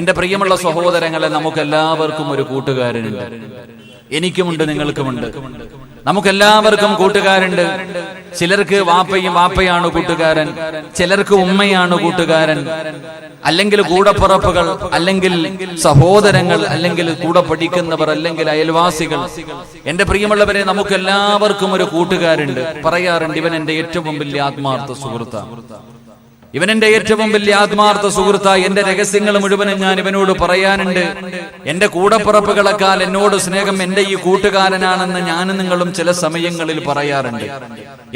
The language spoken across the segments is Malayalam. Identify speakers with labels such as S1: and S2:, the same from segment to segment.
S1: എന്റെ പ്രിയമുള്ള സഹോദരങ്ങളെ, നമുക്കെല്ലാവർക്കും ഒരു കൂട്ടുകാരനുണ്ട്. എനിക്കുമുണ്ട്, നിങ്ങൾക്കുമുണ്ട്. നമുക്കെല്ലാവർക്കും കൂട്ടുകാരുണ്ട്. ചിലർക്ക് വാപ്പയാണ് കൂട്ടുകാരൻ, ചിലർക്ക് ഉമ്മയാണ് കൂട്ടുകാരൻ, അല്ലെങ്കിൽ കൂടപ്പുറപ്പുകൾ, അല്ലെങ്കിൽ സഹോദരങ്ങൾ, അല്ലെങ്കിൽ കൂടെ പഠിക്കുന്നവർ, അല്ലെങ്കിൽ അയൽവാസികൾ. എന്റെ പ്രിയമുള്ളവരെ, നമുക്കെല്ലാവർക്കും ഒരു കൂട്ടുകാരുണ്ട്. പറയാറുണ്ട്, ഇവൻ എന്റെ ഏറ്റവും വലിയ ആത്മാർത്ഥ സുഹൃത്താണ്, ഇവൻ എന്റെ ഏറ്റവും വലിയ ആത്മാർത്ഥ സുഹൃത്താ. എന്റെ രഹസ്യങ്ങൾ മുഴുവനും ഞാൻ ഇവനോട് പറയാനുണ്ട്. എന്റെ കൂടപ്പിറപ്പുകളെക്കാൾ എന്നോട് സ്നേഹം എന്റെ ഈ കൂട്ടുകാരനാണെന്ന് ഞാനും നിങ്ങളും ചില സമയങ്ങളിൽ പറയാറുണ്ട്.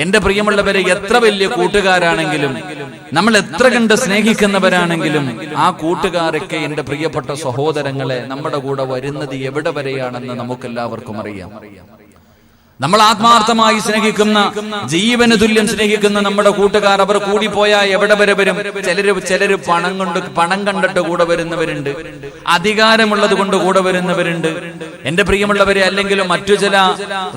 S1: എന്റെ പ്രിയമുള്ളവരെ, എത്ര വലിയ കൂട്ടുകാരാണെങ്കിലും, നമ്മൾ എത്ര കണ്ട് സ്നേഹിക്കുന്നവരാണെങ്കിലും, ആ കൂട്ടുകാരൊക്കെ എന്റെ പ്രിയപ്പെട്ട സഹോദരങ്ങളെ നമ്മുടെ കൂടെ വരുന്നത് എവിടെ വരെയാണെന്ന് നമുക്കെല്ലാവർക്കും അറിയാം. നമ്മൾ ആത്മാർത്ഥമായി സ്നേഹിക്കുന്ന, ജീവന് തുല്യം സ്നേഹിക്കുന്ന നമ്മുടെ കൂട്ടുകാർ, അവർ കൂടിപ്പോയാൽ എവിടെ വരെ വരും? ചിലര് പണം കണ്ടിട്ട് കൂടെ വരുന്നവരുണ്ട്, അധികാരമുള്ളത് കൊണ്ട് കൂടെ വരുന്നവരുണ്ട്. എന്റെ പ്രിയമുള്ളവരെ, അല്ലെങ്കിൽ മറ്റു ചില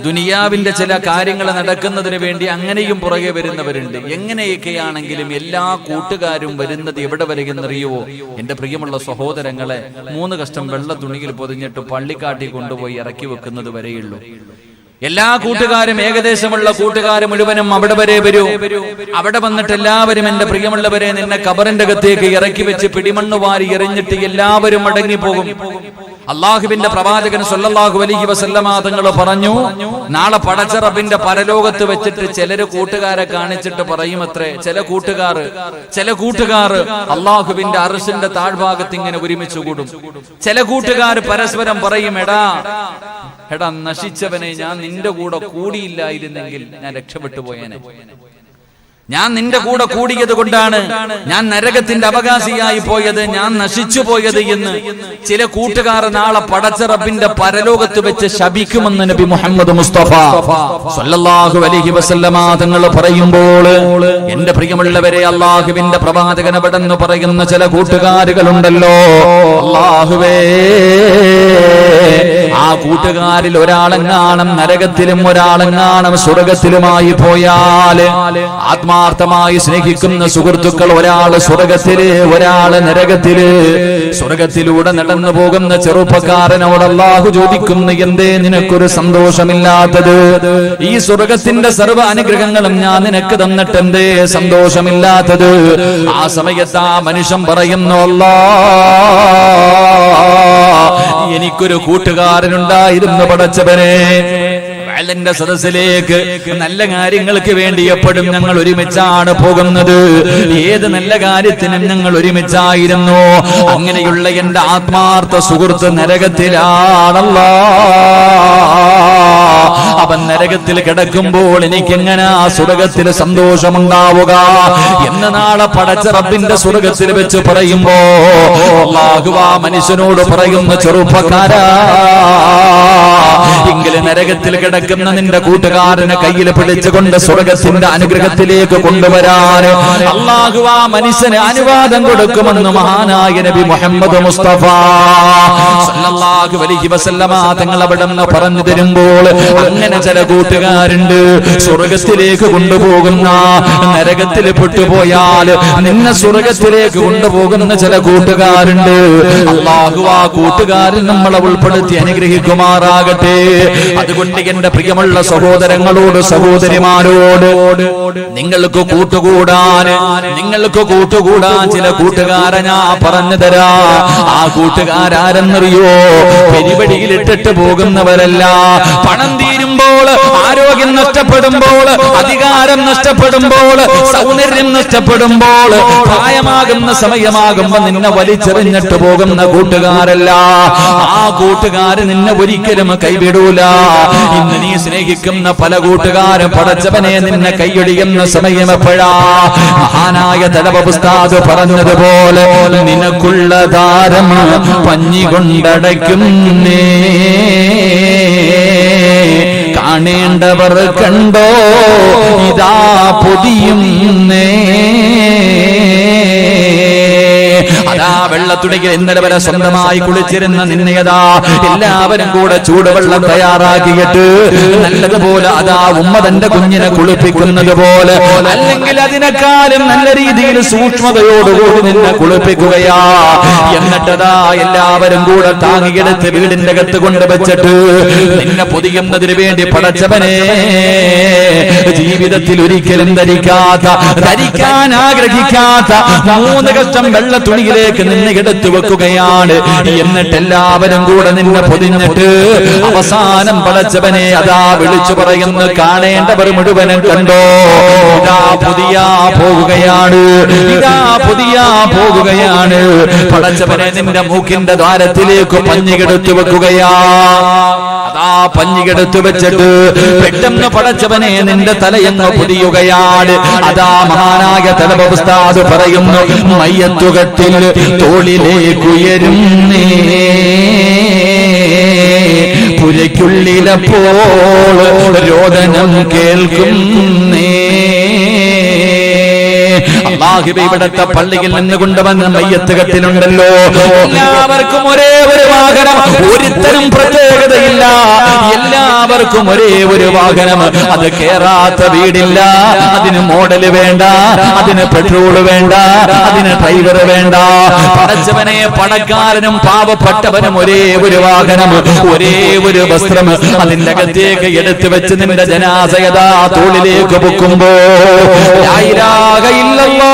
S1: ദുനിയാവിന്റെ ചില കാര്യങ്ങൾ നടക്കുന്നതിന് വേണ്ടി അങ്ങനെയും പുറകെ വരുന്നവരുണ്ട്. എങ്ങനെയൊക്കെയാണെങ്കിലും എല്ലാ കൂട്ടുകാരും വരുന്നത് എവിടെ വരെയെന്നറിയുവോ? എന്റെ പ്രിയമുള്ള സഹോദരങ്ങളെ, 3 കഷ്ടം വെള്ള തുണിയിൽ പൊതിഞ്ഞിട്ട് പള്ളിക്കാട്ടി കൊണ്ടുപോയി ഇറക്കി വെക്കുന്നത് വരെയുള്ളൂ. എല്ലാ കൂട്ടുകാരും, ഏകദേശമുള്ള കൂട്ടുകാർ മുഴുവനും അവിടെ വരെ വരൂ. അവിടെ വന്നിട്ട് എല്ലാവരും, എന്റെ പ്രിയമുള്ളവരെ, നിന്നെ കബറിന്റെ അകത്തേക്ക് ഇറക്കി വെച്ച് പിടിമണ്ണ് വാരി എറിഞ്ഞിട്ട് എല്ലാവരും മടങ്ങിപ്പോകും. അള്ളാഹുവിന്റെ പ്രവാചകൻ സല്ലല്ലാഹു അലൈഹി വസല്ലമ തങ്ങൾ പറഞ്ഞു, നാളെ പടച്ച റബ്ബിന്റെ പരലോകത്ത് വെച്ചിട്ട് ചിലര് കൂട്ടുകാരെ കാണിച്ചിട്ട് പറയുമത്രേ, ചില കൂട്ടുകാർ അള്ളാഹുവിന്റെ അർശിന്റെ താഴ്ഭാഗത്ത് ഇങ്ങനെ ഒരുമിച്ച് കൂടും. ചില കൂട്ടുകാർ പരസ്പരം പറയും, എടാ നശിച്ചവനെ, ഞാൻ നിന്റെ കൂടെ കൂടിയില്ലായിരുന്നെങ്കിൽ ഞാൻ രക്ഷപ്പെട്ടു പോയേനെ. ഞാൻ നിന്റെ കൂടെ കൂടിയത് കൊണ്ടാണ് ഞാൻ നരകത്തിന്റെ അവകാശിയായി പോയത്, ഞാൻ നശിച്ചു പോയത് എന്ന് ചില കൂട്ടുകാർ നാളെ പടച്ച റബ്ബിന്റെ പരലോകത്ത് വെച്ച് ശപിക്കുമെന്ന് നബി മുഹമ്മദ് മുസ്തഫ സല്ലല്ലാഹു അലൈഹി വസല്ലമ തങ്ങൾ പറയുമ്പോൾ, എന്റെ പ്രിയമുള്ളവരെ, അള്ളാഹുവിന്റെ പ്രവാചകൻ അവിടെന്ന് പറയുന്ന ചില കൂട്ടുകാരുകളുണ്ടല്ലോ, അല്ലാഹുവേ, ആ കൂട്ടുകാരിൽ ഒരാളെങ്ങാണം നരകത്തിലും ഒരാളെങ്ങാണം സ്വർഗത്തിലുമായി പോയാൽ, ആത്മാർത്ഥമായി സ്നേഹിക്കുന്ന സുഹൃത്തുക്കൾ, ഒരാള് സ്വർഗത്തില് ഒരാള് നരകത്തില്, സ്വർഗത്തിലൂടെ നടന്നു പോകുന്ന ചെറുപ്പക്കാരനോട് അല്ലാഹു ചോദിക്കുന്നു, എന്തേ നിനക്കൊരു സന്തോഷമില്ലാത്തത്? ഈ സ്വർഗത്തിന്റെ സർവ്വ അനുഗ്രഹങ്ങളും ഞാൻ നിനക്ക് തന്നിട്ട് എന്തേ സന്തോഷമില്ലാത്തത്? ആ സമയത്ത് ആ മനുഷ്യൻ പറയുന്നു, എനിക്കൊരു കൂട്ടുകാരനുണ്ടായിരുന്നു പടച്ചവനെ. ന്റെ സദസ്സിലേക്ക് നല്ല കാര്യങ്ങൾക്ക് വേണ്ടി എപ്പോഴും ഞങ്ങൾ ഒരുമിച്ചാണ് പോകുന്നത്. ഏത് നല്ല കാര്യത്തിനും ഞങ്ങൾ ഒരുമിച്ചായിരുന്നു. അങ്ങനെയുള്ള എന്റെ ആത്മാർത്ഥ സുഹൃത്ത് നരകത്തിലാണല്ലോ. അവൻ നരകത്തിൽ കിടക്കുമ്പോൾ എനിക്കെങ്ങനെ ആ സ്വർഗത്തിൽ സന്തോഷമുണ്ടാവുക എന്ന് നാളെ പടച്ച റബ്ബിന്റെ സ്വർഗത്തിൽ വെച്ച് പറയുമ്പോ അല്ലാഹു ആ മനുഷ്യനോട് പറയുന്ന, ചെറുപ്പക്കാരാ, എങ്കിലും നരകത്തിൽ കിടക്കുന്ന നിന്റെ കൂട്ടുകാരനെ കയ്യിൽ പിടിച്ചുകൊണ്ട് സ്വർഗത്തിന്റെ അനുഗ്രഹത്തിലേക്ക് കൊണ്ടുവരാൻ അല്ലാഹു ആ മനുഷ്യന് അനുവാദം കൊടുക്കുമെന്ന് മഹാനായ നബി മുഹമ്മദ് മുസ്തഫ സല്ലല്ലാഹു അലൈഹി വസല്ലമ തങ്ങൾ അവിടെ നിന്ന് പറഞ്ഞു തരുമ്പോൾ, അങ്ങനെ ചില കൂട്ടുകാരുണ്ട് സ്വർഗത്തിലേക്ക് കൊണ്ടുപോകുന്ന, നരകത്തിൽ പെട്ടുപോയാൽ നിന്നെ സ്വർഗത്തിലേക്ക് കൊണ്ടുപോകുന്ന ചില കൂട്ടുകാരുണ്ട്. അല്ലാഹു ആ കൂട്ടുകാരൻ നമ്മളെ ഉൾപ്പെടുത്തി അനുഗ്രഹിക്കുമാറാകട്ടെ. അതുകൊണ്ട് എന്റെ പ്രിയമുള്ള സഹോദരങ്ങളോട്, സഹോദരിമാരോട്, നിങ്ങൾക്ക് കൂട്ടുകൂടാൻ ചില കൂട്ടുകാരെ ഞാൻ പറഞ്ഞു തരാ. ആ കൂട്ടുകാരെന്നറിയോ? പരിപാടിയിൽ ഇട്ടിട്ട് പോകുന്നവരല്ല. പണം തീരുമ്പോൾ, ആരോഗ്യം നഷ്ടപ്പെടുമ്പോൾ, അധികാരം നഷ്ടപ്പെടുമ്പോൾ, സൗന്ദര്യം നഷ്ടപ്പെടുമ്പോൾ, പ്രായമാകുന്ന സമയമാകുമ്പോ നിന്നെ വലിച്ചെറിഞ്ഞിട്ട് പോകുന്ന കൂട്ടുകാരല്ല. ആ കൂട്ടുകാര് നിന്നെ ഒരിക്കലും കൈവിടൂല. ഇന്ന് നീ സ്നേഹിക്കുന്ന പല കൂട്ടുകാരും പടച്ചവനെ നിന്നെ കൈയൊടിയുന്ന സമയം എപ്പോഴാ? മഹാനായ തലവ ഉസ്താദ് പറഞ്ഞതുപോലെ, നിനക്കുള്ള താരം പഞ്ഞി കൊണ്ടടയ്ക്കുന്നേ, കാണേണ്ടവർ കണ്ടോ ഇതാ പൊതിയുന്നേ. അതാ വെള്ളത്തുണിയിൽ ഇന്നലെ വരെ സ്വന്തമായി കുളിച്ചിരുന്ന നിന്നെയതാ എല്ലാവരും കൂടെ ചൂടുവെള്ളം തയ്യാറാക്കിയിട്ട് നല്ലതുപോലെ അതാ ഉമ്മ തന്റെ കുഞ്ഞിനെ കുളിപ്പിക്കുന്നത് പോലെ, അല്ലെങ്കിൽ അതിനേക്കാളും നല്ല രീതിയിൽ സൂക്ഷ്മതയോടുകൂടി നിന്നെ കുളിപ്പിക്കുകയാ. എന്നിട്ടതാ എല്ലാവരും കൂടെ താങ്ങിയെടുത്ത് വീടിന്റെ അകത്ത് കൊണ്ടുവച്ചിട്ട് നിന്നെ പൊതിയുന്നതിന് വേണ്ടി പടച്ചവനെ ജീവിതത്തിൽ ഒരിക്കലും ധരിക്കാൻ ആഗ്രഹിക്കാത്ത 3 കഷ്ടം വെള്ള തുണിയിലേക്ക് നിന്നെ എടുത്തു വെക്കുകയാണ്. എന്നിട്ട് എല്ലാവരും കൂടെ നിന്നെ പൊതിഞ്ഞിട്ട് അവസാനം പടച്ചവനെ അതാ വിളിച്ചു പറയുന്നു, കാണേണ്ടവർ മുഴുവനും കണ്ടോ, ഇതാ പുതിയ പോകുകയാണ്, ഇതാ പുതിയ പോകുകയാണ്. പടച്ചവനെ നിന്റെ മൂക്കിന്റെ ദ്വാരത്തിലേക്ക് പഞ്ഞികെടുത്തു വെക്കുകയാ. അതാ പഞ്ഞികെടുത്തു വെച്ചിട്ട് പെട്ടെന്ന് പടച്ചവനെ നിന്റെ തലയെന്ന് പൊതിയുകയാണ്. അതാ മഹാനായ തലവ ഉസ്താദ് പറയുന്നു, മയ്യത്തുകത്തിൽ തോളിലേക്കുയരുന്നേ പുരയ്ക്കുള്ളിലപ്പോൾ രോദനം കേൾക്കുന്നേ. അല്ലാഹുവേ, ഇവിടത്തെ പള്ളിയിൽ നിന്ന് കൊണ്ടുവന്ന മയ്യത്ത് കെട്ടിലുണ്ടല്ലോ, എല്ലാവർക്കും ഒരേ ഒരു വാഹനം, ഒരുത്തരും പ്രത്യേകതയില്ല, എല്ലാവർക്കും ഒരേ ഒരു വാഹനം. അത് കേറാത്ത വീടില്ല, അതിന് മോഡല് വേണ്ട, അതിന് പെട്രോള് വേണ്ട, അതിന് ഡ്രൈവർ വേണ്ട. പടച്ചവനെ, പണക്കാരനും പാവപ്പെട്ടവനും ഒരേ ഒരു വാഹനം, ഒരേ ഒരു വസ്ത്രം. അതിന്റെ അകത്തേക്ക് എടുത്തു വെച്ച് നിന്റെ ജനാസയതാ തോളിലേക്ക് പൊക്കുമ്പോ ലാ ഇലാഹ ഇല്ലല്ലാഹ്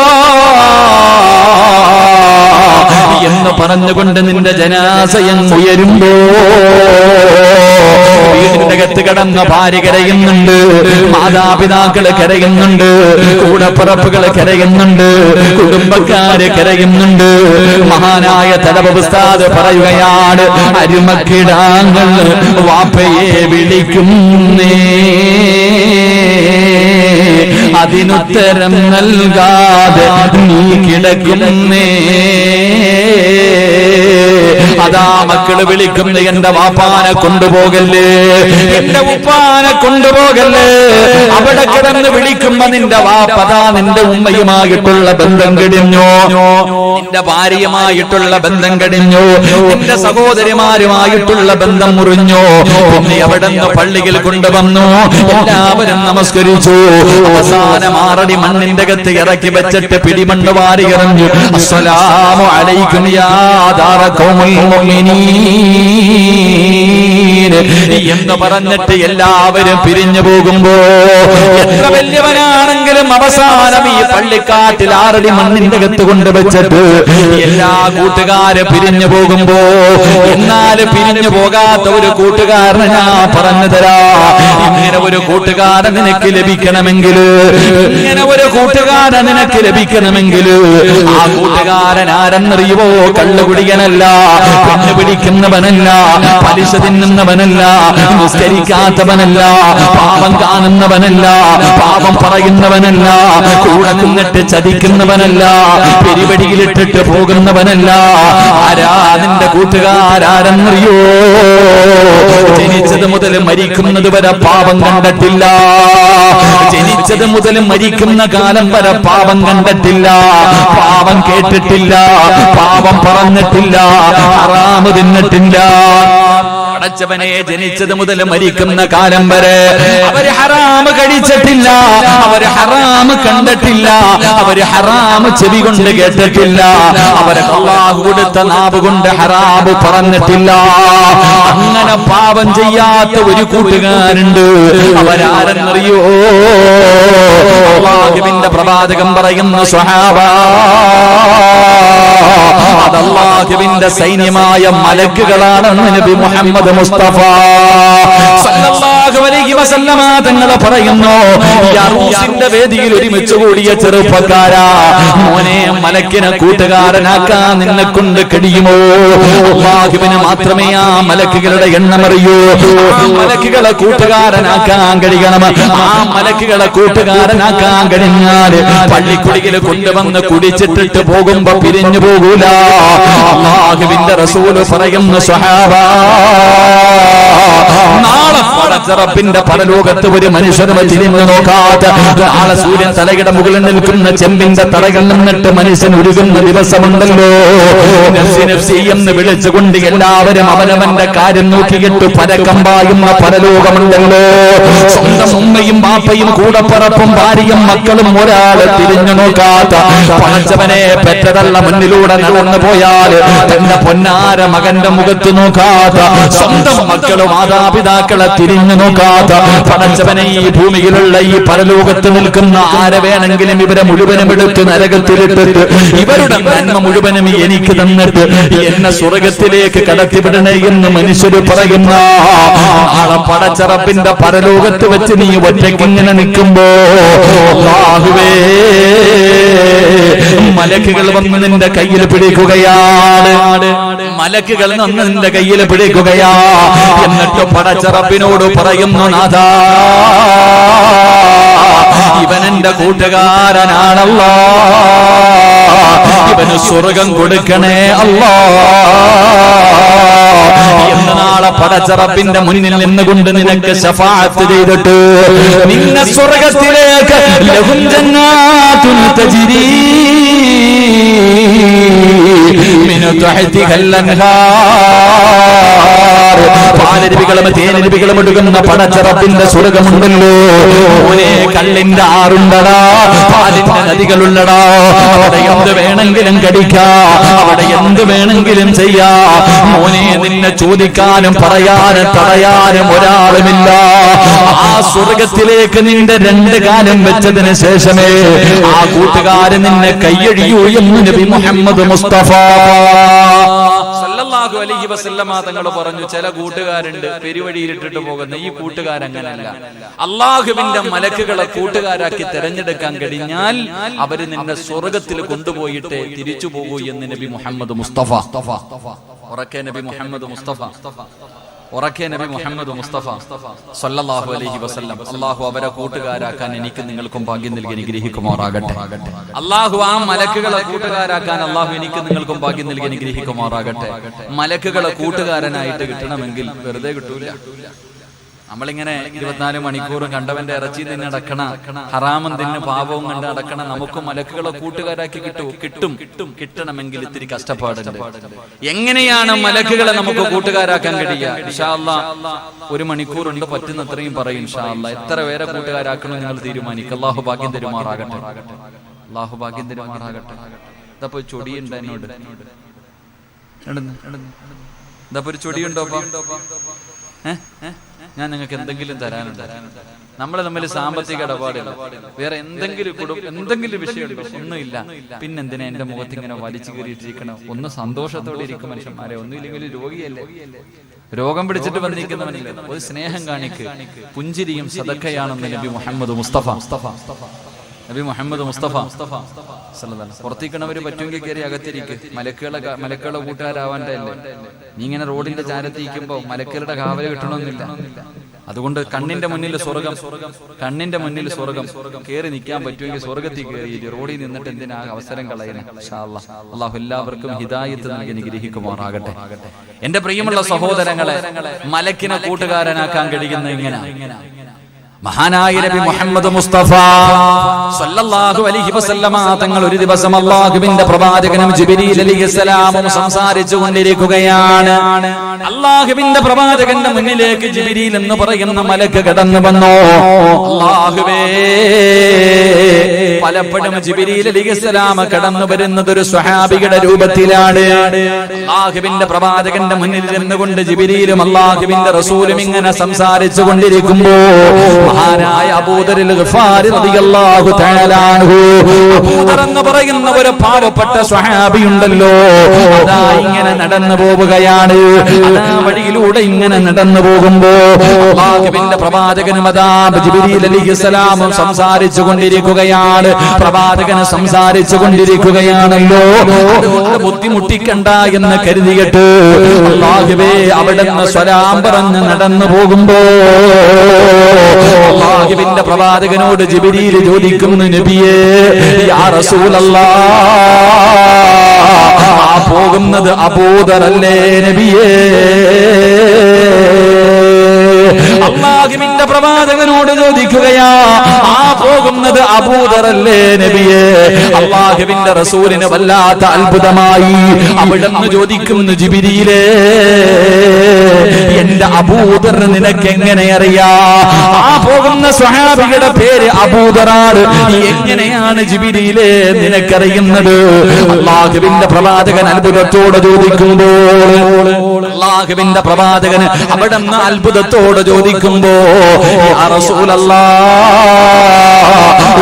S1: എന്ന് പറഞ്ഞുകൊണ്ട് നിന്റെ ജനാസയം ഉയരുമ്പോ വീടിന്റെ അകത്ത് കിടന്ന ഭാര്യ കരയുന്നുണ്ട്, മാതാപിതാക്കള് കരയുന്നുണ്ട്, കൂടപ്പിറപ്പുകള് കരയുന്നുണ്ട്, കുടുംബക്കാര് കരയുന്നുണ്ട്. മഹാനായ തലവ ഉസ്താദ് പറയുകയാണ്, അരുമക്കിടാങ്ങൾ വാപ്പയെ വിളിക്കുന്നേ, അതിനുത്തരം നൽകാതെ നീ കിടക്കുന്നേ. അതാ മക്കള് വിളിക്കുന്ന, എന്റെ വാപ്പാനെ കൊണ്ടുപോകല്ലേ, എന്റെ ഉപ്പാനെ കൊണ്ടുപോകല്ലേ. അവിടെ കിടന്ന് വിളിക്കുമ്പോ നിന്റെ വാപ്പതാ നിന്റെ ഉമ്മയുമായിട്ടുള്ള ബന്ധം കടിഞ്ഞോ, നിന്റെ ഭാര്യയുമായിട്ടുള്ള ബന്ധം കടിഞ്ഞോ, നിന്റെ സഹോദരിമാരുമായിട്ടുള്ള ബന്ധം മുറിഞ്ഞോ. പിന്നെ അവിടെ നിന്ന് പള്ളിയിൽ കൊണ്ടുവന്നു, എല്ലാവരും നമസ്കരിച്ചു. അവസാനം 6 അടി മണ്ണിന്റെ അകത്ത് ഇറക്കി വെച്ചിട്ട് പിടിമണ്ണ് വാരി എറിഞ്ഞു. അസ്സലാമു അലൈക്കും യാ ദാറ ഖൗമുൽ മുഅ്മിനീൻ എന്ന് പറഞ്ഞിട്ട് എല്ലാവരും പിരിഞ്ഞു പോകുമ്പോ, എത്ര വലിയവനാണെങ്കിലും അവസാനം ഈ പള്ളിക്കാട്ടിൽ 6 അടി മണ്ണിന്റെ അകത്ത് കൊണ്ടുവച്ചിട്ട് എല്ലാ കൂട്ടുകാരും പിരിഞ്ഞു പോകുമ്പോ, എന്നാലും പിരിഞ്ഞു പോകാത്ത ഒരു കൂട്ടുകാരനെ ഞാൻ പറഞ്ഞു തരാ. ഇങ്ങനെ ഒരു കൂട്ടുകാരൻ നിനക്ക് ലഭിക്കണമെങ്കിൽ, ഇങ്ങനെ ഒരു കൂട്ടുകാരൻ നിനക്ക് ലഭിക്കണമെങ്കിൽ, ആ കൂട്ടുകാരൻ ആരെന്നറിയുവോ? കള്ളുകുടിയനല്ല, പെണ്ണ് പിടിക്കുന്നവനല്ല, പലിശ തിന്നുന്നവനല്ല, നിസ്കരിക്കാത്തവനല്ല, പാപം കാണുന്നവനല്ല, പാപം പറയുന്നവനല്ല, കൂടെ നിന്നിട്ട് ചതിക്കുന്നവനല്ല, പെരുവടിയിലിട്ടിട്ട് പോകുന്നവനല്ല. ആരാ നിന്റെ കൂട്ടുകാരെന്നറിയോ? ജനിച്ചത് മുതൽ മരിക്കുന്നത് വരെ പാപം കണ്ടിട്ടില്ല, ജനിച്ചത് മുതൽ മരിക്കുന്ന കാലം വരെ പാപം കണ്ടിട്ടില്ല, പാപം കേട്ടിട്ടില്ല, പാപം പറഞ്ഞിട്ടില്ല, ഹറാമ് തിന്നിട്ടില്ല. പടച്ചവനെ, ജനിച്ചത് മുതൽ മരിക്കുന്ന കാലം വരെ അവര് ഹറാമ് കഴിച്ചിട്ടില്ല, അവര് ഹറാമ് കണ്ടിട്ടില്ല, അവര് ഹറാമ് ചെവി കൊണ്ട് കേട്ടിട്ടില്ല, അവര് അല്ലാഹു കൊടുത്ത നാവ് കൊണ്ട് ഹറാമ് പറഞ്ഞിട്ടില്ല. അങ്ങനെ പാപം ചെയ്യാത്ത ഒരു കൂട്ടുകാരുണ്ട്. അവരാരെന്നറിയോ? അല്ലാഹുവിന്റെ പ്രവാചകൻ പറയുന്ന സ്വഹാബ, അത് അല്ലാഹുവിന്റെ സൈന്യമായ മലക്കുകളാണെന്ന് നബി മുഹമ്മദ് മുസ്തഫ സല്ലല്ലാഹു അലൈഹി വസല്ലമ തങ്ങൾ പറയുന്നു. യറൂസിന്റെ വേദിയിൽ ഒരുമിച്ച് കൂടിയ ചെറുപ്പക്കാരാ, മോനെ, മലക്കിനെ കൂട്ടുകാരനാക്കാൻ നിന്നെ കൊണ്ട് കഴിയുമോ? അല്ലാഹുവിന് മാത്രമേ ആ മലക്കുകളുടെ എണ്ണം അറിയൂ. ആ മലക്കുകളെ കൂട്ടുകാരനാക്കാൻ കഴിയണം. ആ മലക്കുകളെ കൂട്ടുകാരനാക്കാൻ കഴിഞ്ഞാൽ പള്ളിക്കുടിയിൽ കൊണ്ടുവന്ന് കുടിച്ചിട്ടിട്ട് പോകുമ്പോ പിരിഞ്ഞു പോകൂല. അല്ലാഹുവിന്റെ റസൂൽ പറയുന്നു, സ്വഹാബ
S2: നാളെ പടച്ചറപ്പിന്റെ പരലോകത്ത് ഒരു മനുഷ്യനെ തിരിഞ്ഞു നോക്കാതെ നാളെ സൂര്യൻ തലയുടെ മുകളിൽ നിൽക്കുന്ന ചെമ്പിന്റെ തടകൾ നിന്നിട്ട് മനുഷ്യൻ ഉരുകുന്ന ദിവസമുണ്ടല്ലോ. നഫ്സി നഫ്സി എന്ന് വിളിച്ചുകൊണ്ട് എല്ലാവരും അവനവന്റെ കാര്യം നോക്കിയിട്ട് പരക്കം പായുന്ന പരലോകമുണ്ടല്ലോ. സ്വന്തം ഉമ്മയും ബാപ്പയും കൂടപ്പറപ്പും ഭാര്യയും മക്കളും ഒരാളെ തിരിഞ്ഞു നോക്കാത്ത പടച്ചവനെ പെറ്റതള്ള മുന്നിലൂടെ നടന്നു പോയാൽ തന്റെ പൊന്നാര മകന്റെ മുഖത്ത് നോക്കാത്ത സ്വന്തം മക്കളും മാതാപിതാക്കളെ തിരിഞ്ഞു നോക്കാത്ത പടച്ചവനെ ഈ ഭൂമിയിലുള്ള ഈ പരലോകത്ത് നിൽക്കുന്ന ആരെ വേണമെങ്കിലും ഇവരെ മുഴുവനും എടുത്ത് നരകത്തിലിട്ടിട്ട് ഇവരുടെ നന്മ മുഴുവനും എനിക്ക് തന്നിട്ട് എന്നെ സ്വർഗത്തിലേക്ക് കടത്തിവിടണേ എന്ന് മനുഷ്യര് പറയുന്ന ആളെ പടച്ചറപ്പിന്റെ പരലോകത്ത് വെച്ച് നീ ഒറ്റയ്ക്കിങ്ങനെ നിൽക്കുമ്പോ അല്ലാഹുവേ മലക്കുകൾ വന്ന് നിന്റെ കയ്യിൽ പിടിക്കുകയാണ്. മലക്കുകൾ വന്ന് നിന്റെ കയ്യിൽ പിടിക്കുകയാ. എന്നിട്ട് പടച്ചറപ്പിനോട് പറയുന്നു, നാഥാ ഇവൻ എന്റെ കൂട്ടുകാരനാണല്ലോ, ഇവന് സ്വർഗം കൊടുക്കണേ അല്ലാ എന്ന് നാളെ പടച്ചറപ്പിന്റെ മുന്നിൽ നിന്നുകൊണ്ട് നിനക്ക് ശഫാഅത്ത് ചെയ്തിട്ട് നിന്നെ സ്വർഗത്തിലേക്ക് ലഹും ജന്നാത്തുൻ തജ്രീ മിൻ തഹ്തിഹൽ അൻഹാർ പാലരുവികളും തേനരുവികളും ഒഴുകുന്ന പടച്ചറപ്പിന്റെ സ്വർഗമുണ്ടല്ലോ. മോനെ കള്ളിന്റെ ആറുണ്ടടാ, പാലിന്റെ നദികളുള്ളടാ. അവിടെ എന്ത് വേണമെങ്കിലും കടിക്കാം, അവിടെ എന്ത് വേണമെങ്കിലും ചെയ്യാം. മോനെ നിന്നെ ചോദിക്കാനും പറയാനും തടയാനും ഒരാളുമില്ല. ആ സ്വർഗത്തിലേക്ക് നിന്റെ രണ്ട് കാലം വെച്ചതിന് ശേഷമേ ആ കൂട്ടുകാരൻ നിന്നെ കയ്യഴിയൂ എന്ന് നബി മുഹമ്മദ് മുസ്തഫ
S1: സല്ലല്ലാഹു അലൈഹി വസല്ലമ തങ്ങൾ പറഞ്ഞു, ചില കൂട്ടുകാരുണ്ട് പെരുവഴിയിലിട്ടിട്ട് പോകുന്ന. ഈ കൂട്ടുകാരങ്ങനല്ല. അള്ളാഹുവിന്റെ മലക്കുകളെ കൂട്ടുകാരാക്കി തെരഞ്ഞെടുക്കാൻ കഴിഞ്ഞാൽ അവര് നിന്നെ സ്വർഗത്തിൽ കൊണ്ടുപോയിട്ടേ തിരിച്ചു പോകൂ എന്ന് നബി മുഹമ്മദ് മുസ്തഫ. ഉറക്കെ നബി മുഹമ്മദ് മുസ്തഫ, ഉറക്കെ നബി മുഹമ്മദ് മുസ്തഫ സല്ലല്ലാഹു അലൈഹി വസല്ലം. അള്ളാഹു അവരെ കൂട്ടുകാരാക്കാൻ എനിക്ക് നിങ്ങൾക്കും ഭാഗ്യം നൽകി അനുഗ്രഹിക്കുമാറാകട്ടെ. അള്ളാഹു ആ മലക്കുകളെ കൂട്ടുകാരാക്കാൻ അള്ളാഹു എനിക്ക് നിങ്ങൾക്കും ഭാഗ്യം നൽകി അനുഗ്രഹിക്കുമാറാകട്ടെ. മലക്കുകളെ കൂട്ടുകാരനായിട്ട് കിട്ടണമെങ്കിൽ വെറുതെ കിട്ടൂല. നമ്മളിങ്ങനെ 24 മണിക്കൂറും കണ്ടവന്റെ ഇറച്ചി തന്നെ അടക്കണ, ഹറാമം തന്നെ പാപവും കണ്ട് അടക്കണ നമുക്ക് മലക്കുകളെ കൂട്ടുകാരാക്കി കിട്ടണമെങ്കിൽ ഇത്തിരി കഷ്ടപ്പാടുണ്ട്. എങ്ങനെയാണ് മലക്കുകളെ നമുക്ക് കൂട്ടുകാരാക്കാൻ കഴിയുക? ഇൻഷാ അല്ലാഹ് 1 മണിക്കൂറുണ്ട്, പറ്റുന്നത്രയും പറയും ഇൻഷാ അല്ലാഹ്. എത്ര പേരെ കൂട്ടുകാരാക്കണം നിങ്ങൾ തീരുമാനിക്കുക. അല്ലാഹു ഭാഗ്യം തരുമാറാകട്ടെ, അല്ലാഹു ഭാഗ്യം തരുമാറാകട്ടെ. ഇതപ്പോ ചൊടിയുണ്ട് എന്നോട്, ഇതപ്പോ ഒരു ചൊടിയുണ്ടോ? ഞാൻ നിങ്ങൾക്ക് എന്തെങ്കിലും തരാനുണ്ട്. നമ്മൾ തമ്മിൽ സാമ്പത്തിക ഇടപാടില്ല, വേറെ എന്തെങ്കിലും വിഷയമുണ്ടോ? ഒന്നുമില്ല. പിന്നെന്തിനാ എന്റെ മുഖത്ത് ഇങ്ങനെ വലിച്ചു കയറിയിട്ടിരിക്കണം? ഒന്ന് സന്തോഷത്തോടെ ഇരിക്കും മനുഷ്യന്മാരെ. ഒന്നുമില്ലെങ്കിൽ രോഗിയല്ലേ, രോഗം പിടിച്ചിട്ട് വന്നിരിക്കുന്നവനല്ലേ. ഒരു സ്നേഹം കാണിക്ക്. പുഞ്ചിരിയും സദക്കയാണെന്ന് നബി മുഹമ്മദ് മുസ്തഫ. നബി മുഹമ്മദ് മുസ്തഫ പുറത്തിക്കണവര് പറ്റുമെങ്കിൽ കയറി അകത്തിരിക്ക്. മലക്കുകളെ കൂട്ടുകാരാവാൻ്റെ അല്ലേ. നീ ഇങ്ങനെ റോഡിന്റെ ചാരത്തിരിക്കുമ്പോ മലക്കുകളുടെ കാവല് കിട്ടണമെന്നില്ല. അതുകൊണ്ട് കണ്ണിന്റെ മുന്നിൽ സ്വർഗം കയറി നിൽക്കാൻ പറ്റുമെങ്കിൽ സ്വർഗത്തിൽ കയറി റോഡിൽ നിന്നിട്ട് എന്തിനാ അവസരം കളയണേ? ഇൻഷാ അല്ലാഹ് അല്ലാഹു എല്ലാവർക്കും ഹിദായത്ത് നൽകി അനുഗ്രഹിക്കുമാറാകട്ടെ. എന്റെ പ്രിയമുള്ള സഹോദരങ്ങളെ, മലക്കിനെ കൂട്ടുകാരനാക്കാൻ കഴിയുന്ന ഇങ്ങനെ മഹാനായ നബി മുഹമ്മദ് മുസ്തഫ സല്ലല്ലാഹു അലൈഹി വസല്ലമ തങ്ങൾ ഒരു ദിവസം അല്ലാഹുവിന്റെ പ്രവാചകനും ജിബ്രീൽ അലൈഹിസ്സലാമും സംസാരിച്ചു കൊണ്ടിരിക്കുകയാണ്. അല്ലാഹുവിന്റെ പ്രവാചകന്റെ മുന്നിലേക്ക് ജിബ്രീൽ എന്ന് പറയുന്ന മലക്ക് കടന്നു വന്നു. അല്ലാഹുവേ, പലപ്പോഴും ജിബ്രീൽ അലൈഹിസ്സലാം കടന്നു വരുന്നത് ഒരു സ്വഹാബിയുടെ രൂപത്തിലാണ്. അല്ലാഹുവിന്റെ പ്രവാചകന്റെ മുന്നിൽ ചെന്നുകൊണ്ട് ജിബ്രീലും അല്ലാഹുവിന്റെ റസൂലും ഇങ്ങനെ സംസാരിച്ചു കൊണ്ടിരിക്കുമ്പോൾ മഹാനായ അബൂദറിൽ ഗഫാരി റളിയല്ലാഹു തആല അൻഹു, അബൂദർ എന്ന് പറയുന്ന ഒരു പാവപ്പെട്ട സ്വഹാബി ഉണ്ടല്ലോ, അതാ ഇങ്ങനെ നടന്നു പോവുകയാണ്. ആ വഴിയിലൂടെ ഇങ്ങനെ നടന്നു പോകുമ്പോൾ അല്ലാഹുവിന്റെ പ്രവാചകനും അതാ ജിബ്രീൽ അലൈഹിസ്സലാമും സംസാരിച്ചു കൊണ്ടിരിക്കുകയാണ്. പ്രവാചകൻ സംസാരിച്ചു കൊണ്ടിരിക്കുകയാണല്ലോ, അതുകൊണ്ട് ബുദ്ധിമുട്ടിക്കണ്ട എന്ന് കരുതിയിട്ട് അല്ലാഹുവേ അവിടുന്ന് സലാം പറഞ്ഞ് നടന്നു പോകുമ്പോൾ അല്ലാഹുവിന്റെ പ്രവാചകനോട് ജിബ്രീൽ ചോദിക്കുന്നു, നബിയേ യാ റസൂലല്ലാഹ്, ആ പോകുന്നത് അബൂദർ അല്ലേ നബിയേ?
S2: അല്ലാഹുവിന്റെ പ്രവാചകനോട് ചോദിക്കുകയാ, ആ പോകുന്നത് അബൂദറല്ലേ നബിയേ? അല്ലാഹുവിന്റെ റസൂലിന് വല്ലാത്ത അത്ഭുതമായി. അവിടുന്ന് ചോദിക്കുന്നു, ജിബ്രീലേ, എന്റെ അബൂദർ നിനക്ക് എങ്ങനെ അറിയാ? ആ പോകുന്ന സ്വഹാബിയുടെ പേര് അബൂദറാണ്. എങ്ങനെയാണ് ജിബ്രീലേ നിനക്കറിയുന്നത്? അല്ലാഹുവിന്റെ പ്രവാചകൻ അത്ഭുതത്തോടെ ചോദിക്കുമ്പോൾ, അല്ലാഹുവിന്റെ പ്രവാചകന് അവിടുന്ന് അത്ഭുതത്തോടെ ചോദിക്കുമ്പോ, യാ റസൂലല്ലാഹ്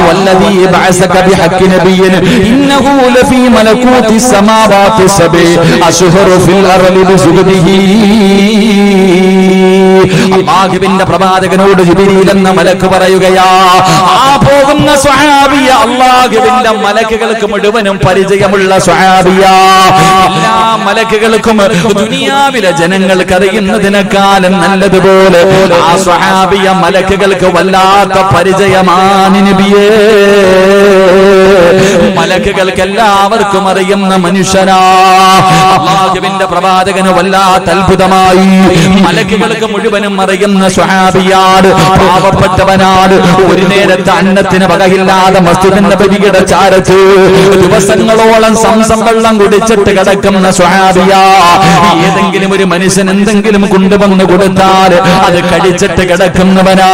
S2: വല്ലദീ ബഅസക ബിഹഖി നബിയ്യിൻ ഇന്നഹു ലഫീ മലകൂതി സമാവാതി സബഇ അശ്ഹറു ഫിൽ അർളി ബിസുബ്ദിഹി. അല്ലാഹുവിന്റെ പ്രവാചകനോട് ജിബ്രീൽ എന്ന മലക്ക് പറയുകയാ, ആ പോകുന്ന സ്വഹാബിയ അല്ലാഹുവിന്റെ മലക്കുകൾക്ക് മുഴുവനും പരിചയമുള്ള സ്വഹാബിയ. എല്ലാ മലക്കുകൾക്കും ദുനിയാവിലെ ജനങ്ങൾക്ക് അറിയുന്നതിനേക്കാളും നല്ലതുപോലെ ആ സ്വഹാബിയ മലക്കുകൾക്ക് വല്ലാത്ത പരിചയമാണ് നബിയേ. മലക്കുകൾക്ക് എല്ലാവർക്കും അറിയുന്ന മനുഷ്യനാ. അല്ലാഹുവിന്റെ പ്രവാചകന് വല്ലാത്ത അത്ഭുതമായി. മലക്കുകൾക്ക് മുഴുവനും അറിയുന്ന സ്വഹാബിയാണ്, പാവപ്പെട്ടവനാണ്. ഒരു നേരത്തെ അന്നത്തിന് വകയില്ലാതെ മസ്ജിദിന്റെ നബവിയുടെ ചാരത്ത് ദിവസങ്ങളോളം സംസം വെള്ളം കുടിച്ചിട്ട് കിടക്കുന്ന സ്വഹാബിയ. ഏതെങ്കിലും ഒരു മനുഷ്യൻ എന്തെങ്കിലും കൊണ്ടുവന്ന് കൊടുത്താൽ അത് കഴിച്ചിട്ട് കിടക്കുന്നവനാ.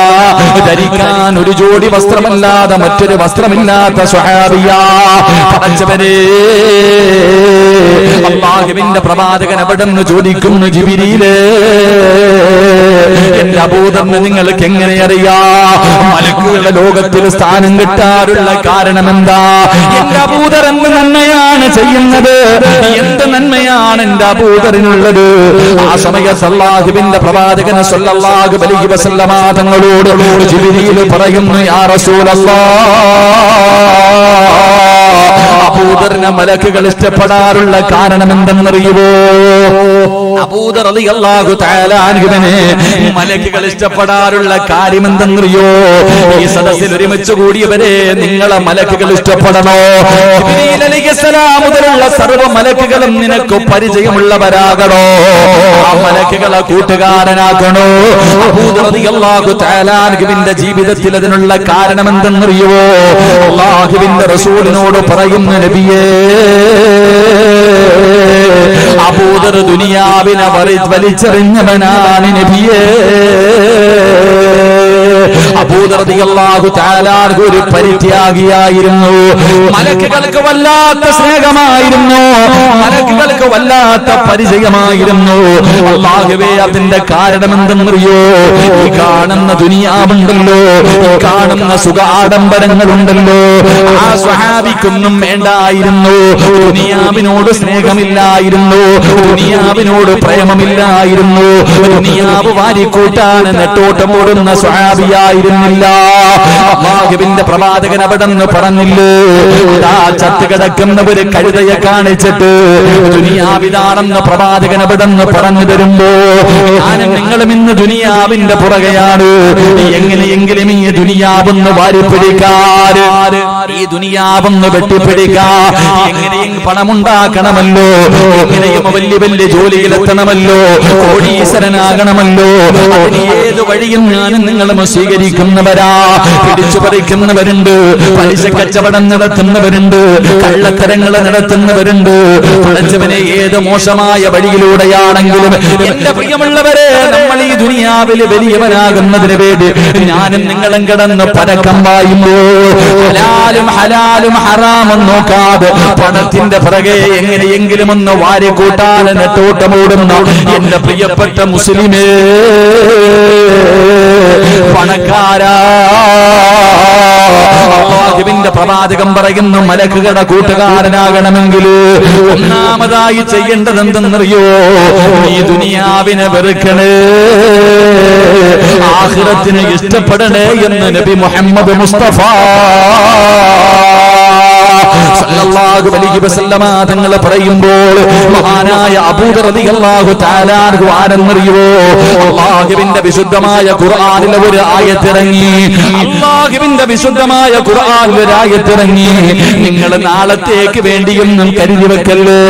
S2: ധരിക്കാൻ ഒരു ജോഡി വസ്ത്രമല്ലാതെ മറ്റൊരു വസ്ത്രമില്ലാത്ത സ്വഹാബിയ. പടച്ചവനെ, അല്ലാഹുവിന്റെ പ്രവാചകൻ അവിടുന്ന് ചോദിക്കുന്നു, ജിബ്രീലേ, എന്റെ അബൂദറിനെ നിങ്ങൾക്ക് എങ്ങനെ അറിയാ? മലക്കുകളുടെ ലോകത്തിൽ സ്ഥാനം കിട്ടാറുള്ള കാരണം എന്താ? എന്റെ അബൂദർ എന്ത് നന്മയാണ് ചെയ്യുന്നത്? എന്ത് നന്മയാണ് എന്റെ അബൂദറിനുള്ളത്? ആ സമയത്ത് അല്ലാഹുവിന്റെ പ്രവാചകൻ സ്വല്ലല്ലാഹു അലൈഹി വസല്ലമ തങ്ങളോട് ജിബ്രീൽ പറയുന്നു, യാ റസൂലല്ലാഹ്, അബൂദറിനെ മലക്കുകൾ ഇഷ്ടപ്പെടാറുള്ള കാരണം എന്തെന്നറിയുമോ? അബൂദർ റളിയല്ലാഹു തആല അൻഹുവിനെ മലക്കുകൾ ഇഷ്ടപ്പെടാറുള്ള കാര്യം എന്തെന്നറിയോ? ഈ സദസ്സിൽ ഒരുമിച്ച് കൂടിയവരെ നിങ്ങളെ മലക്കുകൾ ഇഷ്ടപ്പെടണോ? ജിബ്രീൽ അലൈഹിസ്സലാം മുതലുള്ള സർവ്വ മലക്കുകളും നിനക്ക് പരിചയമുള്ളവരാകണോ? ആ മലക്കുകളെ കൂട്ടുകാരനാകണോ? അബൂദർ റളിയല്ലാഹു തആല അൻഹുവിന്റെ ജീവിതത്തിൽ അതിനുള്ള കാരണം എന്തെന്നറിയോ? അല്ലാഹുവിന്റെ റസൂലിനോട് പറയുന്ന നബിയേ, അബൂദർ ദുനിയാവിനെ വലിച്ചെറിഞ്ഞവനാണ് നബിയേ. അബൂദർ റളിയല്ലാഹു തആല ഒരു പരിത്യാഗിയായിരുന്നു. മലക്കുകൾക്ക് വല്ലാത്ത സ്നേഹമായിരുന്നു, മലക്കുകൾക്ക് വല്ലാത്ത പരിചയമായിരുന്നു. അല്ലാഹുവേ, അതിന്റെ കാരണം എന്തെന്നറിയോ? ഈ കാണുന്ന ദുനിയാവുണ്ടല്ലോ, ഈ കാണുന്ന സുഖ ആഡംബരങ്ങളുണ്ടല്ലോ, ആ സ്വഹാബിക്കൊന്നും വേണ്ടായിരുന്നു. ദുനിയാവിനോട് സ്നേഹമില്ലായിരുന്നു, ദുനിയാവിനോട് പ്രേമമില്ലായിരുന്നു. ദുനിയാവ് വാരിക്കൂട്ടാൻ നെട്ടോട്ടമോടുന്ന സ്വഹാബിയായിരുന്നില്ല. അല്ലാഹുവിന്റെ പ്രവാചകൻ അവിടെന്ന് പറഞ്ഞില്ലേ, ആ ചത്ത് കിടക്കുന്നവര് കഴുതയെ കാണിച്ചിട്ട് ദുനിയാവിതാണെന്ന് പ്രവാചകൻ അവിടെന്ന് പറഞ്ഞു തരുമ്പോ, ഞാനും നിങ്ങളും ഇന്ന് ദുനിയാവിന്റെ പുറകെയാണ്. എങ്ങനെയെങ്കിലും ഈ ദുനിയാവൊന്ന് വാരിപ്പിടിക്കാൻ, ഈ ദുനിയാവൊന്ന് വെട്ടിപ്പിടിക്കാൻ, എങ്ങനെയും പണമുണ്ടാക്കണമല്ലോ, എങ്ങനെയും വലിയ വലിയ ജോലിയിലെത്തണമല്ലോ, കോടീശ്വരനാകണമല്ലോ. അതിന് ഏത് വഴിയും ഞാനും നിങ്ങളും സ്വീകരിക്കുന്നവരാ. പിടിച്ചു പറിക്കുന്നവരുണ്ട്, പലിശ കച്ചവടം നടത്തുന്നവരുണ്ട്, കള്ളത്തരങ്ങൾ നടത്തുന്നവരുണ്ട്. പടച്ചവനെ, ഏത് മോശമായ വഴിയിലൂടെയാണെങ്കിലും എന്റെ പ്രിയമുള്ളവരെ, നമ്മൾ ഈ ദുനിയാവിൽ വലിയവനാകുന്നതിന് വേണ്ടി ഞാനും നിങ്ങളും കിടന്ന് പരക്കം പായുമ്പോ ഹലാലും ഹലാലും ഹറാമും നോക്കാതെ പണത്തിന്റെ പിറകെ എങ്ങനെയെങ്കിലും ഒന്ന് വാരിക്കൂട്ടാൻ നെട്ടോട്ടമോടുന്ന എന്റെ പ്രിയപ്പെട്ട മുസ്ലിമേ, പണക്കാരാ, അല്ലാഹുവിന്റെ പ്രവാചകൻ പറയുന്നു, മലക്കുകളുടെ കൂട്ടുകാരനാകണമെങ്കിൽ ഒന്നാമതായി ചെയ്യേണ്ടത് എന്തെന്നറിയോ? ഈ ദുനിയാവിനെ വെറുക്കണേ, ആഖിറത്തിനെ ഇഷ്ടപ്പെടണേ എന്ന് നബി മുഹമ്മദ് മുസ്തഫ സല്ലല്ലാഹു അലൈഹി വസല്ലമ തങ്ങൾ പറയുമ്പോൾ മഹാനായ അബൂദർ റളിയല്ലാഹു തആല അൻഹു ആരെന്നറിയോ? അല്ലാഹുവിന്റെ വിശുദ്ധമായ ഖുർആനിലെ ഒരു ആയത്തിറങ്ങി. അല്ലാഹുവിന്റെ വിശുദ്ധമായ ഖുർആനിലെ ഒരു ആയത്തിറങ്ങി. നിങ്ങൾ നാളത്തേക്ക് വേണ്ടിയൊന്നും കരുതി വെക്കല്ലേ,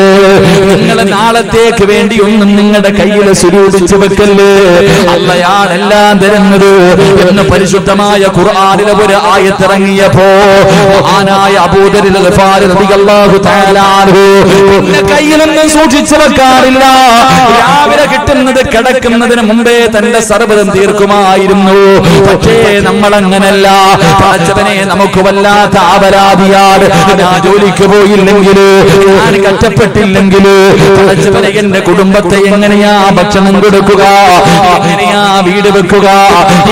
S2: നിങ്ങൾ നാളത്തേക്ക് വേണ്ടിയൊന്നും നിങ്ങളുടെ കയ്യിൽ സ്വരൂപിച്ചു വെക്കല്ലേ, അള്ളയാണ് എല്ലാം തരുന്നത് എന്ന് പരിശുദ്ധമായ ഖുർആനിലെ ഒരു ആയത്തിറങ്ങിയപ്പോ മഹാനായ അബൂദർ ഗിഫാരി റളിയല്ലാഹു തആല അൻഹു കയ്യിലൊന്നും സൂക്ഷിച്ചു വെക്കാറില്ല. രാവിലെ കിട്ടുന്നത് കിടക്കുന്നതിന് മുമ്പേ തന്റെ സർവ്വതം തീർക്കുമായിരുന്നു. പക്ഷേ നമ്മൾ അങ്ങനല്ല. പടച്ചവനെ, നമുക്ക് വല്ലാത്ത അപരാധിയാണ്. ഞാൻ ജോലിക്ക് പോയില്ലെങ്കിൽ, ഞാൻ കഷ്ടപ്പെട്ടില്ലെങ്കിൽ പടച്ചവനെ എന്റെ കുടുംബത്തെ എങ്ങനെയാ ഭക്ഷണം കൊടുക്കുക, എങ്ങനെയാ വീട് വെക്കുക,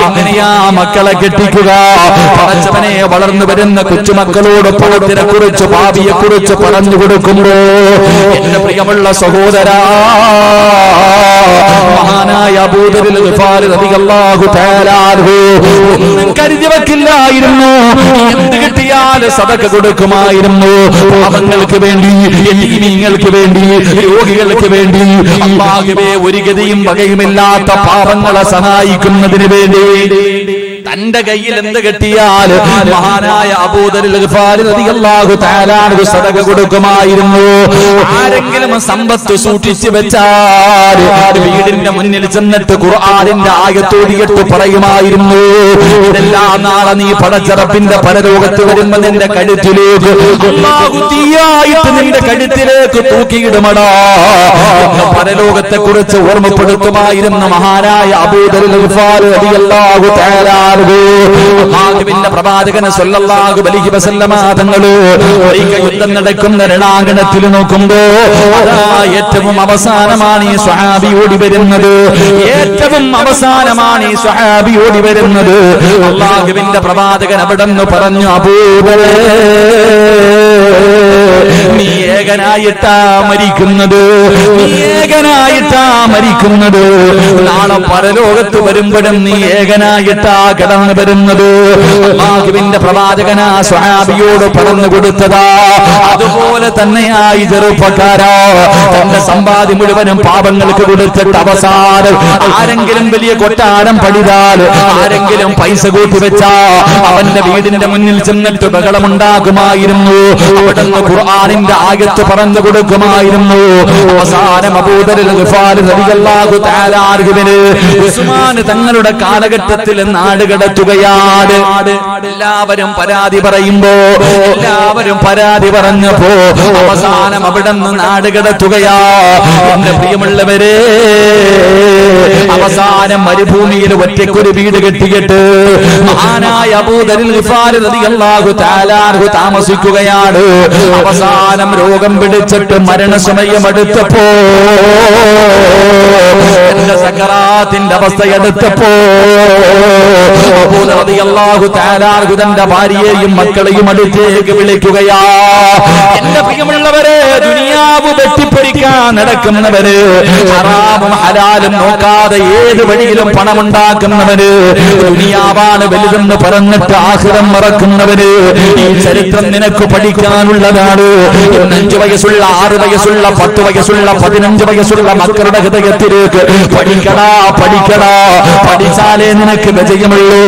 S2: എങ്ങനെയാ മക്കളെ കെട്ടിക്കുക? പടച്ചവനെ, വളർന്നു വരുന്ന കൊച്ചുമക്കളോട് പണത്തിനെ കുറിച്ച് ഭാവിയെ കുറിച്ച് പറഞ്ഞു കൊടുക്കുമ്പോ എന്റെ പ്രിയമുള്ള സഹോദരാ, മഹാനായ അബൂദർ ഗിഫാരി റളിയല്ലാഹു തആല അൻഹു ഒന്നും കരുതി വെക്കില്ലായിരുന്നു. എന്ത് കിട്ടിയാലും സദഖ കൊടുക്കുമായിരുന്നു. പാവങ്ങൾക്ക് വേണ്ടി, യതീമീങ്ങൾക്ക് വേണ്ടി, രോഗികൾക്ക് വേണ്ടി, അല്ലാഹുവേ ഒരു ഗതിയും വകയുമില്ലാത്ത പാവങ്ങളെ സഹായിക്കുന്നതിന് വേണ്ടി തന്റെ കയ്യിൽ എന്ത് കിട്ടിയാൽ മഹാനായ അബൂദർ ഗിഫാരി റളിയല്ലാഹു തആല അൻഹു സദഖ കൊടുക്കുമായിരുന്നു. ആരെങ്കിലും സമ്പത്ത് സൂക്ഷിച്ചു വെച്ചാൽ വീടിന്റെ മുന്നിൽ ചെന്നിട്ട് ഖുർആനിന്റെ ആയത്തോടിയിട്ട് പറയുമായിരുന്നു, ഇതെല്ലാം നാളെ നീ പടച്ച റബ്ബിന്റെ പരലോകത്ത് വരുമ്പോൾ നിന്റെ കഴുത്തിലേക്ക് അല്ലാഹു തീയായിട്ട് നിന്റെ കഴുത്തിലേക്ക് തൂക്കിയിടുമടാ. പരലോകത്തെ കുറിച്ച് ഓർമ്മപ്പെടുത്തുമായിരുന്ന മഹാനായ അബൂദർ ഗിഫാരി റളിയല്ലാഹു തആല അല്ലാഹുവിന്റെ പ്രവാചകന് സ്വല്ലല്ലാഹു അലൈഹി വസല്ലമ തങ്ങള് യുദ്ധം നടക്കുന്ന രണാങ്കണത്തിൽ നോക്കുമ്പോ ഏറ്റവും അവസാനമാണ് ഈ സ്വഹാബി ഓടി വരുന്നത്. ഏറ്റവും അവസാനമാണ് ഈ സ്വഹാബി ഓടി വരുന്നത്. അല്ലാഹുവിന്റെ പ്രവാചകൻ അവിടെ നിന്ന് പറഞ്ഞു, അബൂബക്കർ, നീ ഏകനായിട്ടാ മരിക്കുന്നത്, നീ ഏകനായിട്ടാ മരിക്കുന്നത്. നാളെ പരലോകത്ത് വരുമ്പോഴും നീ ഏകനായിട്ടാ കടന്നു വരുന്നത്. അല്ലാഹുവിന്റെ പ്രവാചകൻ ആ സ്വഹാബിയോട് പറഞ്ഞു കൊടുത്തതാ. അതുപോലെ തന്നെയായി ചെറുപ്പക്കാരാ, തന്റെ സമ്പാദ്യം മുഴുവനും പാപങ്ങൾക്ക് കൊടുത്തിട്ട് അവസാനം ആരെങ്കിലും വലിയ കൊട്ടാരം പണിതാൽ, ആരെങ്കിലും പൈസ കൂട്ടി വെച്ചാ അവന്റെ വീടിന്റെ മുന്നിൽ ചെന്നിട്ട് ബഹളമുണ്ടാക്കുമായിരുന്നു. അവിടുന്ന് ഖുർആനിന്റെ ആയത്ത് പറഞ്ഞു കൊടുക്കുമായിരുന്നു. അവസാനം അബൂദർ ഗിഫാരി റളിയല്ലാഹു തആല അൻഹുവിന് ഉസ്മാൻ തങ്ങളുടെ കാലഘട്ടത്തിൽ നാട് കടത്തുകയാണ്. എല്ലാവരും പരാതി പറയുമ്പോ, എല്ലാവരും പരാതി പറഞ്ഞപ്പോ അവസാനം അവിടെ നിന്ന് നാട് കടത്തുകയാ. എന്റെ പ്രിയമുള്ളവരെ, അവസാനം മരുഭൂമിയിൽ ഒറ്റയ്ക്കൊരു വീട് കെട്ടിയിട്ട് മഹാനായ അബൂദർ ഗിഫാരി റളിയല്ലാഹു തആല അൻഹു താമസിക്കുകയാണ്. അവസാനം രോഗം പിടിച്ചിട്ട് മരണസമയം അടുത്തപ്പോ, എന്റെ സക്കറാത്തിന്റെ അവസ്ഥ എടുത്തപ്പോ അബൂദർ റളിയല്ലാഹു തആല അൻഹു തന്റെ ഭാര്യയെയും മക്കളെയും അടുത്തേക്ക് വിളിക്കുകയാ. എന്റെ പ്രിയമുള്ളവരെ, ദുനിയാവ് വെട്ടിപ്പിടിക്കാൻ നടക്കുന്നവര്, ഹറാമും ഹലാലും നോക്കാതെ ഏത് വഴിയിലും പണമുണ്ടാക്കുന്നവര്, ദുനിയാവാണ് വലുതെന്ന് പറഞ്ഞിട്ട് ആഖിറം മറക്കുന്നവര്, ഈ ചരിത്രം നിനക്ക് പഠിക്കാനുള്ളതാണ്. 5 വയസ്സുള്ള, 6 വയസ്സുള്ള, 10 വയസ്സുള്ള, 15 വയസ്സുള്ള മക്കളുടെ ഹൃദയത്തിലേക്ക് പഠിക്കടാ, പഠിക്കടാ. പഠിച്ചാലേ നിനക്ക് വിജയമുള്ളൂ,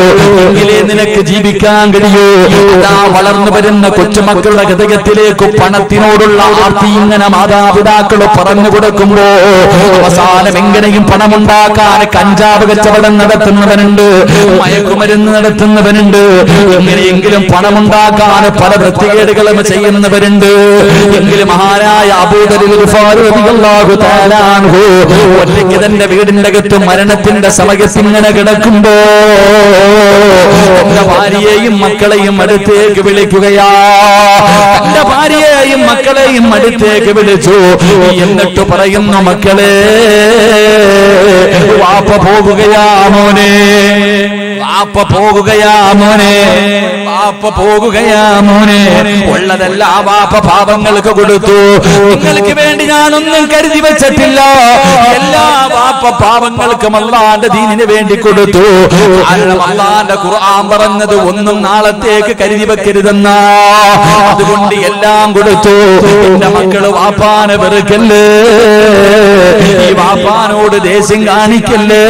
S2: എങ്കിലേ നിനക്ക് ജീവിക്കാൻ കഴിയൂ. അതാ വളർന്നു വരുന്ന കൊച്ചുമക്കളുടെ ഹൃദയത്തിലേക്ക് പണത്തിനോടുള്ള ആർത്തി ഇങ്ങനെ മാതാപിതാക്കൾ പറഞ്ഞു കൊടുക്കുമ്പോ അവസാനം എങ്ങനെയും പണമുണ്ടാക്കാൻ കഞ്ചാവ് കച്ചവടം നടത്തുന്നവനുണ്ട്, മയക്കുമരുന്ന് നടത്തുന്നവനുണ്ട്, എങ്ങനെയെങ്കിലും പണമുണ്ടാക്കാൻ പല വൃത്തികേടുകളും ചെയ്യുന്നവരുണ്ട്. എങ്കിലും മഹാനായ അബൂദർ ഗിഫാരി റളിയല്ലാഹു തആല അൻഹു ഒറ്റയ്ക്ക് തന്റെ വീടിന്റെ അകത്ത് മരണത്തിന്റെ സമയത്ത് ഇങ്ങനെ കിടക്കുമ്പോ തന്റെ ഭാര്യയെയും മക്കളെയും അടുത്തേക്ക് വിളിക്കുകയാ. തന്റെ ഭാര്യയെയും മക്കളെയും അടുത്തേക്ക് വിളിച്ചു. എന്നിട്ട് പറയുന്നു, മക്കളെ, വാപ്പ പോകുകയാ മോനെ, വാപ്പ പോകുകയാ മോനെ, വാപ്പ പോകുകയാ മോനെ. ഉള്ളതല്ല വാപ്പ പാപങ്ങൾക്ക് കൊടുത്തു. നിങ്ങൾക്ക് വേണ്ടി ഞാനൊന്നും കരുതി വെച്ചിട്ടില്ല. എല്ലാ വാപ്പ വാപ്പ പാവങ്ങൾക്കും അള്ളാന്റെ ദീനിന് വേണ്ടി കൊടുത്തു. കാരണം അള്ളാന്റെ ഖുർആൻ പറഞ്ഞത് ഒന്നും നാളത്തേക്ക് കരുതി വെക്കരുതെന്നാ. അതുകൊണ്ട് എല്ലാം കൊടുത്തു. എന്റെ മക്കള് വാപ്പാനെ വെറുക്കല്ലേ, ഈ വാപ്പാനോട് ദേഷ്യം കാണിക്കല്ലേ.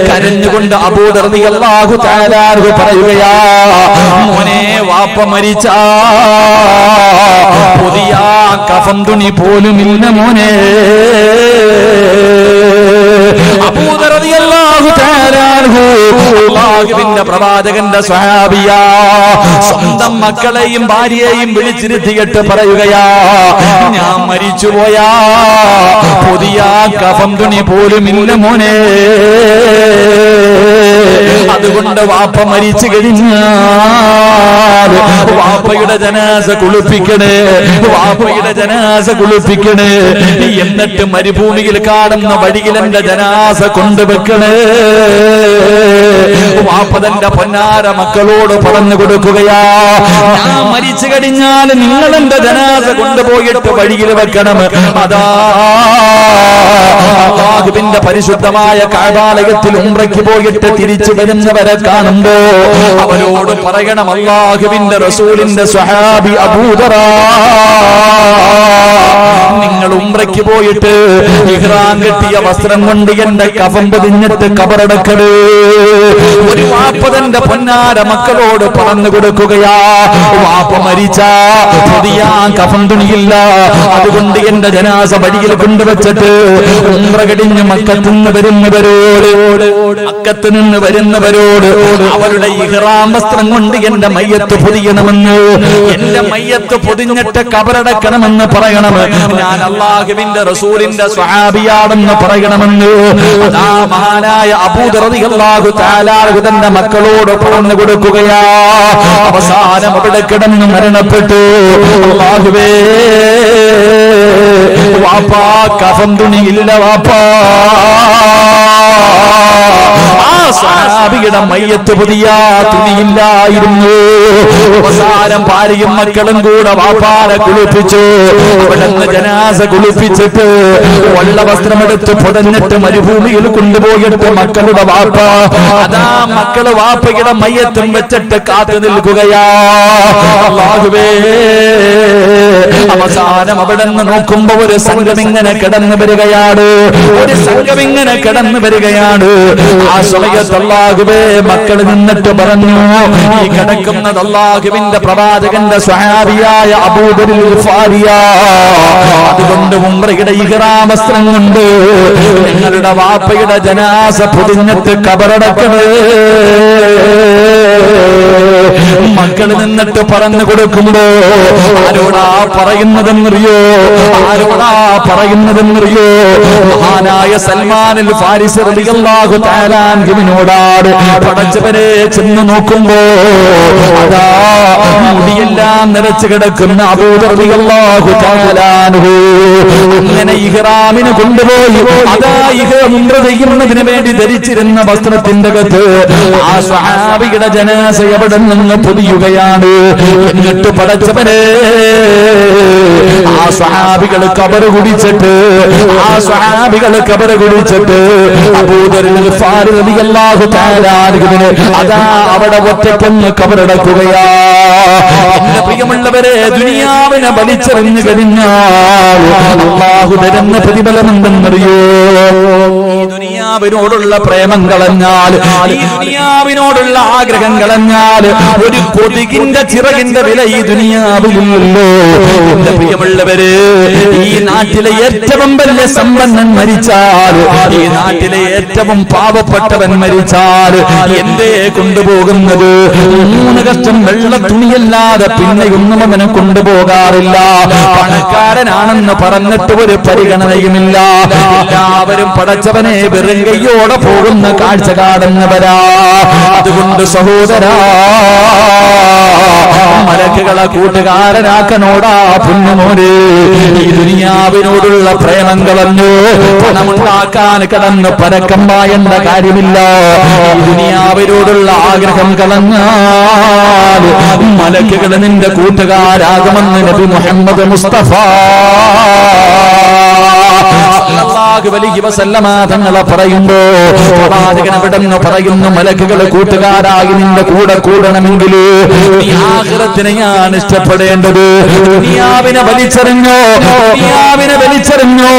S2: കരഞ്ഞുകൊണ്ട് അബൂ ദർ റളിയല്ലാഹു തആല അൻഹു പറയുകയാ, മോനെ വാപ്പ മരിച്ചാ പുതിയ കഫൻ തുണി പോലുമില്ല മോനെ. അബൂ ദർ റളിയല്ലാഹു തആല അൻഹു അല്ലാഹുവിന്റെ പ്രവാചകന്റെ സ്വഹാബിയാ. സ്വന്തം മക്കളെയും ഭാര്യയെയും വിളിച്ചിരുത്തിയിട്ട് പറയുകയാ, ഞാൻ മരിച്ചുപോയാ പുതിയ കഫൻ തുണി പോലുമില്ല മോനെ. അതുകൊണ്ട് വാപ്പ മരിച്ചു കഴിഞ്ഞാൽ വാപ്പയുടെ ജനാസ കുളിപ്പിക്കണേ, വാപ്പയുടെ ജനാസ കുളിപ്പിക്കണേ. എന്നിട്ട് മരുഭൂമിയിൽ കാണുന്ന വഴിയിൽ എന്റെ ജനാസ കൊണ്ടുവെക്കണേ. വാപ്പ തന്റെ പൊന്നാര മക്കളോട് പറഞ്ഞു കൊടുക്കുകയാ, ഞാൻ മരിച്ചു കഴിഞ്ഞാൽ നിങ്ങൾ എന്റെ ജനാസ കൊണ്ടുപോയിട്ട് വഴിയിൽ വെക്കണം. അതാ അല്ലാഹുവിന്റെ പരിശുദ്ധമായ കഅബാലയത്തിൽ ഉംറയ്ക്ക് പോയിട്ട് തിരിച്ചു വരുന്നവരെ കാണുമ്പോ അവരോട് പറയണം, അല്ലാഹുവിന്റെ റസൂലിന്റെ സ്വഹാബി അബൂ ദർ, നിങ്ങൾ ഉംറയ്ക്ക് പോയിട്ട് ഇഹ്റാം കെട്ടിയ വസ്ത്രം കൊണ്ട് എന്റെ കഫൻ പൊതിഞ്ഞിട്ട് ഖബറടക്കണേ. ഒരു വാപ്പ തന്റെ പൊന്നാര മക്കളോട് പറഞ്ഞു കൊടുക്കുകയാ, വാപ്പ മരിച്ചാ പുതിയ കഫൻ തുണിയില്ല, അതുകൊണ്ട് എന്റെ ജനാസ വഴിയിൽ കൊണ്ടുവച്ചിട്ട് ഉംറ കഴിഞ്ഞ് മക്കത്ത് നിന്ന് വരുന്നവരോട് അവരുടെ ഇഹ്റാം വസ്ത്രം കൊണ്ട് എന്റെ മയ്യത്ത് പൊതിയണമെന്ന്, എന്റെ മയ്യത്ത് പൊതിഞ്ഞിട്ട് ഖബറടക്കണമെന്ന് പറയണം. ഞാൻ അല്ലാഹുവിന്റെ റസൂലിന്റെ സ്വഹാബിയാണെന്ന് പറയണമെന്ന് ആ മഹാനായ അബൂ ദർ റളിയല്ലാഹു തആല അൻഹു തന്റെ മക്കളോട് പറഞ്ഞു കൊടുക്കുകയാ. അവസാനം അവിടെ കിടന്ന് മരണപ്പെട്ടു. അല്ലാഹുവേ, വാപ്പാ കഫൻ തുണിയില്ല വാപ്പാ. ആ സ്വഹാബിയുടെ മയ്യത്ത് പുതിയ തുണിയില്ലായിരുന്നു. അവസാനം ഭാര്യയും മക്കളും കൂടെ വാപ്പാനെ കുളിപ്പിച്ചു. അവിടുന്ന് ജനാസ കുളിപ്പിച്ചിട്ട് വെള്ള വസ്ത്രമെടുത്ത് പുതഞ്ഞിട്ട് മരുഭൂമിയിൽ കൊണ്ടുപോയിട്ട് മക്കളുടെ വാപ്പ അതാ മക്കള് വാപ്പയുടെ മയ്യത്തും വെച്ചിട്ട് കാത്തു നിൽക്കുകയാ. അല്ലാഹുവേ, അവസാനം അവിടെ നിന്ന് നോക്കുമ്പോ ഒരു സംഘം ഇങ്ങനെ കിടന്നു വരികയാണ്, ഒരു സംഘം ഇങ്ങനെ കിടന്നു വരികയാണ്. ആ സമയത്ത് അല്ലാഹുവേ, മക്കൾ നിന്നിട്ട് പറഞ്ഞു, ഈ കിടക്കുന്നത് അല്ലാഹുവിന്റെ പ്രവാചകന്റെ സ്വഹാബിയായ അബൂ ദർ ഗിഫാരിയാ. അതുകൊണ്ട് ഉംറയുടെ ഇഹ്റാം വസ്ത്രം കൊണ്ട് നിങ്ങളുടെ വാപ്പയുടെ ജനാസ പൊതിഞ്ഞിട്ട് ഖബറടക്കണേ. മക്കൾ നിന്നിട്ട് പറഞ്ഞു കൊടുക്കുമ്പോ ആരോടാ പറയുന്നതെന്നറിയോ? ആരോടാ പറയുന്നതെന്നറിയോ? മഹാനായ സൽമാനുൽ ഫാരിസി റളിയല്ലാഹു തആല അൻഹുവിനോടാണ്. പടച്ചവനെ ചെന്ന് നോക്കുമ്പോ അതാ മുടിയെല്ലാം നിറച്ചു കിടക്കുന്ന അബൂ ദർ റളിയല്ലാഹു തആല അൻഹു അങ്ങനെ ഇഹ്റാമിന് കൊണ്ടുപോയി. അതാ ഇഹ്റാം ചെയ്യുന്നതിന് വേണ്ടി ധരിച്ചിരുന്ന വസ്ത്രത്തിന്റെ അകത്ത് ആ സ്വഹാബിയുടെ ജനാസ എവിടെ നിന്ന് പൊതിയുകയാണ്. എന്നിട്ട് പടച്ചവനെ, ആ സ്വഹാബികൾ ഖബർ കുടിച്ചിട്ട് അബൂ ദർ ഗിഫാരി റളിയല്ലാഹു തആല അൻഹുവിനെ അതാ അവിടെ ഒറ്റയ്ക്കൊന്ന് ഖബറടക്കുകയാ. എന്റെ പ്രിയമുള്ളവരെ, ദുനിയാവിനെ വലിച്ചെറിഞ്ഞു കഴിഞ്ഞാൽ അല്ലാഹു തരുന്ന പ്രതിഫലം എന്തെന്നറിയോ? ഈ ദുനിയാവിനോടുള്ള പ്രേമം കളഞ്ഞാൽ, ഈ ദുനിയാവിനോടുള്ള ആഗ്രഹം കളഞ്ഞാൽ ഒരു കൊതുകിന്റെ ചിറകിന്റെ വില ഈ ദുനിയാവിലുള്ളൂ. എന്റെ പ്രിയമുള്ളവര്, ഈ നാട്ടിലെ ഏറ്റവും വലിയ സമ്പന്നൻ മരിച്ചാൽ, ഈ നാട്ടിലെ ഏറ്റവും പാവപ്പെട്ടവൻ മരിച്ചാൽ എന്തേ കൊണ്ടുപോകുന്നത്? 3 കഷ്ടം വെള്ള തുണിയല്ലാതെ പിന്നെ ഒന്നും അവനെ കൊണ്ടുപോകാറില്ല. പണക്കാരനാണെന്ന് പറഞ്ഞിട്ട് ഒരു പരിഗണനയുമില്ല. എല്ലാവരും പടച്ചവനെ വെറും കൈയോടെ പോകുന്ന കാഴ്ച കാണുന്നവരാ. അതുകൊണ്ട് സഹോദരാ, മലക്കുകളെ കൂട്ടുകാരനാക്കനോടാ പൊന്നുമോനെ, ഈ ദുനിയാവിനോടുള്ള പ്രേമം കളഞ്ഞു. പണമുണ്ടാക്കാൻ കിടന്ന് പരക്കം പായേണ്ട കാര്യമില്ല. ഈ ദുനിയാവിനോടുള്ള ആഗ്രഹം കളഞ്ഞാൽ മലക്കുകൾ നിന്റെ കൂട്ടുകാരാകുമെന്ന് നബി മുഹമ്മദ് മുസ്തഫ. സല്ലല്ലാഹു അലൈഹി വസല്ലമ തങ്ങളെ പറയുമ്പോ പ്രവാചകൻ അവിടെന്ന് പറയുന്നു, മലക്കുകൾ കൂട്ടുകാരായി നിന്റെ കൂടെ കൂടണമെങ്കിൽ നീ ആഖിറത്തിനെ ഞാൻ ഇഷ്ടപ്പെടേണ്ടത്. ദുനിയാവിനെ വലിച്ചെറിഞ്ഞോ, ദുനിയാവിനെ വലിച്ചെറിഞ്ഞോ,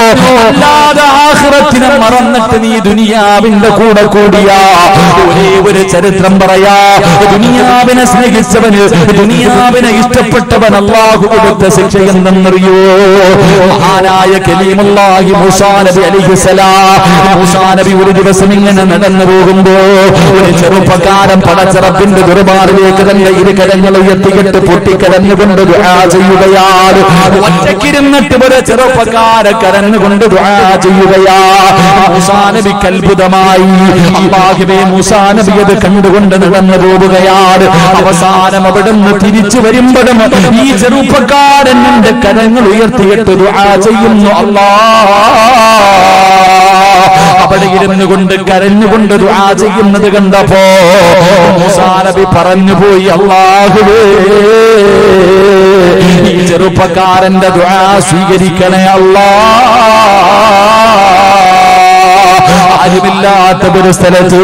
S2: അല്ലാതെ ആഖിറത്തിനെ മറന്നിട്ട് നീ ദുനിയാവിന്റെ കൂടെ കൂടിയാ ഒരേ ഒരു ചരിത്രം പറയാ, ദുനിയാവിനെ സ്നേഹിച്ചവന്, ദുനിയാവിനെ ഇഷ്ടപ്പെട്ടവൻ അല്ലാഹു കൊടുത്ത ശിക്ഷ എന്തെന്നറിയോ? മഹാനായ കലീമുല്ലാഹി മൂസാ നബി അലൈഹിസ്സലാം, മൂസാ നബി ഒരു ദിവസം ഇങ്ങനെ നടന്നു പോകുമ്പോ ഒരു ചെറുപ്പക്കാരൻ പടച്ച റബ്ബിന്റെ ദർബാറിലേക്ക് തന്റെ ഇരുകരങ്ങൾ ഉയർത്തിയിട്ട് പൊട്ടിക്കരഞ്ഞുകൊണ്ട് ദുആ ചെയ്യുകയാണ്. ഒറ്റയ്ക്കിരുന്നിട്ട് ഒരു ചെറുപ്പക്കാരൻ കരഞ്ഞുകൊണ്ട് ദുആ ചെയ്യുകയാ. മൂസാ നബിക്ക് അത്ഭുതമായി. അല്ലാഹുവേ, മൂസാ നബി അത് കണ്ടുകൊണ്ട് നടന്നു പോവുകയാണ്. അവസാനം അവിടുന്ന് തിരിച്ചു വരുമ്പോഴും ഈ ചെറുപ്പക്കാരൻ എന്റെ കരങ്ങൾ ഉയർത്തിയിട്ട് ദുആ ചെയ്യുന്നു. അവിടെ ഇരുന്നു കൊണ്ട് കരഞ്ഞുകൊണ്ട് ദുആ ചെയ്യുന്നത് കണ്ടപ്പോ മൂസാ നബി പറഞ്ഞുപോയി, അല്ലാഹുവേ, ഈ ചെറുപ്പക്കാരന്റെ ദുആ സ്വീകരിക്കണേ ആരുമില്ലാത്ത ഒരു സ്ഥലത്ത്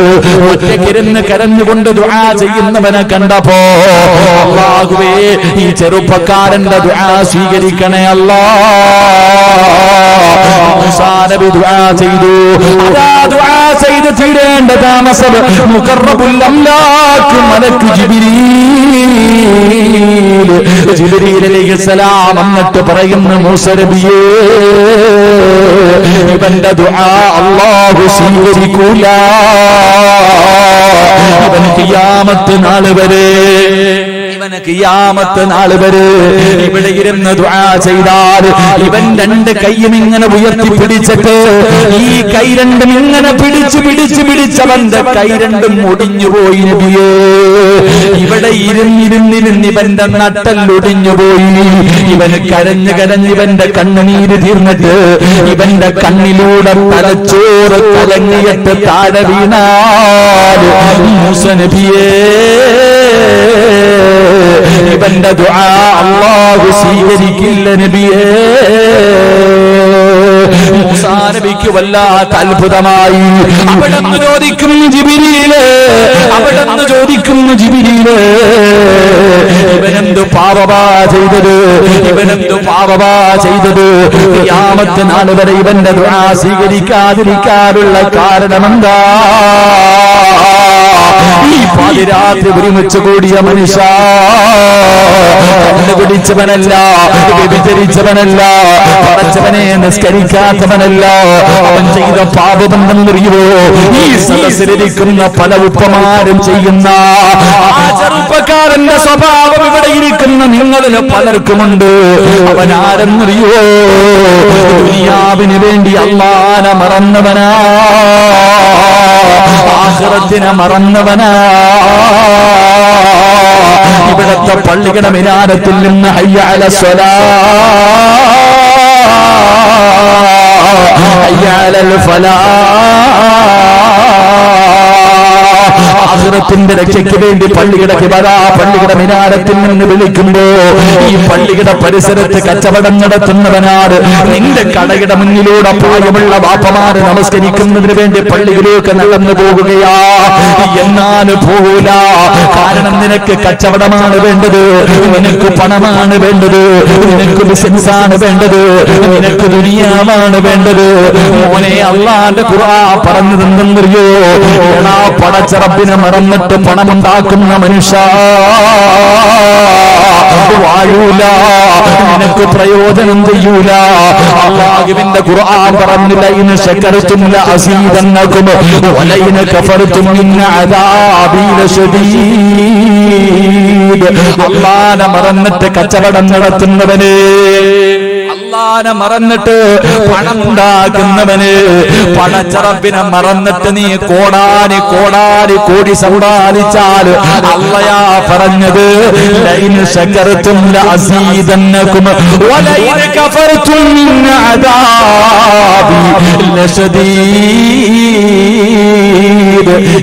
S2: ഒറ്റയ്ക്കിരുന്ന് കരഞ്ഞുകൊണ്ട് ദുആ ചെയ്യുന്നവനെ കണ്ടപ്പോ അല്ലാഹുവേ, ഈ ചെറുപ്പക്കാരന്റെ ദുആ സ്വീകരിക്കണേ മൂസാ നബി ദുആ ചെയ്തു. അതാ ദുആ ചെയ്ത് തീരേണ്ട താമസം മുഖറബുൽ അംലാക്ക് മലക്ക് ജിബ്രീൽ അലൈഹിസ്സലാം എന്നിട്ട് പറയുന്നു, മൂസാ നബിയേ, ഇവന്റെ ദുആ അല്ലാഹു സ്വീകരിക്കൂല. ഇവൻ ഖിയാമത്ത് നാൾ വരെ ഇവിടെ ഇരുന്ന് ദുആ ചെയ്താൽ ഇവൻ രണ്ട് കൈയും ഇങ്ങനെ ഉയർത്തി പിടിച്ചിട്ട് ഈ കൈ രണ്ടും ഇങ്ങനെ പിടിച്ചവന്റെ കൈ രണ്ടും ഒടിഞ്ഞുപോയി നബിയേ. ഇവിടെ ഇരുന്നിരുന്നിരുന്ന് ഇവന്റെ നട്ടല്ലൊടിഞ്ഞുപോയി. ഇവന് കരഞ്ഞ് ഇവന്റെ കണ്ണുനീര് തീർന്നിട്ട് ഇവന്റെ കണ്ണിലൂടെ തലച്ചോറ് കലങ്ങിയിട്ട് താഴെ വീണാൽ മൂസാ നബിയേ, ഇവന്റെ ദുആ അല്ലാഹു സ്വീകരിക്കില്ല നബിയേ. മൂസാ നബിക്ക് വല്ലാത്ത അത്ഭുതമായി. അവിടെന്ന് ചോദിക്കുന്നു ജിബ്രീലേ, ഇവനെന്തു പാപമാ ചെയ്തത്? ഖിയാമത്ത് നാൾ വരെ ഇവന്റെ ദുആ സ്വീകരിക്കാതിരിക്കാനുള്ള കാരണമെന്താ? ഈ പാതിരാത്രി ഒരുമിച്ച് കൂടിയ മനുഷ്യ കണ്ടുപിടിച്ചവനല്ല, വ്യഭിചരിച്ചവനല്ല, പടച്ചവനെ നിസ്കരിക്കാത്തവനല്ല. അവൻ ചെയ്ത പാപമെന്നറിയുമോ? ഈ സദസ്സിലിരിക്കുന്ന പല ഉപ്പമാരും ചെയ്യുന്ന ആ ചെറുപ്പക്കാരന്റെ സ്വഭാവം ഇവിടെ ഇരിക്കുന്ന നിങ്ങളിൽ പലർക്കുമുണ്ട്. അവൻ ആരെന്നറിയുമോ? ദുനിയാവിന് വേണ്ടി അല്ലാഹനെ മറന്നവനാ, ആഖിറത്തിനെ മറന്നവനാ. ഇവിടത്തെ പള്ളിയുടെ മിനാരത്തിൽ നിന്ന് ഹയ്യ അലസ് സ്വലാഹ്, ഹയ്യ അലൽ ഫലാഹ്, ആഖിറത്തിന്റെ രക്ഷയ്ക്ക് വേണ്ടി പള്ളിയുടെ മിനാരത്തിൽ നിന്ന് വിളിക്കുമ്പോ ഈ പള്ളിയുടെ പരിസരത്ത് കച്ചവടം നടത്തുന്നവനാണ്. നിന്റെ കടയുടെ മുന്നിലൂടെ പ്രായമുള്ള വാപ്പമാര് നമസ്കരിക്കുന്നതിന് വേണ്ടി പള്ളിയിലേക്ക് നടന്നു പോകുകയാ. എന്നാൽ പോകൂല. കാരണം നിനക്ക് കച്ചവടമാണ് വേണ്ടത്, നിനക്ക് പണമാണ് വേണ്ടത്, നിനക്ക് ബിസിനസ്സാണ് വേണ്ടത്, നിനക്ക് ദുനിയാവാണ് വേണ്ടത്. മോനെ, അല്ലാഹുവിന്റെ ഖുർആൻ പറഞ്ഞതെന്തെന്നറിയോ? പടച്ച റബ്ബിനെ മറന്നിട്ട് പണമുണ്ടാക്കുന്ന മനുഷ്യ വാഴൂല, നിനക്ക് പ്രയോജനം ചെയ്യൂല. അല്ലാഹുവിന്റെ ഖുർആൻ പറഞ്ഞില്ല, ഇൻ ശകർതും ലഅസീദന്നകും വലൈൻ കഫർതും മിൻ അദാബി ലശദീദ്. അല്ലാഹനെ മറന്നിട്ട് കച്ചവടം നടത്തുന്നവനെ, അല്ലാഹനെ മറന്നിട്ട് പണമുണ്ടാക്കുന്നവന്, പടച്ച റബ്ബിനെ മറന്നിട്ട് നീ കോടാനി കോടി സമ്പാദിച്ചാൽ അല്ലാഹ് പറഞ്ഞത് ലൈൻ ശകർതും ലഅസീദന്നകും വലൈൻ കഫർതും മിൻ അദാബി ലശദീദ്.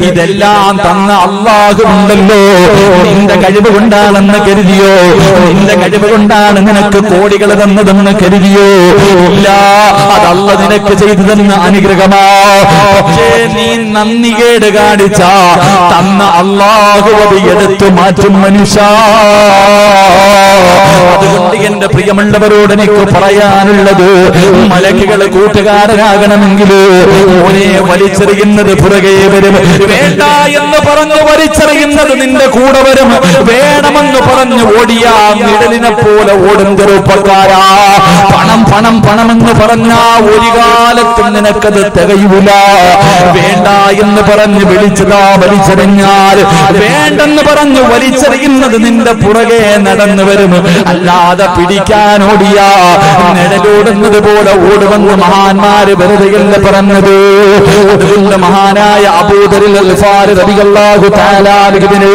S2: ഇതെല്ലാം തന്ന അല്ലാഹു ഉണ്ടല്ലോ. നിന്റെ കഴിവ് കൊണ്ടാണെന്ന് കരുതിയോ? നിന്റെ കഴിവ് കൊണ്ടാണ് നിനക്ക് കോടികൾ തന്നതെന്ന് കരുതിയോ? നൽകിയോ? ഇല്ല, അതല്ല നിനക്ക് ചെയ്തു തന്ന അനുഗ്രഹമാ. പക്ഷേ നീ നന്ദികേട് കാണിച്ച തന്ന അല്ലാഹു അത് എടുത്തു മാറ്റും മനുഷ്യ. അതുകൊണ്ട് എന്റെ പ്രിയമുള്ളവരോട് എനിക്ക് പറയാനുള്ളത്, മലക്കുകൾ കൂട്ടുകാരനാകണമെങ്കിൽ ഓനെ വലിച്ചെറിയുന്നത് പുറകെ വരും. വേണ്ട എന്ന് പറഞ്ഞു വലിച്ചെറിയുന്നത് നിന്റെ കൂടെ വരും. വേണമെന്ന് പറഞ്ഞു ഓടിയ നിഴലിനെ പോലെ ഓടും ചെറുപ്പക്കാരാ. പണം പണം പണമെന്ന് പറഞ്ഞാ ഒരു കാലത്തും നിനക്കത് തികയൂല. വേണ്ട എന്ന് പറഞ്ഞ് വിളിച്ചതാ വലിച്ചെറിഞ്ഞാൽ വേണ്ടെന്ന് പറഞ്ഞു വലിച്ചെറിയുന്നത് നിന്റെ പുറകെ നടന്നു വരും. അല്ലാതെ പിടിക്കാൻ ഓടിയ നിഴലോടുന്നത് പോലെ ഓടുമെന്ന് മഹാന്മാര് വെറുതെയല്ല പറഞ്ഞത്. അതുകൊണ്ട് മഹാനായ അബൂദറിൽ ഗിഫാരി റളിയല്ലാഹു തആല അൻഹുവിനെ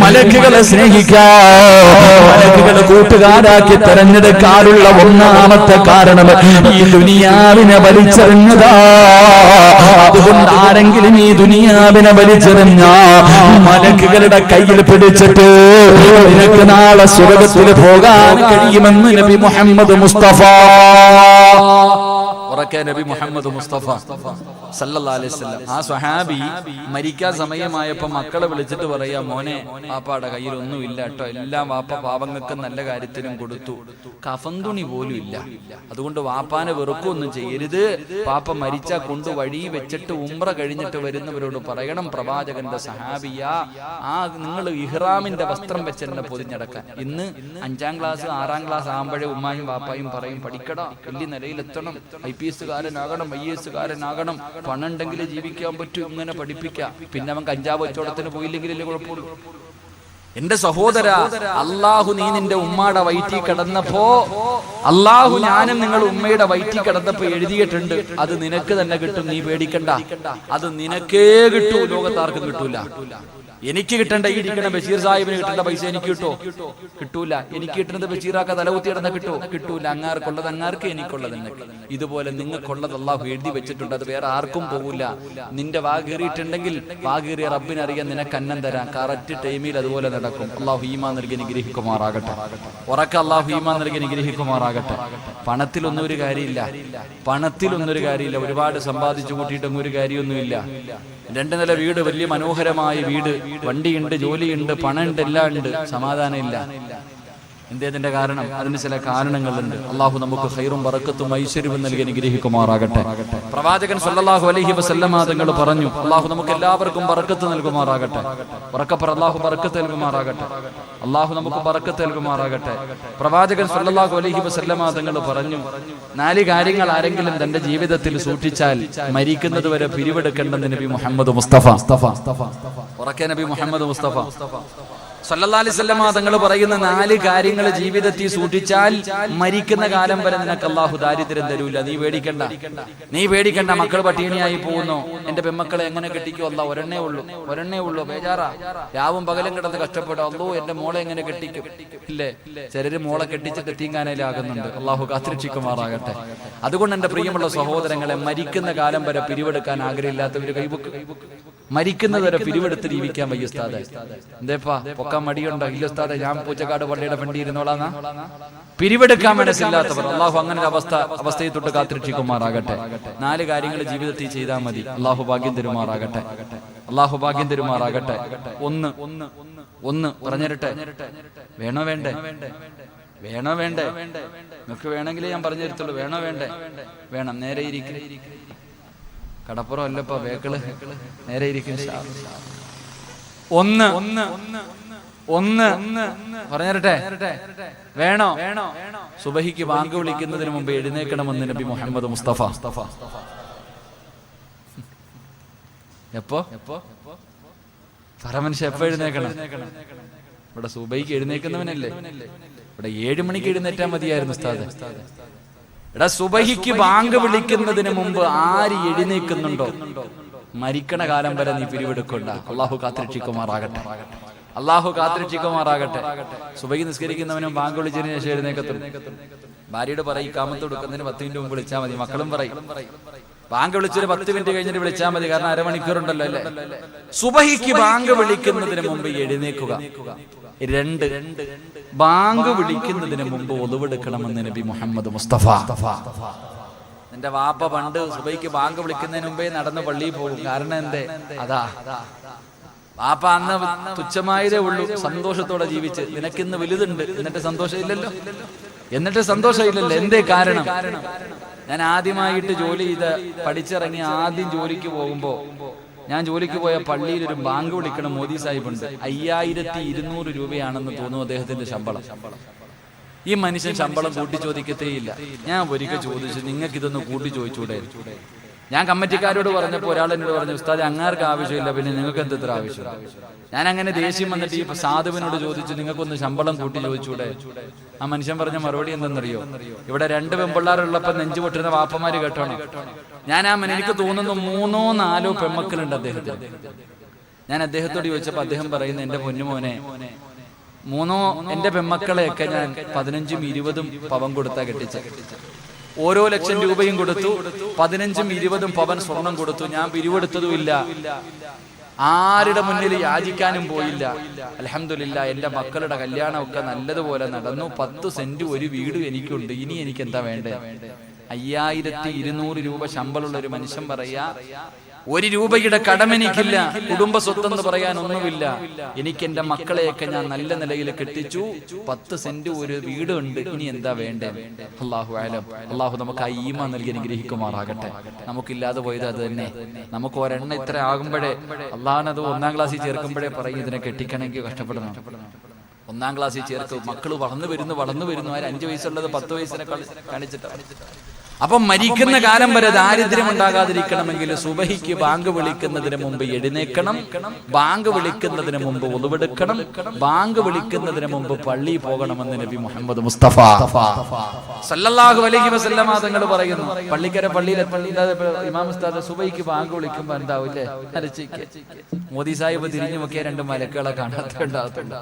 S2: മലക്കുകളെ സ്നേഹിക്കാൻ, മലക്കുകളെ കൂട്ടുകാരാക്കി തെരഞ്ഞെടുക്കാനുള്ള ഒന്നാമത്തെ കാരണം ഈ ദുനിയാവിനെ വലിച്ചെറിഞ്ഞതാ. അതുകൊണ്ട് ആരെങ്കിലും ഈ ദുനിയാവിനെ വലിച്ചെറിഞ്ഞ മലക്കുകളുടെ കയ്യിൽ പിടിച്ചിട്ട് നിനക്ക് നാളെ സ്വർഗ്ഗത്തിൽ പോകാൻ കഴിയുമെന്ന് നബി മുഹമ്മദ് മുസ്തഫ.
S1: നബി മുഹമ്മദ് മുസ്തഫ സല്ലല്ലാഹു അലൈഹി വസല്ലം ആ സ്വഹാബി മരിക്കാൻ സമയമായപ്പോ മക്കളെ വിളിച്ചിട്ട് പറയാ, മോനെ വാപ്പാടെ കയ്യിൽ ഒന്നുമില്ല കേട്ടോ, എല്ലാം വാപ്പ പാവങ്ങൾക്ക് നല്ല കാര്യത്തിനും കൊടുത്തു, കഫന്തുണി പോലും ഇല്ല. അതുകൊണ്ട് വാപ്പാനെ വെറുക്കൊന്നും ചെയ്യരുത്. പാപ്പ മരിച്ചാ കൊണ്ട് വഴി വെച്ചിട്ട് ഉംറ കഴിഞ്ഞിട്ട് വരുന്നവരോട് പറയണം, പ്രവാചകന്റെ സഹാബിയ നിങ്ങൾ ഇഹ്റാമിന്റെ വസ്ത്രം വെച്ച് എന്നെ പൊതിഞ്ഞടക്കാൻ. ഇന്ന് 5ാം ക്ലാസ് 6ാം ക്ലാസ് ആകുമ്പോഴേ ഉമ്മായും വാപ്പായും പറയും, പഠിക്കടാ, വലിയ നിലയിലെത്തണം, IPS കാരനാകണം, IAS കാരനാകണം, പണം ഉണ്ടെങ്കിൽ ജീവിക്കാൻ പറ്റും, ഇങ്ങനെ പഠിപ്പിക്കാം. പിന്നെ അവൻ കഞ്ചാവ് കച്ചവടത്തിന് പോയില്ലെങ്കിലല്ലേ കുഴപ്പമുള്ളൂ. എന്റെ സഹോദര, അള്ളാഹു നീ നിന്റെ ഉമ്മയുടെ വയറ്റിൽ കിടന്നപ്പോ, അള്ളാഹു ഞാനും നിങ്ങൾ ഉമ്മയുടെ വയറ്റിൽ കിടന്നപ്പോ എഴുതിയിട്ടുണ്ട്, അത് നിനക്ക് തന്നെ കിട്ടും, നീ പേടിക്കണ്ട. അത് നിനക്കേ കിട്ടൂ, ലോകത്താർക്കും കിട്ടൂല. എനിക്ക് കിട്ടേണ്ട ഈ ഇരിക്കണ ബഷീർ സാഹിബിന് കിട്ടേണ്ട പൈസ എനിക്ക് കിട്ടോ? കിട്ടൂല. എനിക്ക് കിട്ടുന്നത് ബഷീറാക്ക തലകുത്തി കിടന്ന കിട്ടൂല. അങ്ങാർക്കുള്ളത് അങ്ങാർക്ക്, എനിക്കുള്ളത് എനിക്ക്. ഇതുപോലെ നിങ്ങൾക്കുള്ളത് അള്ളാഹു എഴുതി വെച്ചിട്ടുണ്ട്, അത് വേറെ ആർക്കും പോകൂല. നിന്റെ വാകേറിയിട്ടുണ്ടെങ്കിൽ വാകേറിയ റബ്ബിനറിയാൻ നിനക്ക് അന്നം തരാം. കറക്റ്റ് ടൈമിൽ അതുപോലെ നടക്കും. അള്ളാഹു ഈമാൻ നൽകി അനുഗ്രഹിക്കുമാറാകട്ടെ. ഉറക്ക അള്ളാഹു ഈമാൻ നൽകി അനുഗ്രഹിക്കുമാറാകട്ടെ. പണത്തിലൊന്നും ഒരു കാര്യമില്ല, പണത്തിലൊന്നും ഒരു കാര്യമില്ല. ഒരുപാട് സമ്പാദിച്ചു കൂട്ടിയിട്ടൊന്നും ഒരു കാര്യമൊന്നുമില്ല. 2 നില വീട്, വലിയ മനോഹരമായ വീട്, വണ്ടിയുണ്ട്, ജോലിയുണ്ട്, പണമുണ്ട്, എല്ലാം ഉണ്ട്, സമാധാനം ഇല്ല. എന്തേതിന്റെ കാരണം? അതിന് ചില കാരണങ്ങളുണ്ട്. അള്ളാഹു നമുക്ക് ഖൈറും ബറക്കത്തും ഐശ്വര്യവും നൽകി അനുഗ്രഹിക്കുമാറാകട്ടെ. പ്രവാചകൻ സല്ലല്ലാഹു അലൈഹി വസല്ലമ തങ്ങൾ പറഞ്ഞു, അള്ളാഹു നമുക്ക് എല്ലാവർക്കും ബറക്കത്ത് നൽകുമാറാകട്ടെ. ഉറക്കപ്പറ, അള്ളാഹു ബറക്കത്ത് നൽകുമാറാകട്ടെ. അള്ളാഹു നമുക്ക് ബറക്കത്ത് നൽകുമാറാകട്ടെ. പ്രവാചകൻ സല്ലല്ലാഹു അലൈഹി വസല്ലമ തങ്ങൾ പറഞ്ഞു, 4 കാര്യങ്ങൾ ആരെങ്കിലും തന്റെ ജീവിതത്തിൽ സൂക്ഷിച്ചാൽ മരിക്കുന്നത് വരെ പിരിവെടുക്കേണ്ടെന്ന് നബി മുഹമ്മദ് മുസ്തഫ. ഉറക്കെ നബി മുഹമ്മദ് മുസ്തഫ സല്ലല്ലാഹു അലൈഹി വസല്ലം തങ്ങൾ പറയുന്ന 4 കാര്യങ്ങൾ ജീവിതത്തിൽ സൂക്ഷിച്ചാൽ മരിക്കുന്ന കാലം വരെ നിനക്ക് അല്ലാഹു ദാരിദ്ര്യം തരൂല. നീ പേടിക്കണ്ട. മക്കൾ പട്ടിണിയായി പോകുന്നു, എന്റെ പെമ്മക്കളെ എങ്ങനെ കെട്ടിക്കോ? അല്ലാഹു ഒരെണ്ണേ ഉള്ളൂ, ബേജാറാ. രാവും പകലും കിടന്ന് കഷ്ടപ്പെടും, അല്ലാഹു എന്റെ മോളെ എങ്ങനെ കെട്ടിക്കും? ഇല്ലേ, ചിലര് മോളെ കെട്ടിച്ചിട്ട് തീങ്കാനയിലാകുന്നുണ്ട്. അല്ലാഹു കാത്തിരക്ഷിക്കുമാറാകട്ടെ. അതുകൊണ്ട് എന്റെ പ്രിയമുള്ള സഹോദരങ്ങളെ, മരിക്കുന്ന കാലം വരെ പിരിവെടുക്കാൻ ആഗ്രഹമില്ലാത്തവര് കൈബുക്ക്. മരിക്കുന്നത് വരെ പിരിവെടുത്ത് ജീവിക്കാൻ വയ്യ ഉസ്താദേ. എന്തേപ്പാ പൊക്കാൻ മടിയുണ്ടോ? ഇല്ല ഉസ്താദേ, ഞാൻ പൂച്ചക്കാട് പള്ളിയുടെ ഫ്രണ്ടിൽ ഇരുന്നോളാന്നാ. പിരിവെടുക്കാൻ മനസ്സില്ലാത്തവർ അള്ളാഹു അങ്ങനെ അവസ്ഥയെ തൊട്ട് കാത്തിരക്ഷിക്കുമാറാകട്ടെ. 4 കാര്യങ്ങൾ ജീവിതത്തിൽ ചെയ്താൽ മതി. അള്ളാഹു ഭാഗ്യം തരുമാറാകട്ടെ. അള്ളാഹു ഭാഗ്യം തരുമാറാകട്ടെ. ഒന്ന് പറഞ്ഞിരട്ടെ. വേണോ വേണ്ടേ? നിങ്ങൾക്ക് വേണമെങ്കിൽ ഞാൻ പറഞ്ഞു തരത്തുള്ളൂ. വേണോ വേണ്ടേ? വേണം. നേരെ ഇരിക്കും. കടപ്പുറം അല്ലപ്പ വേക്കള്. നേരെ ഇരിക്കും. ഒന്ന് പറഞ്ഞിരട്ടെ. വേണോ? സുബഹിക്ക് ബാങ്ക് വിളിക്കുന്നതിന് മുമ്പ് എഴുന്നേക്കണമെന്ന് നബി മുഹമ്മദ് മുസ്തഫ. എപ്പോ മനുഷ്യ എപ്പോ എഴുന്നേക്കണം? ഇവിടെ സുബഹിക്ക് എഴുന്നേക്കുന്നവനല്ലേ? ഇവിടെ 7 മണിക്ക് എഴുന്നേറ്റാ മതിയായിരുന്നു ഉസ്താദ്. എടാ, സുബഹിക്ക് ബാങ്ക് വിളിക്കുന്നതിന് മുമ്പ് ആര് എഴുന്നേക്കുന്നുണ്ടോ മരിക്കണ കാലം വരെ നീ പിരിവെടുക്കണ്ട. അള്ളാഹു കാത്തിരക്ഷിക്കുമാറാകട്ടെ. സുബഹി നിസ്കരിക്കുന്നവനും ബാങ്ക് വിളിച്ചതിന് ശേഷം എഴുന്നേക്കത്തും. ഭാര്യയോട് പറയും, കാമത്ത് കൊടുക്കുന്നതിന് 10 മിനിറ്റ് മുമ്പ് വിളിച്ചാൽ മതി. മക്കളും പറയും, ബാങ്ക് വിളിച്ചൊരു 10 മിനിറ്റ് കഴിഞ്ഞിട്ട് വിളിച്ചാൽ മതി, കാരണം 1/2 മണിക്കൂറുണ്ടല്ലോ അല്ലേ. സുബഹിക്ക് ബാങ്ക് വിളിക്കുന്നതിന് മുമ്പ് എഴുന്നേക്കുക. 2 ബാങ്ക് വിളിക്കുന്നതിന് മുമ്പ് ഒളിവെടുക്കണമെന്ന് നബി മുഹമ്മദ് മുസ്തഫ. എന്റെ വാപ്പ പണ്ട് സുബൈക്ക് ബാങ്ക് വിളിക്കുന്നതിന് മുമ്പേ നടന്ന് പള്ളിയിൽ പോകും. കാരണം എന്തേ? അതാ വാപ്പ അന്ന് തുച്ഛമായതേ ഉള്ളൂ, സന്തോഷത്തോടെ ജീവിച്ച്. നിനക്കിന്ന് വലുതുണ്ട്, എന്നിട്ട് സന്തോഷമില്ലല്ലോ. എന്തേ കാരണം? ഞാൻ ആദ്യമായിട്ട് ജോലി ചെയ്ത് പഠിച്ചിറങ്ങി ആദ്യം ജോലിക്ക് പോകുമ്പോ ഞാൻ ജോലിക്ക് പോയ പള്ളിയിൽ ഒരു ബാങ്ക് വിളിക്കണം മോദി സാഹിബുണ്ട്. 5200 രൂപയാണെന്ന് തോന്നുന്നു അദ്ദേഹത്തിന്റെ ശമ്പളം. ഈ മനുഷ്യൻ ശമ്പളം കൂട്ടി ചോദിക്കത്തേയില്ല. ഞാൻ ഒരിക്കൽ ചോദിച്ചു, നിങ്ങൾക്ക് ഇതൊന്ന് കൂട്ടി ചോദിച്ചൂടെ? ഞാൻ കമ്മിറ്റിക്കാരോട് പറഞ്ഞപ്പോൾ ഒരാൾ എന്നോട് പറഞ്ഞു, ഉസ്താദ് അങ്ങാർക്ക് ആവശ്യമില്ല, പിന്നെ നിങ്ങൾക്ക് എന്ത് ഇത്ര ആവശ്യം? ഞാൻ അങ്ങനെ ദേഷ്യം വന്നിട്ട് ഈ സാധുവിനോട് ചോദിച്ചു, നിങ്ങൾക്കൊന്ന് ശമ്പളം കൂട്ടി ചോദിച്ചൂടെ? ആ മനുഷ്യൻ പറഞ്ഞ മറുപടി എന്തെന്നറിയോ? ഇവിടെ 2 പെൺപിള്ളേരുള്ളപ്പോ നെഞ്ചു പൊട്ടുന്ന വാപ്പമാര് കേട്ടോണം. എനിക്ക് തോന്നുന്നു 3ഓ 4ഓ പെൺമക്കളുണ്ട് അദ്ദേഹത്തിന്. ഞാൻ അദ്ദേഹത്തോട് ചോദിച്ചപ്പോ അദ്ദേഹം പറയുന്നു, എന്റെ പൊന്നുമോനെ, 3ഓ എന്റെ പെൺമക്കളെയൊക്കെ ഞാൻ 15ഉം 20ഉം പവൻ കൊടുത്താ കെട്ടിച്ച. ഓരോ ലക്ഷം രൂപയും കൊടുത്തു, 15ഉം 20ഉം പവൻ സ്വർണം കൊടുത്തു. ഞാൻ പിരിവെടുത്തതുമില്ല, ആരുടെ മുന്നിൽ യാചിക്കാനും പോയില്ല. അൽഹംദുലില്ലാ, എന്റെ മക്കളുടെ കല്യാണമൊക്കെ നല്ലതുപോലെ നടന്നു. 10 സെന്റ് ഒരു വീട് എനിക്കുണ്ട്. ഇനി എനിക്ക് എന്താ വേണ്ടേ? 5200 രൂപ ശമ്പളമുള്ള ഒരു മനുഷ്യൻ പറയാ, 1 രൂപയുടെ കടമെനിക്കില്ല, കുടുംബ സ്വത്തെന്ന് പറയാൻ ഒന്നുമില്ല. എനിക്ക് എന്റെ മക്കളെയൊക്കെ ഞാൻ നല്ല നിലയിൽ കെട്ടിച്ചു, 10 സെന്റ് ഒരു വീട് ഉണ്ട്. ഇനി എന്താ വേണ്ടേ? അല്ലാഹു അലം. അല്ലാഹു നമുക്ക് ആ ഈമാൻ നൽകി അനുഗ്രഹിക്കുമാറാകട്ടെ. നമുക്കില്ലാതെ പോയത് അത് തന്നെ. നമുക്ക് ഒരെണ്ണം ഇത്ര ആകുമ്പോഴേ അള്ളാഹുനത് 1-ാം ക്ലാസ്സിൽ ചേർക്കുമ്പോഴേ പറയും, ഇതിനെ കെട്ടിക്കണമെങ്കിൽ കഷ്ടപ്പെടണം. 1-ാം ക്ലാസ്സിൽ ചേർക്കും. മക്കള് വളർന്നു വരുന്നു. ആ 5 വയസ്സുള്ളത് 10 വയസ്സിനെ കാണിച്ചിട്ടാണ്. അപ്പൊ മരിക്കുന്ന കാലം വരെ ദാരിദ്ര്യം ഉണ്ടാകാതിരിക്കണമെങ്കിൽ സുബഹിക്ക് ബാങ്ക് വിളിക്കുന്നതിന് മുമ്പ് എഴുന്നേക്കണം, ബാങ്ക് വിളിക്കുന്നതിന് മുമ്പ് ഒളിവെടുക്കണം, ബാങ്ക് വിളിക്കുന്നതിന് മുമ്പ് പള്ളിയിൽ പോകണമെന്ന് നബി മുഹമ്മദ് മുസ്തഫ സല്ലല്ലാഹു അലൈഹി വസല്ലമ തങ്ങൾ പറയുന്നു. പള്ളിയിലെ ഇമാം ഉസ്താദ് സുബഹിക്ക് ബാങ്ക് വിളിക്കുമ്പോ എന്താവില്ലേ? മോദി സാഹിബ് തിരിഞ്ഞു നോക്കിയ 2 മലക്കുകളെ കാണാത്തുണ്ടാകത്തുണ്ട്.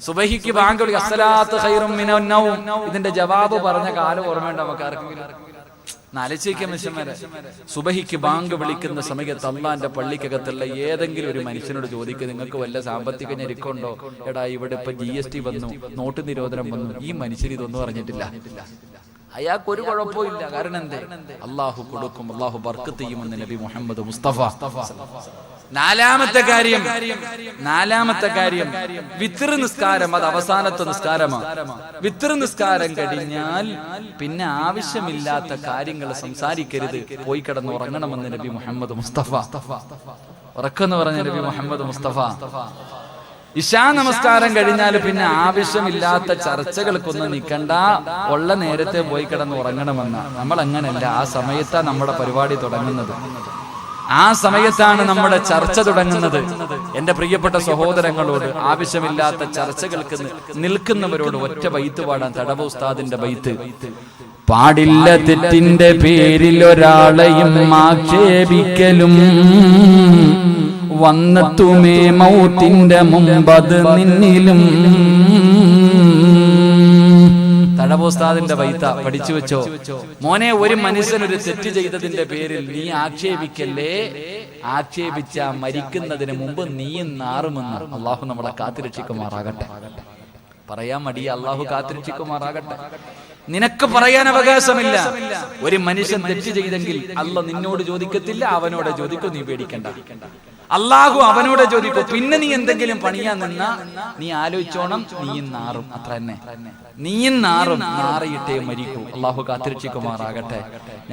S1: സുബഹിക്ക് ബാങ്ക് വിളി, അസ്സലാത്തു ഖൈറും മിനൻ നൗം. ഇതിന്റെ ജവാബ് പറഞ്ഞ കാലം ഓർമ്മയുണ്ട് നമുക്ക് ആർക്കെങ്കിലും? നാലിച്ചേക്ക് മനുഷ്യന്മാരെ, സുബഹിക്ക് ബാങ്ക് വിളിക്കുന്ന സമയത്ത് അള്ളാന്റെ പള്ളിക്കകത്തുള്ള ഏതെങ്കിലും ഒരു മനുഷ്യനോട് ചോദിക്കുക, നിങ്ങൾക്ക് വല്ല സാമ്പത്തിക ഞെരുക്കമുണ്ടോ? എടാ, ഇവിടെ ഇപ്പൊ GST വന്നു, നോട്ട് നിരോധനം വന്നു. ഈ മനുഷ്യൻ ഇതൊന്നും അറിഞ്ഞിട്ടില്ല. അയാൾക്ക് ഒരു കുഴപ്പമില്ല. കാരണം എന്തേ? അള്ളാഹു കൊടുക്കും, അള്ളാഹു ബർക്കത്ത് ചെയ്യുമെന്ന് നബി മുഹമ്മദ് മുസ്തഫ. നാലാമത്തെ കാര്യം വിത്ർ നിസ്കാരം. അത് അവസാനത്തെ നിസ്കാരമാണ്. വിത്ർ നിസ്കാരം കഴിഞ്ഞാൽ പിന്നെ ആവശ്യമില്ലാത്ത കാര്യങ്ങൾ സംസാരിക്കരുത്, പോയി കിടന്ന് ഉറങ്ങണമെന്ന് നബി മുഹമ്മദ് മുസ്തഫ. ഉറക്കെന്ന് പറഞ്ഞ നബി മുഹമ്മദ് മുസ്തഫ. ഇശാ നമസ്കാരം കഴിഞ്ഞാൽ പിന്നെ ആവശ്യമില്ലാത്ത ചർച്ചകൾക്കൊന്നും നിൽക്കണ്ട, ഉള്ള നേരത്തെ പോയി കിടന്ന് ഉറങ്ങണമെന്ന. നമ്മൾ അങ്ങനല്ല. ആ സമയത്താണ് നമ്മുടെ പരിപാടി തുടങ്ങുന്നത്, ആ സമയത്താണ് നമ്മുടെ ചർച്ച തുടങ്ങുന്നത്. എന്റെ പ്രിയപ്പെട്ട സഹോദരങ്ങളോട്, ആവശ്യമില്ലാത്ത ചർച്ചകൾക്ക് നിൽക്കുന്നവരോട് ഒറ്റ ബൈത്ത് പാടാൻ. തടവ ഉസ്താദിന്റെ ബൈത്ത്. പാടില്ല തെറ്റിന്റെ പേരിൽ ഒരാളെയും ആക്ഷേപിക്കലും, വന്നെത്തുമേ മൗത്തിന്റെ മുമ്പത് നിന്നിലും. തടവോസ്താദിന്റെ ബൈത്ത പഠിച്ചു വെച്ചോ മോനെ. ഒരു മനുഷ്യൻ ഒരു തെറ്റ് ചെയ്തതിന്റെ പേരിൽ നീ ആക്ഷേപിക്കല്ലേ, ആക്ഷേപിച്ച മരിക്കുന്നതിന് മുമ്പ് നീയും നാറുമെന്ന്. അള്ളാഹു നമ്മളെ കാത്തിരക്ഷിക്കുമാറാകട്ടെ. പറയാൻ മടിയ അള്ളാഹു കാത്തിരക്ഷിക്കുമാറാകട്ടെ. നിനക്ക് പറയാൻ അവകാശമില്ല. ഒരു മനുഷ്യൻ തെറ്റ് ചെയ്തെങ്കിൽ അള്ളാഹ് നിന്നോട് ചോദിക്കത്തില്ല, അവനോട് ചോദിക്കും. നീ പേടിക്കണ്ട, അള്ളാഹു അവനോട് ചോദിക്കും. പിന്നെ നീ എന്തെങ്കിലും പണിയാൻ നിന്നാ നീ ആലോചിച്ചോണം, നീയും നാറും. അത്ര തന്നെ, നീയും നാറും. നാറിയിട്ടേ മരിക്കൂ. അള്ളാഹു കാത്തിരക്ഷിക്കുമാറാകട്ടെ.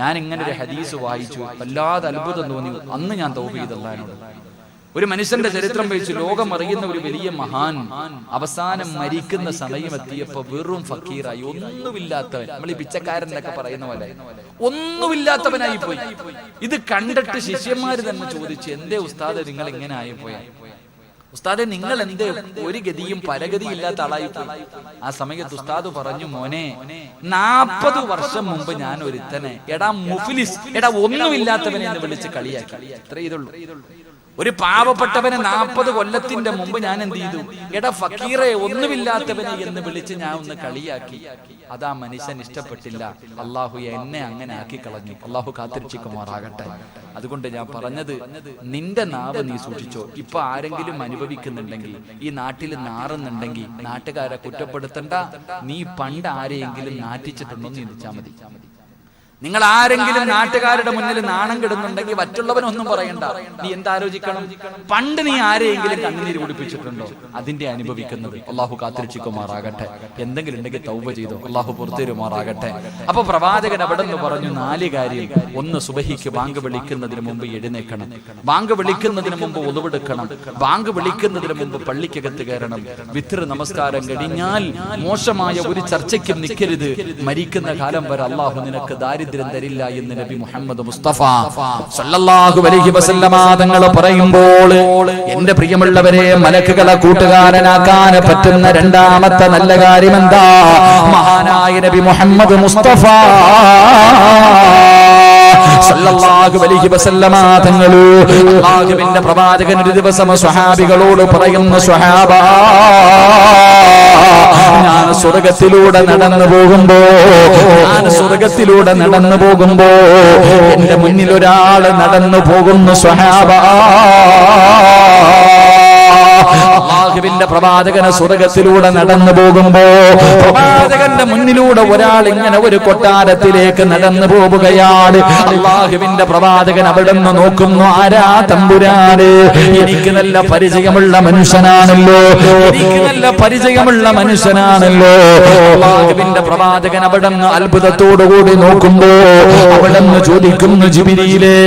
S1: ഞാൻ ഇങ്ങനെ ഒരു ഹദീസ് വായിച്ചു, വല്ലാതെ അത്ഭുതം തോന്നി. അന്ന് ഞാൻ തൗബ ചെയ്തു അല്ലാഹുവിനോട്. ഒരു മനുഷ്യന്റെ ചരിത്രം വെച്ച് ലോകം അറിയുന്ന ഒരു വലിയ മഹാൻ അവസാനം മരിക്കുന്ന സമയം എത്തിയപ്പോ വെറും ഫക്കീറായി, ഒന്നുമില്ലാത്തവൻ. നമ്മൾ ഈ പിച്ചക്കാരനൊക്കെ പറയുന്ന പോലെ ഒന്നുമില്ലാത്തവനായി പോയി. ഇത് കണ്ടിട്ട് ശിഷ്യന്മാര് തന്നെ ചോദിച്ചു, എന്തേ ഉസ്താദ് നിങ്ങൾ ഇങ്ങനെ ആയിപ്പോയ? ഉസ്താദെ, നിങ്ങൾ എന്തേ ഒരു ഗതിയും പരഗതിയും ഇല്ലാത്ത ആളായിപ്പോയി? ആ സമയത്ത് ഉസ്താദ് പറഞ്ഞു, മോനെ, 40 വർഷം മുമ്പ് ഞാൻ ഒരുത്തനെ, എടാ മുഫ്ലിസ്, എടാ ഒന്നുമില്ലാത്തവനെ എന്ന് വിളിച്ച് കളിയാക്കി. അത്രേ ഇതുള്ളൂ. ഒരു പാവപ്പെട്ടവനെ 40 കൊല്ലത്തിന്റെ മുമ്പ് ഞാൻ എന്ത് ചെയ്തു? എടാ ഫക്കീറെ, ഒന്നുമില്ലാത്തവനെ എന്ന് വിളിച്ച് ഞാൻ ഒന്ന് കളിയാക്കി. അതാ മനുഷ്യൻ ഇഷ്ടപ്പെട്ടില്ല. അള്ളാഹു എന്നെ അങ്ങനെ ആക്കി കളഞ്ഞു. അള്ളാഹു കാത്തിരക്ഷിക്കുമാറാകട്ടെ. അതുകൊണ്ട് ഞാൻ പറഞ്ഞത്, നിന്റെ നാവ് നീ സൂക്ഷിച്ചോ. ഇപ്പൊ ആരെങ്കിലും അനുഭവിക്കുന്നുണ്ടെങ്കിൽ, ഈ നാട്ടിൽ നാറുന്നുണ്ടെങ്കിൽ, നാട്ടുകാരെ കുറ്റപ്പെടുത്തണ്ട. നീ പണ്ട് ആരെയെങ്കിലും നാറ്റിച്ചിട്ടുണ്ടോ എന്ന് ചിന്തിച്ചാൽ മതി. നിങ്ങൾ ആരെങ്കിലും നാട്ടുകാരുടെ മുന്നിൽ നാണം കെടുന്നുണ്ടെങ്കിൽ മറ്റുള്ളവനൊന്നും പറയണ്ട. നീ എന്താലോചിക്കണം? പണ്ട് നീ ആരെയെങ്കിലും കണ്ണുനീര് കുടിപ്പിച്ചിട്ടുണ്ടോ? അതിന്റെ അനുഭവിക്കുന്നത്. അള്ളാഹു കാത്തിരക്ഷിക്കുമാറാകട്ടെ. എന്തെങ്കിലും ഉണ്ടെങ്കിൽ തൗബ ചെയ്തോ, അള്ളാഹു പുറത്തേരുമാറാകട്ടെ. അപ്പൊ പ്രവാചകൻ അവിടെ നിന്ന് പറഞ്ഞു 4 കാര്യം. 1, സുബഹിക്ക് ബാങ്ക് വിളിക്കുന്നതിന് മുമ്പ് എഴുന്നേൽക്കണം. ബാങ്ക് വിളിക്കുന്നതിന് മുമ്പ് ഒളിവെടുക്കണം. ബാങ്ക് വിളിക്കുന്നതിന് മുമ്പ് പള്ളിക്കകത്ത് കയറണം. വിത്ർ നമസ്കാരം കഴിഞ്ഞാൽ മോശമായ ഒരു ചർച്ചയ്ക്കും നിൽക്കരുത്. മരിക്കുന്ന കാലം വരെ അള്ളാഹു നിനക്ക് ദാരിദ്ര്യം തരില്ല എന്ന് നബി മുഹമ്മദ് മുസ്തഫ സല്ലല്ലാഹു അലൈഹി വസല്ലമ തങ്ങൾ പറയുമ്പോൾ, എന്റെ പ്രിയമുള്ളവരെ, മലക്കുകളെ കൂട്ടുകാരനാക്കാൻ പറ്റുന്ന രണ്ടാമത്തെ നല്ല കാര്യം എന്താ? മഹാനായ നബി മുഹമ്മദ് മുസ്തഫ സല്ലല്ലാഹു അലൈഹി വസല്ലമ തങ്ങൾ, അല്ലാഹുവിന്റെ പ്രവാചകൻ ഒരു ദിവസം സ്വഹാബികളോട് പറയുന്നു, സ്വഹാബാ, ഞാൻ സ്വർഗ്ഗത്തിലൂടെ നടന്നു പോകുമ്പോ എന്റെ മുന്നിൽ ഒരാൾ നടന്നു പോകുന്നു. സ്വഹാബാ, അല്ലാഹുവിന്റെ പ്രവാചകന് സ്വർഗ്ഗത്തിലൂടെ നടന്നു പോകുമ്പോ പ്രവാചകന്റെ മുന്നിലൂടെ ഒരാൾ ഇങ്ങനെ ഒരു കൊട്ടാരത്തിലേക്ക് നടന്നു പോവുകയാണ്. അല്ലാഹുവിന്റെ പ്രവാചകൻ അവിടെ നിന്ന് നോക്കുന്നു. ആരാ തമ്പുരാന്? എനിക്ക് നല്ല പരിചയമുള്ള മനുഷ്യനാണല്ലോ. അല്ലാഹുവിന്റെ പ്രവാചകൻ അവിടെ നിന്ന് അത്ഭുതത്തോടുകൂടി നോക്കുമ്പോ അവിടെ നിന്ന് ചോദിക്കുന്നു, ജിബ്രീലേ,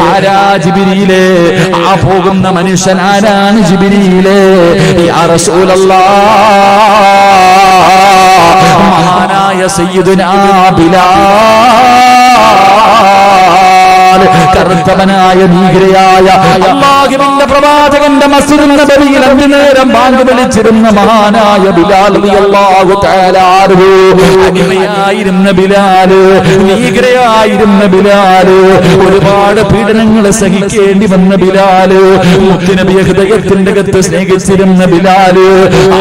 S1: ആരാ ജിബ്രീലേ? ആ പോകുന്ന മനുഷ്യൻ ആരാണ് ജിബ്രീലേ? യാ റസൂലല്ലാഹ്, മഹാനായ സയ്യിദുനാ ബിലാൽ, കറുത്തവനായ നീഗ്രയായ അല്ലാഹുവിന്റെ പ്രവാചകന്റെ മസ്ജിദുൻ നബവിയിൽ 5 നേരം ബാങ്ക് വിളിച്ചിരുന്ന മഹാനായ ബിലാൽ റളിയല്ലാഹു തആല അൻഹു. അടിമയായിരുന്ന ബിലാൽ, നീഗ്രയായിരുന്ന ബിലാൽ, ഒരുപാട് പീഡനങ്ങൾ സഹിക്കേണ്ടി വന്ന ബിലാൽ, മുത്തുനബി ഹൃദയത്തിന്റെ അകത്ത് സ്നേഹിച്ചിരുന്ന ബിലാൽ,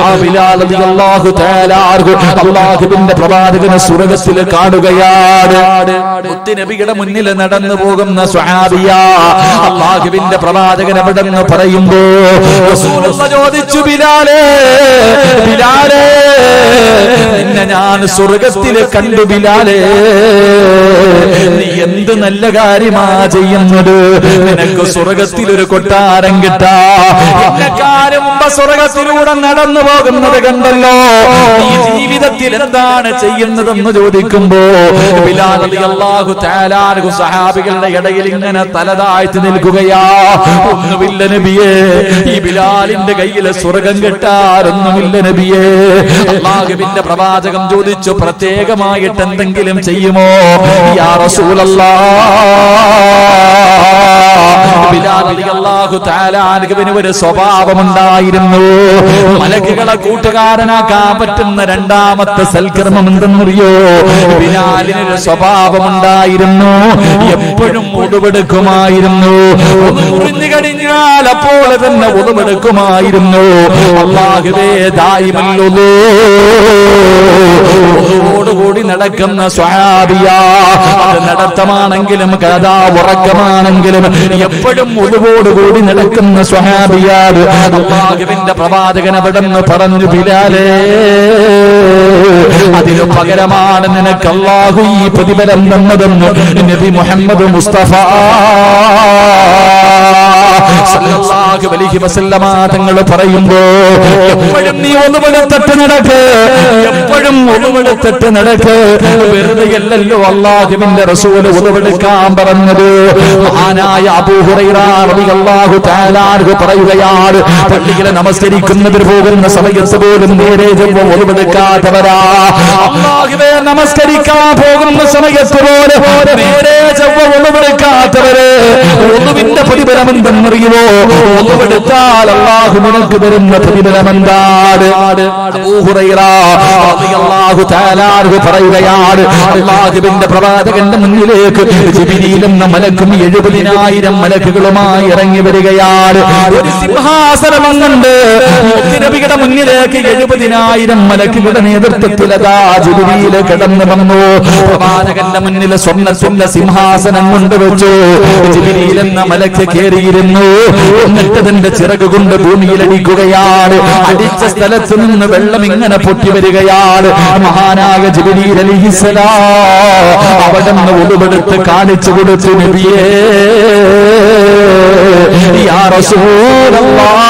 S1: ആ ബിലാൽ റളിയല്ലാഹു തആല അൻഹു അല്ലാഹുവിന്റെ പ്രവാചകനെ സ്വർഗ്ഗത്തിൽ കാണുകയാണ്. മുത്തുനബിയുടെ മുന്നിൽ നടന്നു പോകുന്ന സ്വഹാബിയ, അല്ലാഹുവിന്റെ പ്രവാചകൻ അവിടെ നിന്ന് പറയുമ്പോ റസൂലുള്ളാഹി ചോദിച്ചു, ബിലാലേ, ബിലാലേ, നിന്നെ ഞാൻ സ്വർഗ്ഗത്തിൽ കണ്ടു. ബിലാലേ, നീ എന്ത് നല്ല കാര്യമാ ചെയ്യുന്നത്? നിനക്ക് സ്വർഗ്ഗത്തിൽ ഒരു കൊട്ടാരം കിട്ടാ. എന്നെക്കാളും മുമ്പ് സ്വർഗ്ഗത്തിലൂടെ നടന്നു പോകുന്നത് കണ്ടല്ലോ. ഈ ജീവിതത്തിൽ എന്താണ് ചെയ്യുന്നതെന്ന് ചോദിക്കുമ്പോ ബിലാൽ റളിയല്ലാഹു തആല അൻഹു സഹാബികളുടെ ഇടയിൽ ഇങ്ങനെ തലതാഴ്ത്തി നിൽക്കുകയാ. ഒന്നുമില്ല നബിയേ, ഈ ബിലാലിന്റെ കയ്യിൽ സ്വർഗ്ഗം കിട്ടാറൊന്നുമില്ല നബിയേ. അല്ലാഹുവിന്റെ പ്രവാചകൻ ചോദിച്ചു, പ്രത്യേകമായിട്ട് എന്തെങ്കിലും ചെയ്യുമോ? യാ റസൂലല്ലാഹ്, ബിലാൽ റളിയല്ലാഹു തആല അൻഹുവിന് ഒരു സ്വഭാവമുണ്ടായിരുന്നു. മലക്കുകളെ കൂട്ടുകാരനാക്കാൻ പറ്റുന്ന രണ്ടാമത്തെ സൽക്കർമ്മം എന്തെന്നറിയോ? ബിലാലിനൊരു സ്വഭാവമുണ്ടായിരുന്നു. എപ്പോഴും ഉടുവെടുക്കുമായിരുന്നു. മുറിഞ്ഞു കഴിഞ്ഞാൽ അപ്പോൾ തന്നെ ഉടുവെടുക്കുമായിരുന്നു. അല്ലാഹുവേ, ദായിമല്ലോടുകൂടി നടക്കുന്ന സ്വഹാബിയ, അത് നടത്തമാണെങ്കിലും കഥാ ഉറക്കമാണെങ്കിലും എപ്പോഴും ഉടുവോടുകൂടി നടക്കുന്ന സ്വഹാബിയ. അല്ലാഹുവിന്റെ പ്രവാചകൻ അവിടെ നിന്ന് പറഞ്ഞു, ബിലാലേ, അതിനു പകരമാണ് നിനക്ക് അല്ലാഹു ഈ പ്രതിഫലം തന്നതെന്ന് നബി മുഹമ്മദ് മുസ്തഫ സല്ലല്ലാഹു അലൈഹി വസല്ലമ തങ്ങൾ പറയുമ്പോ, എപ്പോഴും നീ ഒന്നുമെടുത്തിട്ട് നടക്ക്, എപ്പോഴും ഒന്നുമെടുത്തിട്ട് നടക്ക്. വെറുതെയല്ലല്ലോ അല്ലാഹുവിന്റെ റസൂല് ഒന്നുമെടുക്കാൻ പറഞ്ഞത്. മഹാനായ അബൂ ഹുറൈറ റളിയല്ലാഹു തആല അൻഹു പറയുകയാണ്, പള്ളിയിൽ നമസ്കരിക്കുന്നതിന് പോകുന്ന സമയത്ത് പോലും നേരെ ചൊവ്വ ഒന്നുമെടുക്കാത്തവരാ. അല്ലാഹുവേ, നമസ്കരിക്കാൻ പോകുന്ന സമയത്ത് പോലും നേരെ ചൊവ്വ ഒന്നുമെടുക്കാത്തവര്
S2: ഒന്നുവിന്റെ പ്രതിഫലം എന്തെന്നറിയുമോ? ഒന്നുവെടുത്താൽ അള്ളാഹു നിനക്ക് തരുന്ന പ്രതിഫലം എന്താണ്? അബൂ ഹുറൈറ റളിയല്ലാഹു തആല അൻഹു പറയുകയാണ്, അള്ളാഹുവിന്റെ പ്രവാചകന്റെ മുന്നിലേക്ക് ജിബ്രീൽ എന്ന മലക്കും 70,000 മലക്കുകളുമായി ഇറങ്ങി വരികയാണ്. ഒരു സിംഹാസനം അങ്ങുണ്ട്. നബിയുടെ മുന്നിലേക്ക് 70,000 മലക്കുകളുടെ നേതൃത്വത്തിൽ അതാ ജിബ്രീൽ കടന്നു വന്നു. പ്രവാചകന്റെ മുന്നിൽ സ്വർണ്ണ സിംഹാസനം കൊണ്ടുവച്ചു. ജിബ്രീൽ എന്ന മലക്ക് കയറിയിരുന്നു. എന്നിട്ട് തന്റെ ചിറക് കൊണ്ട് ഭൂമിയിലടിക്കുകയാണ്. അടിച്ച സ്ഥലത്ത് നിന്ന് വെള്ളം ഇങ്ങനെ പൊട്ടി വരികയാണ്. മഹാനായ ജിബ്രീൽ അലൈഹിസ്സലാം അവിടെ നിന്ന് ഉടുപെടുത്ത് കാണിച്ചു കൊടുത്തു, നബിയേ യാ റസൂലല്ലാഹ്,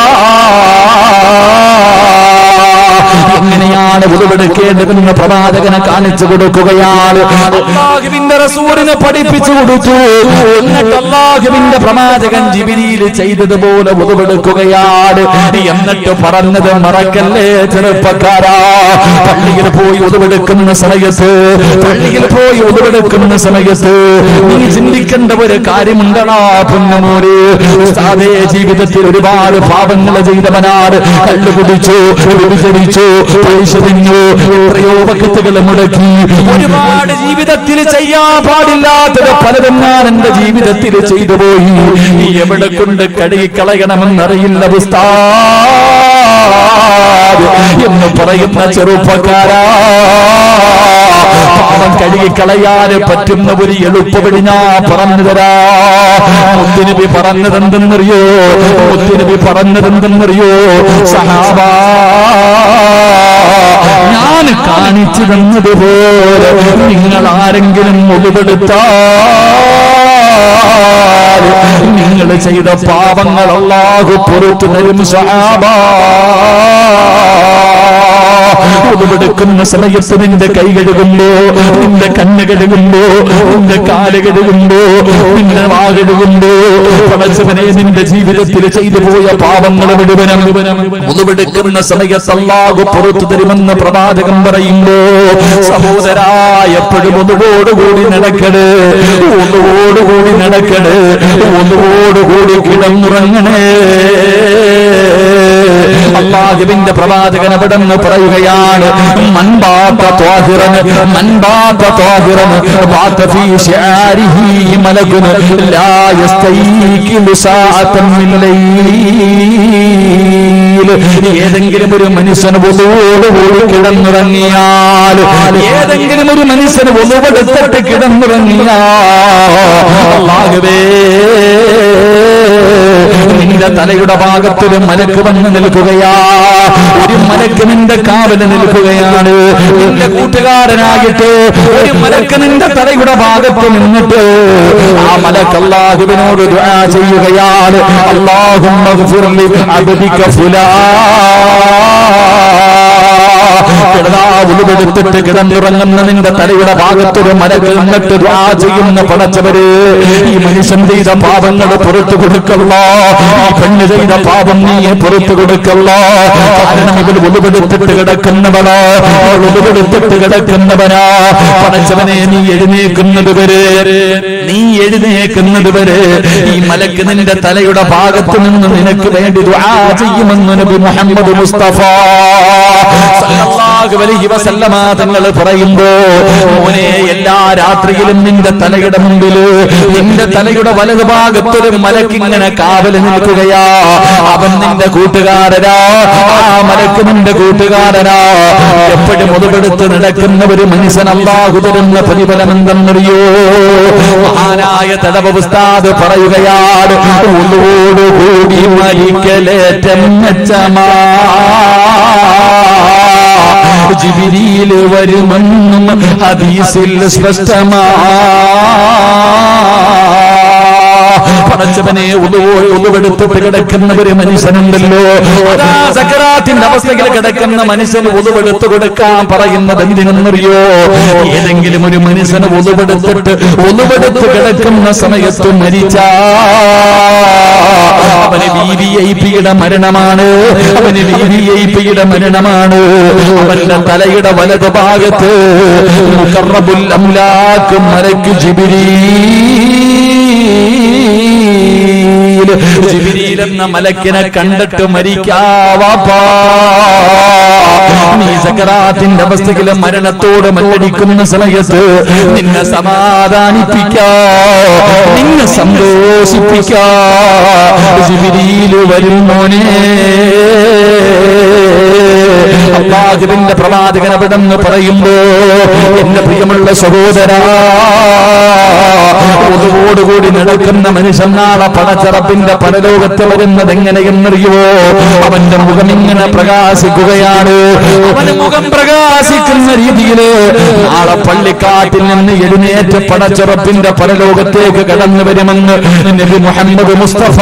S2: എങ്ങനെയാണ് ഉടുപെടുക്കേണ്ടതെന്ന് പ്രവാചകനെ കാണിച്ചു കൊടുക്കുകയാണ്. അല്ലാഹുവിന്റെ റസൂലിനെ പഠിപ്പിച്ചു കൊടുത്തു. എന്നിട്ട് അല്ലാഹുവിന്റെ പ്രവാചകൻ ജിബ്രീൽ ചെയ്തതുപോലെ ഉടുപെടുക്കുകയാണ്. എന്നിട്ട് പറഞ്ഞത് മറക്കല്ലേ ചെറുപ്പക്കാരാ, പള്ളിയിൽ പോയി ഉടുപെടുക്കുന്ന സമയത്ത് നീ ചിന്തിക്കേണ്ട ഒരു കാര്യമുണ്ടടാ പൊന്നുമോനെ. സാധേ ജീവിതത്തിൽ ഒരുപാട് പാപങ്ങൾ ചെയ്തവനാണ്. കള്ളു കുടിച്ചു, വ്യഭിചരിച്ചു, പലിശ തിന്നു, എത്രയോ വഖത്തുകൾ മുടക്കി, ഒരുപാട് ജീവിതത്തിൽ ചെയ്യാൻ പാടില്ലാത്തത് പലതും ഞാൻ എന്റെ ജീവിതത്തിൽ ചെയ്തു പോയി. നീ എവിടെ കൊണ്ട് കഴുകിക്കളയണമെന്നറിയില്ല ഉസ്താദ് എന്ന് പറയുന്ന ചെറുപ്പക്കാരാ, പാപം കഴുകിക്കളയാൻ പറ്റുന്ന ഒരു എളുപ്പവഴി ഞാൻ പറഞ്ഞു തരാ. മുത്തുനബി പറഞ്ഞതെന്തെന്നറിയോ? സഹാബാ, ഞാൻ കാണിച്ചു തന്നതുപോലെ നിങ്ങൾ ആരെങ്കിലും ഉൾപ്പെടുത്താൽ നിങ്ങൾ ചെയ്ത പാപങ്ങൾ അല്ലാഹു പുറത്തു തരും. സഹാബാ, ഉടുപെടുക്കുന്ന സമയത്ത് നിന്റെ കൈ കഴുകുമ്പോ, നിന്റെ കണ്ണ് കഴുകുമ്പോ, നിന്റെ കാല് കഴുകുമ്പോ, നിന്റെ വാ കഴുകുമ്പോ, പടച്ചവനെ നിന്റെ ജീവിതത്തിൽ ചെയ്തു പോയ പാപങ്ങൾ മുഴുവനും ഉടുപെടുക്കുന്ന സമയത്ത് അല്ലാഹു പുറത്തു തരുമെന്ന് പ്രവാചകൻ പറയുമ്പോ, സഹോദരാ എപ്പോഴും ഒന്നുകൂടി നടക്കണേ, ഒന്നുകൂടി കിടന്നുറങ്ങണേ. അല്ലാഹുവിന്റെ പ്രവാചകൻ അവിടെ നിന്ന് പറയുകയാണ്, മൻബാത ത്വാഹിറൻ ബാത ഫീ ശിആരിഹി മലകുൻ ലാ യസ്തൈഖിലു സഅതൻ മിൻ ലൈൽ. ഏതെങ്കിലും ഒരു മനുഷ്യന് ഒന്നുകൂടി കിടന്നുറങ്ങിയാൽ, ഏതെങ്കിലും ഒരു മനുഷ്യന് ഒന്നുകൊടുത്തിട്ട് കിടന്നുറങ്ങിയാൽ, അല്ലാഹുവേ നിന്റെ തലയുടെ ഭാഗത്തൊരു മലക്ക് വന്ന് നിൽക്കുകയാ. ഒരു മലക്ക് നിന്റെ കാവല് നിൽക്കുകയാണ്. നിന്റെ കൂട്ടുകാരനായിട്ട് ഒരു മലക്ക് നിന്റെ തലയുടെ ഭാഗത്ത് നിന്നിട്ട് ആ മലക്ക് അല്ലാഹുവിനോട് ദുആ ചെയ്യുകയാണ്, അല്ലാഹുമ്മ ഗ്ഫിർ ലി അബ്ദിക ഉടുപെടുത്തിട്ട് കിടന്നുറങ്ങുന്ന നിന്റെ തലയുടെ ഭാഗത്തൊരു മലക്ക് നിന്നിട്ട് ദുആ ചെയ്യുന്ന പടച്ചവര്, ഈ മനുഷ്യൻ ചെയ്ത പാപങ്ങൾ പുറത്തു കൊടുക്കല്ലോ, ഈ പെണ്ണ് ചെയ്ത പാപം നീ പുറത്തു കൊടുക്കല്ലോ. കാരണം ഇവർ ഉടുപെടുത്തിട്ട് കിടക്കുന്നവനാ. പടച്ചവനെ നീ എഴുന്നേക്കുന്നത് വരെ ഈ മലക്ക് നിന്റെ തലയുടെ ഭാഗത്ത് നിന്ന് നിനക്ക് വേണ്ടി ദുആ ചെയ്യുമെന്ന് നബി മുഹമ്മദ് മുസ്തഫ സല്ലല്ലാഹു അലൈഹി വസല്ലമ തങ്ങൾ പറയുമ്പോ, മോനെ എല്ലാ രാത്രിയിലും നിന്റെ തലയുടെ മുമ്പിൽ, നിന്റെ തലയുടെ വലതു ഭാഗത്തൊരു മലക്ക് ഇങ്ങനെ കാവല് നിൽക്കുകയാ. അവൻ നിന്റെ കൂട്ടുകാരനാ, ആ മലക്ക് നിന്റെ കൂട്ടുകാരനാ. എപ്പോഴും മുതുകെടുത്ത് നടക്കുന്ന ഒരു മനുഷ്യൻ അല്ലാഹു തരുന്ന പ്രതിഫലം എന്തെന്നറിയോ? മഹാനായ തടവ ഉസ്താദ് പറയുകയാണ്, ഒന്നോടുകൂടി മരിക്കലേറ്റം മെച്ചമാ ജിബ്രീൽ വരുമെന്നും ഹദീസിൽ സ്പഷ്ടമാ. പടച്ചവനെ ഉളുവെടുത്തിട്ട് കിടക്കുന്ന ഒരു മനുഷ്യനുണ്ടല്ലോ, സക്കറാത്തിന്റെ അവസ്ഥയിൽ കിടക്കുന്ന മനുഷ്യന് ഉളുവെടുത്ത് കൊടുക്കാൻ പറയുന്നത് എന്തിനെന്നറിയോ? ഏതെങ്കിലും ഒരു മനുഷ്യന് ഉളുവെടുത്ത് കിടക്കുന്ന സമയത്ത് മരിച്ചാ അവന് വിവിഐപിയുടെ മരണമാണ്. അവന്റെ തലയുടെ വലതു ഭാഗത്ത് മുഖറബുൽ അംലാക്ക് മലക്ക് ജിബ്രീൽ എന്ന മലക്കിനെ കണ്ടിട്ട് മരിക്കാവാപ്പാ. നീ സക്കറാത്തിന്റെ അവസ്ഥയിലെ മരണത്തോട് മല്ലടിക്കുന്ന സമയത്ത് നിന്നെ സമാധാനിപ്പിക്കാ, നിന്നെ സന്തോഷിപ്പിക്കാ ജിബ്രീൽ വരും മോനെ. അല്ലാഹുവിന്റെ പ്രവാചകൻ അവിടെന്ന് പറയുമ്പോ എന്റെ പ്രിയമുള്ള സഹോദരാ, ഒതുവോടുകൂടി നടക്കുന്ന മനുഷ്യൻ നാളെ പടച്ചറപ്പിന്റെ പരലോകത്ത് വരുന്നത് എങ്ങനെയെന്നറിയോ? അവന്റെ മുഖം ഇങ്ങനെ പ്രകാശിക്കുകയാണ്. അവന്റെ മുഖം പ്രകാശിക്കുന്ന രീതിയില് നാളെ പള്ളിക്കാട്ടിൽ നിന്ന് എഴുന്നേറ്റ് പടച്ചറപ്പിന്റെ പരലോകത്തേക്ക് കടന്നു വരുമെന്ന് നബി മുഹമ്മദ് മുസ്തഫ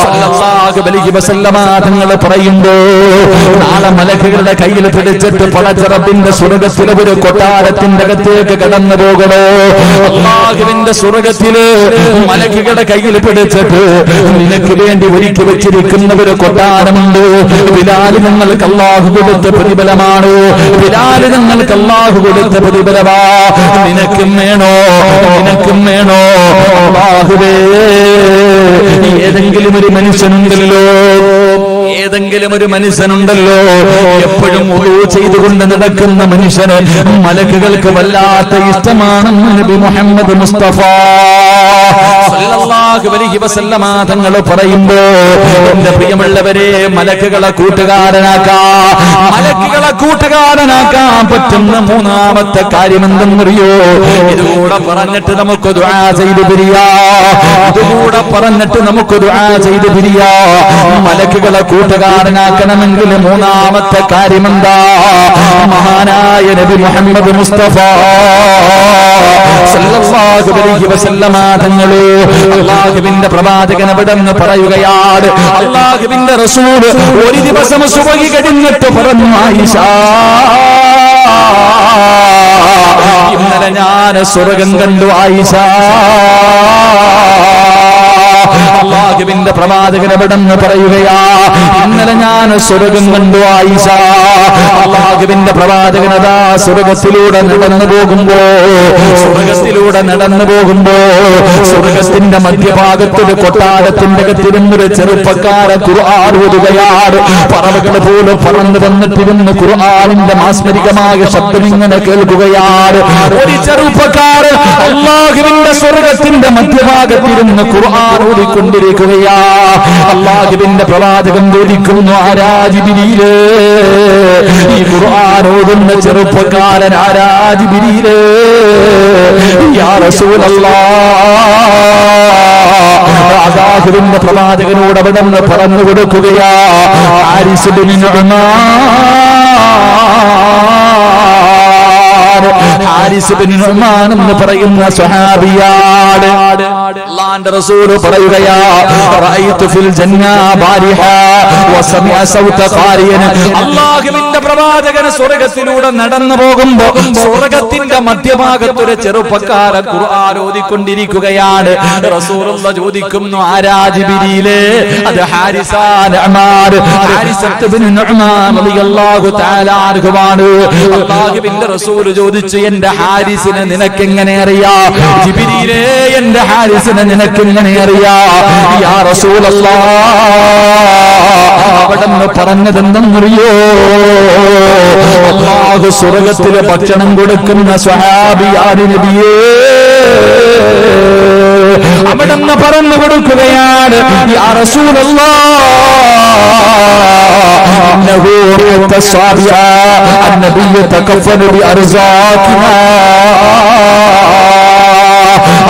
S2: സല്ലല്ലാഹു അലൈഹി വസല്ലമ തങ്ങൾ പറയുമ്പോ നാളെ മലക്കുകളുടെ കയ്യിൽ പിടിച്ചിട്ട് പടച്ചറപ്പിന്റെ സ്വർഗ്ഗത്തിലെ ഒരു കൊട്ടാരത്തിന്റെ അകത്തേക്ക് കടന്നു പോകണോ? അല്ലാഹുവിന്റെ സ്വർഗ്ഗത്തില് മലക്കുകളുടെ കയ്യിൽ പിടിച്ചിട്ട് നിനക്ക് വേണ്ടി ഒരുക്കി വെച്ചിരിക്കുന്ന ഒരു കൊട്ടാരമുണ്ട്. ബിലാല് നിങ്ങൾക്ക് അല്ലാഹു കൊടുത്ത പ്രതിഫലമാണ്. ബിലാല് നിങ്ങൾക്ക് അല്ലാഹു കൊടുത്ത പ്രതിഫലമാ. നിനക്കും വേണോ? നിനക്കും വേണോ? അല്ലാഹുവേ, ഏതെങ്കിലും ഒരു മനുഷ്യനുണ്ടല്ലോ, ഏതെങ്കിലും ഒരു മനുഷ്യനുണ്ടല്ലോ എപ്പോഴും വുളൂ ചെയ്തുകൊണ്ട് നടക്കുന്ന മനുഷ്യന് മലക്കുകൾക്ക് വല്ലാത്ത ഇഷ്ടമാണെന്ന് നബി മുഹമ്മദ് മുസ്തഫ സല്ലല്ലാഹു അലൈഹി വസല്ലമ തങ്ങൾ പറയുമ്പോ എന്റെ പ്രിയമുള്ളവരെ, മലക്കുകളെ കൂട്ടുകാരനാക്കാൻ പറ്റുന്ന മൂന്നാമത്തെ കാര്യം എന്തെന്നറിയോ? ഇതുകൂടെ പറഞ്ഞിട്ട് നമുക്ക് ദുആ ചെയ്ത് പിരിയാ. ഇതുകൂടെ പറഞ്ഞിട്ട് നമുക്ക് ദുആ ചെയ്ത് പിരിയാ. മലക്കുകളെ കൂട്ടുകാരനാക്കണമെങ്കിൽ മൂന്നാമത്തെ കാര്യമെന്താ? മഹാനായ നബി മുഹമ്മദ് മുസ്തഫ സല്ലല്ലാഹു അലൈഹി വസല്ലമ തങ്ങളെ അല്ലാഹുവിന്റെ പ്രവാചകൻ അവിടെന്ന് പറയുകയാണ്. അല്ലാഹുവിന്റെ റസൂൽ ഒരു ദിവസം സുബഹി കഴിഞ്ഞിട്ട് പറഞ്ഞു, ആയിഷ, ഇന്നലെ ഞാൻ സ്വർഗ്ഗം കണ്ടു ആയിഷ. അല്ലാഹുവിന്റെ പ്രവാചകൻ അവിടെന്ന് പറയുകയാ, ഇന്നലെ ഞാൻ സ്വർഗ്ഗം കണ്ടു ആയിഷ. അല്ലാഹുവിന്റെ പ്രവാചകൻ അതാ സ്വർഗ്ഗത്തിലൂടെ നടന്നു പോകുമ്പോ സ്വർഗ്ഗത്തിന്റെ മധ്യഭാഗത്തൊരു കൊട്ടാരത്തിന്റെ അകത്തിരുന്നൊരു ചെറുപ്പക്കാരെ ഖുർആൻ ഓതുകയാണ്. പറവകൾ പോലെ പറന്നു വന്നിട്ടിരുന്ന് ഖുർആനിന്റെ മാസ്മരികമായ ശബ്ദം ഇങ്ങനെ കേൾക്കുകയാണ്. ഒരു ചെറുപ്പക്കാരൻ അല്ലാഹുവിന്റെ സ്വർഗ്ഗത്തിന്റെ മധ്യഭാഗത്തിരുന്ന് ഖുർആൻ ഓതിക്കൊണ്ടിരിക്കുകയാ. അല്ലാഹുവിന്റെ പ്രവാചകൻ ചോദിക്കുന്നു, ആരാ ജിബ്രീലേ? ഈ ഖുർആൻ ഓതുന്ന ചെറുപ്പക്കാരൻ ആരാ ജിബ്രീലേ? യാ റസൂലല്ലാഹ്, അല്ലാഹുവിന്റെ പ്രവാചകനോട് അവിടെ നിന്ന് പറഞ്ഞു കൊടുക്കുകയാ, ഹാരിസ് ബിൻ നുഅ്മാൻ എന്ന് പറയുന്ന സ്വഹാബിയാണ്. അല്ലാഹുവിന്റെ റസൂൽ പറയുകയാ, റഅയ്തു ഫിൽ ജന്ന ബാരിഹ വസമിഅ സൗത ഖാരിയൻ. അല്ലാഹുവിന്റെ പ്രവാചകൻ സ്വർഗ്ഗത്തിലൂടെ നടന്നു പോകുമ്പോൾ സ്വർഗ്ഗത്തിന്റെ മധ്യഭാഗത്ത് ഒരു ചെറുപ്പക്കാരൻ ഖുർആൻ ഓതിക്കൊണ്ടിരിക്കുകയാണ്. റസൂലുള്ളാഹി ചോദിക്കുന്നു, ആരാ ജിബ്രീലേ? അത് ഹാരിസത്ത് ബിൻ നുഅ്മാൻ റളിയല്ലാഹു തആല അൻഹുവാണ്. അല്ലാഹുവിന്റെ റസൂൽ ചോദിച്ചു, എന്റെ ഹാരിസിനെ നിനക്കെങ്ങനെ അറിയാം? ജിബ്രീലേ, എന്റെ ഹാരിസിനെ നിനക്കെങ്ങനെ അറിയാം? യാ റസൂലല്ലാഹ്, അവിടെന്ന് പറഞ്ഞതെന്തെന്നറിയോ? അല്ലാഹു സ്വർഗ്ഗത്തിലെ ഭക്ഷണം കൊടുക്കുന്ന സ്വഹാബിയാണ് നബിയേ. അവിടെന്ന് പറഞ്ഞു കൊടുക്കുകയാണ്, യാ റസൂലല്ലാഹ്, ഇന്നഹു യതസ്വാബിയ അന്നബിയ്യു തകഫലു ബിഅർസാഖിനാ.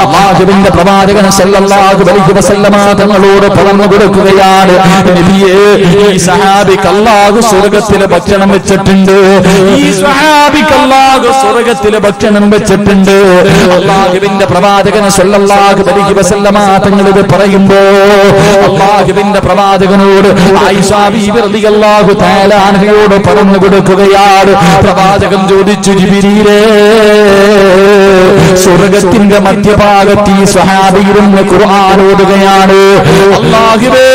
S2: അല്ലാഹുവിന്റെ പ്രവാചകൻ സല്ലല്ലാഹു അലൈഹി വസല്ലമ തങ്ങളോട് പറഞ്ഞു കൊടുക്കുകയാണ്, നബിയേ, ഈ സഹാബിക്ക് അല്ലാഹു സ്വർഗ്ഗത്തിലെ ഭക്ഷണം വെച്ചിട്ടുണ്ട്. ഈ സ്വഹാബിക്ക് അല്ലാഹു സ്വർഗ്ഗത്തിലെ ഭക്ഷണം വെച്ചിട്ടുണ്ട്. അല്ലാഹുവിന്റെ പ്രവാചകൻ സല്ലല്ലാഹു അലൈഹി വസല്ലമ തങ്ങൾ ഇത് പറയുമ്പോ അല്ലാഹുവിന്റെ പ്രവാചകനോട് ആയിഷ ബീവി റളിയല്ലാഹു തആല അൻഹയോട് പറഞ്ഞു കൊടുക്കുകയാണ്. പ്രവാചകൻ ചോദിച്ചു, ജിബ്രീലേ, സ്വർഗ്ഗത്തിന്റെ മധ്യഭാഗത്ത് ഈ സ്വഹാബി ഇരുന്ന് ഖുർആൻ ഓതുകയാണ്. അല്ലാഹുവേ,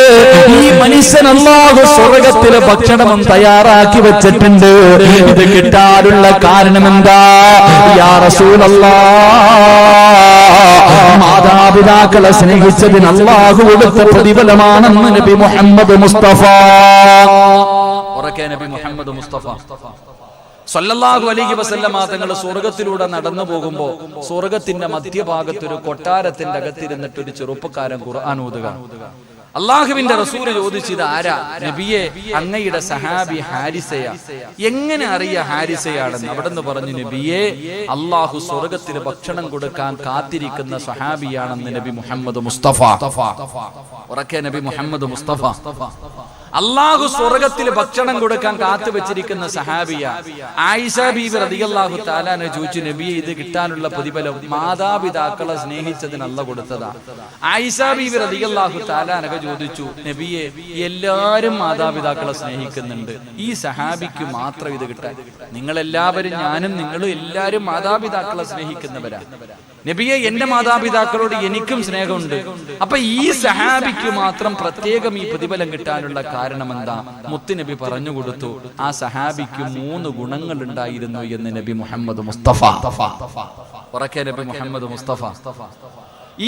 S2: ഈ മനുഷ്യൻ അല്ലാഹു സ്വർഗ്ഗത്തിലെ ഭക്ഷണം തയ്യാറാക്കി വെച്ചിട്ടുണ്ട്. ഇത് കിട്ടാനുള്ള കാരണം എന്താ? യാ റസൂലല്ലാഹ്, മാതാവ് മാതാപിതാക്കളെ സ്നേഹിച്ചതിന് അല്ലാഹു കൊടുത്ത പ്രതിഫലമാണെന്ന് നബി മുഹമ്മദ് മുസ്തഫ.
S1: ഉറക്കെ നബി മുഹമ്മദ് മുസ്തഫ സല്ലല്ലാഹു അലൈഹി വസല്ലമ തങ്ങൾ സ്വർഗത്തിലൂടെ നടന്നു പോകുമ്പോ സ്വർഗത്തിന്റെ മധ്യഭാഗത്ത് ഒരു കൊട്ടാരത്തിന്റെ അകത്തിരുന്നിട്ട് ഒരു ചെറുപ്പക്കാരൻ ഖുർആൻ ഓതുക. അള്ളാഹുവിന്റെ റസൂല് ചോദിച്ചത് ആരാ? നബിയെ, അങ്ങയുടെ സഹാബി ഹാരിസയാ. എങ്ങനെ അറിയാ ഹാരിസയാണെന്ന്? അവിടെന്ന് പറഞ്ഞു, നബിയെ, അള്ളാഹു സ്വർഗത്തിൽ ഭക്ഷണം കൊടുക്കാൻ കാത്തിരിക്കുന്ന സഹാബിയാണെന്ന് നബി മുഹമ്മദ് മുസ്തഫ. ഉറക്കെ നബി മുഹമ്മദ് മുസ്തഫ. അള്ളാഹു സ്വർഗത്തിൽ ഭക്ഷണം കൊടുക്കാൻ കാത്തു വെച്ചിരിക്കുന്ന സഹാബിയ. ആയിഷ ബീബി റളിയല്ലാഹു തആല അൻഹ ചോദിച്ചു, നബിയെ, ഇത് കിട്ടാനുള്ള പ്രതിഫലം മാതാപിതാക്കളെ സ്നേഹിച്ചതിന് അല്ലാഹു കൊടുത്തതാ. ആയിഷ ബീബി റളിയല്ലാഹു തആല അൻഹ ചോദിച്ചു, നബിയെ, എല്ലാവരും മാതാപിതാക്കളെ സ്നേഹിക്കുന്നുണ്ട്, ഈ സഹാബിക്ക് മാത്രം ഇത് കിട്ടാൻ? നിങ്ങളെല്ലാവരും, ഞാനും നിങ്ങളും എല്ലാവരും മാതാപിതാക്കളെ സ്നേഹിക്കുന്നവരാ. നബിയെ, എന്റെ മാതാപിതാക്കളോട് എനിക്കും സ്നേഹമുണ്ട്. അപ്പൊ ഈ സഹാബിക്ക് മാത്രം പ്രത്യേകം ഈ പ്രതിഫലം കിട്ടാനുള്ള കാരണം എന്താ? മുത്തുനബി പറഞ്ഞു കൊടുത്തു, ആ സഹാബിക്ക് 3 ഗുണങ്ങൾ ഉണ്ടായിരുന്നു എന്ന് നബി മുഹമ്മദ് മുസ്തഫ. ഉറക്കെ നബി മുഹമ്മദ് മുസ്തഫ.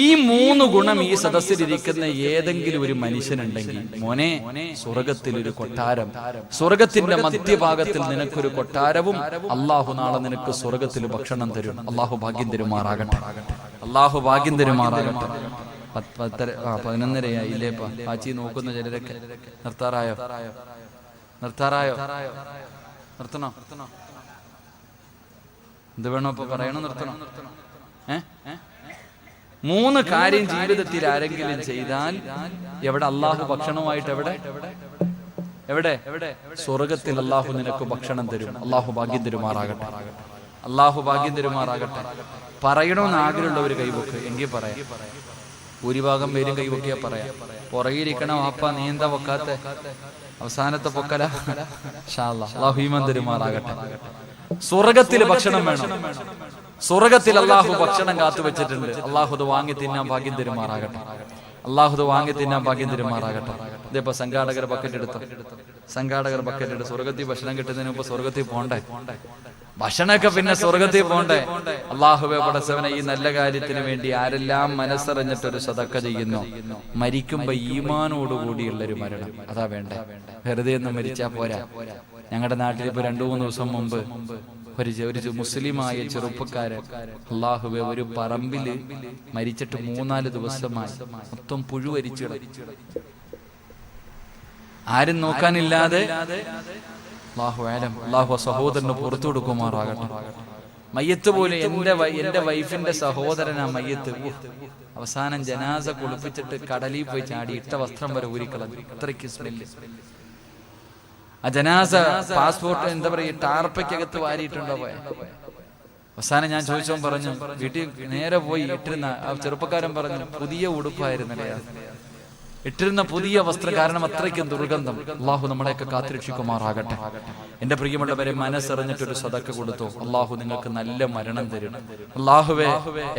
S1: ഈ 3 ഗുണം ഈ സദസ്സിലിരിക്കുന്ന ഏതെങ്കിലും ഒരു മനുഷ്യനുണ്ടെങ്കിൽ, മോനെ, സ്വർഗത്തിൽ ഒരു കൊട്ടാരം, സ്വർഗത്തിന്റെ മധ്യഭാഗത്തിൽ നിനക്കൊരു കൊട്ടാരവും അള്ളാഹു നാളെ നിനക്ക് സ്വർഗത്തിൽ ഭക്ഷണം തരും. അള്ളാഹു ഭാഗ്യം തരുമാറാകട്ടെ. അള്ളാഹു ഭാഗ്യം തരുമാറാകട്ടെ. 11:30 ഇല്ലേപ്പാ? ആച്ചി നോക്കുന്ന ചിലരൊക്കെ നിർത്താറായോ? നിർത്തണോ? എന്ത് വേണോ ഇപ്പൊ പറയണോ? നിർത്തണോ? 3 കാര്യം ജീവിതത്തിൽ ആരെങ്കിലും ചെയ്താൽ എവിടെ? അള്ളാഹു ഭക്ഷണമായിട്ട് എവിടെ? സ്വർഗത്തിൽ അള്ളാഹു നിനക്ക് ഭക്ഷണം തരും. അള്ളാഹു ഭാഗ്യം തരുമാറാകട്ടെ. അള്ളാഹു ഭാഗ്യം തരുമാറാകട്ടെ. പറയണമെന്ന് ആഗ്രഹമുള്ളവർ കൈവക്ക്, എങ്കിൽ പറയാം. ഭൂരിഭാഗം പേരും കൈവക്കിയാ പറയാം. പുറകിരിക്കണം, വാപ്പ നീ എന്താ പൊക്കാത്ത? അവസാനത്തെ പൊക്കല. അള്ളാഹു ഈമാൻ തരുമാറാകട്ടെ. സ്വർഗത്തിൽ ഭക്ഷണം വേണം. സ്വർഗത്തിൽ അള്ളാഹു ഭക്ഷണം കാത്തു വെച്ചിട്ടുണ്ട്. അള്ളാഹു അത് വാങ്ങി തിന്നാൻ ഭാഗ്യം തരുമാറാകട്ടെ. അള്ളാഹു അത് വാങ്ങി തിന്നാൻ ഭാഗ്യം തരുമാറാകട്ടെ. ഇതിപ്പോ സംഘാടകർ ബക്കറ്റ് എടുത്തു. സ്വർഗത്തിൽ ഭക്ഷണം കിട്ടുന്നതിന് മുമ്പ് സ്വർഗത്തിൽ പോണ്ടേ? ഭക്ഷണമൊക്കെ പിന്നെ സ്വർഗത്തിൽ പോണ്ടേ? അള്ളാഹുവേ പടച്ചവനെ, ഈ നല്ല കാര്യത്തിന് വേണ്ടി ആരെല്ലാം മനസ്സറിഞ്ഞിട്ടൊരു സദക്ക ചെയ്യുന്നു, മരിക്കുമ്പോ ഈമാനോടുകൂടിയുള്ളൊരു മരണം അതാ വേണ്ടേ. വെറുതെ ഒന്നും മരിച്ചാ പോരാ. ഞങ്ങളുടെ നാട്ടിൽ ഇപ്പൊ 2-3 ദിവസം മുമ്പ് ഒരു മുസ്ലിമായ ചെറുപ്പക്കാരൻ, അള്ളാഹുവെ, ഒരു പറമ്പില് മരിച്ചിട്ട് 3-4 ദിവസമായി. മൊത്തം പുഴുവരിച്ചിട, ആരും നോക്കാനില്ലാതെ. അള്ളാഹു സഹോദരന് പുറത്തു കൊടുക്കുമാറാകട്ടെ. മയ്യത്ത് പോലെ എന്റെ വൈഫിന്റെ സഹോദരനാ മയ്യത്ത്. അവസാനം ജനാസ കുളിപ്പിച്ചിട്ട് കടലിൽ പോയി ചാടി, ഇട്ട വസ്ത്രം വരെ ഊരിക്കളഞ്ഞു. അത്രയ്ക്ക് സ്മെല്ല്. ആ ജനാസ പാസ്പോർട്ട് എന്താ പറയുക, ടാർപ്പയ്ക്കകത്ത് വാരിയിട്ടുണ്ടോ പോയ. അവസാനം ഞാൻ ചോദിച്ചവൻ പറഞ്ഞു, വീട്ടിൽ നേരെ പോയി ഇട്ടിരുന്ന ആ ചെറുപ്പക്കാരൻ പറഞ്ഞു, പുതിയ ഉടുപ്പായിരുന്നല്ലേ ഇട്ടിരുന്ന, പുതിയ വസ്ത്രം. കാരണം അത്രയ്ക്കും ദുർഗന്ധം. അള്ളാഹു നമ്മളെയൊക്കെ കാത്തുരക്ഷിക്കുമാറാകട്ടെ. എന്റെ പ്രിയമുള്ളവരെ, മനസ്സറിഞ്ഞിട്ടൊരു സദക്ക കൊടുത്തു. അള്ളാഹു നിങ്ങൾക്ക് നല്ല മരണം തരും. അള്ളാഹുവേ,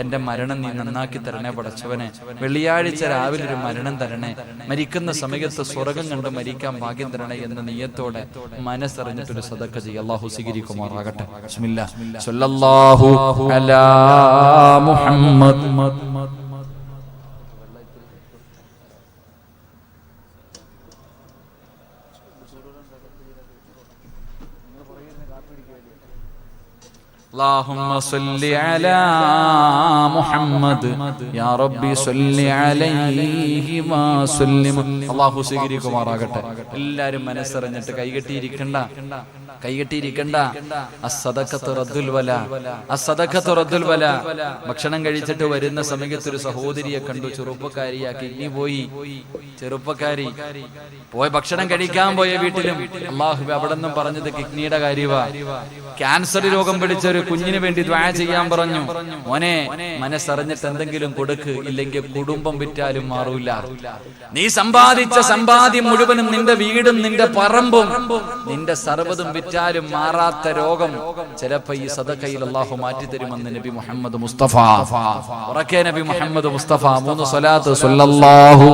S1: എന്റെ മരണം നീ നന്നാക്കി തരണേ പടച്ചവനെ. വെള്ളിയാഴ്ച രാവിലെ ഒരു മരണം തരണേ. മരിക്കുന്ന സമയത്ത് സ്വർഗം കണ്ട് മരിക്കാൻ ഭാഗ്യം തരണേ എന്ന നിയ്യത്തോടെ മനസ്സറിഞ്ഞിട്ടൊരു സദക്ക ചെയ്യും. അള്ളാഹു സ്വീകരിക്കുമാറാകട്ടെ. ബിസ്മില്ലാ. സ്വല്ലല്ലാഹു അലാ മുഹമ്മദ്. اللهم صل على محمد يا ربي صل عليه وسلم. അല്ലാഹു സ്വീകരിക്കുമാറാകട്ടെ. എല്ലാവരും മനസ്സറിഞ്ഞിട്ട് കൈകെട്ടിയിരിക്കണ്ട. അസ്സദഖത്തു റദ്ദുൽ വലാ. അസ്സദഖത്തു റദ്ദുൽ വലാ. ഭക്ഷണം കഴിച്ചിട്ട് വരുന്ന സമയത്ത് ഒരു സഹോദരിയെ കണ്ടു, ചെറുപ്പക്കാരിയാ, കിഡ്നി പോയി. ചെറുപ്പക്കാരി പോയി ഭക്ഷണം കഴിക്കാൻ പോയ വീട്ടിലും അല്ലാഹു അവിടെ നിന്നും പറഞ്ഞത് കിഡ്നിയുടെ കാര്യവാ. ക്യാൻസർ രോഗം പിടിച്ച ഒരു കുഞ്ഞിന് വേണ്ടി ദുആ ചെയ്യാൻ പറഞ്ഞു. മോനെ, മനസ്സറിഞ്ഞിട്ട് എന്തെങ്കിലും കൊടുക്ക്, ഇല്ലെങ്കിൽ കുടുംബം വിറ്റാലും മാറൂല. നീ സമ്പാദിച്ച സമ്പാദ്യം മുഴുവനും, നിന്റെ വീടും നിന്റെ പറമ്പും നിന്റെ സർവ്വതും വിറ്റാലും മാറാത്ത രോഗം ചിലപ്പോ ഈ സദഖയിൽ അല്ലാഹു മാറ്റി തരുമെന്ന് നബി മുഹമ്മദ് മുസ്തഫ. ഉറക്കെ നബി മുഹമ്മദ് മുസ്തഫ. 3 സ്വലാത്ത്. സ്വല്ലല്ലാഹു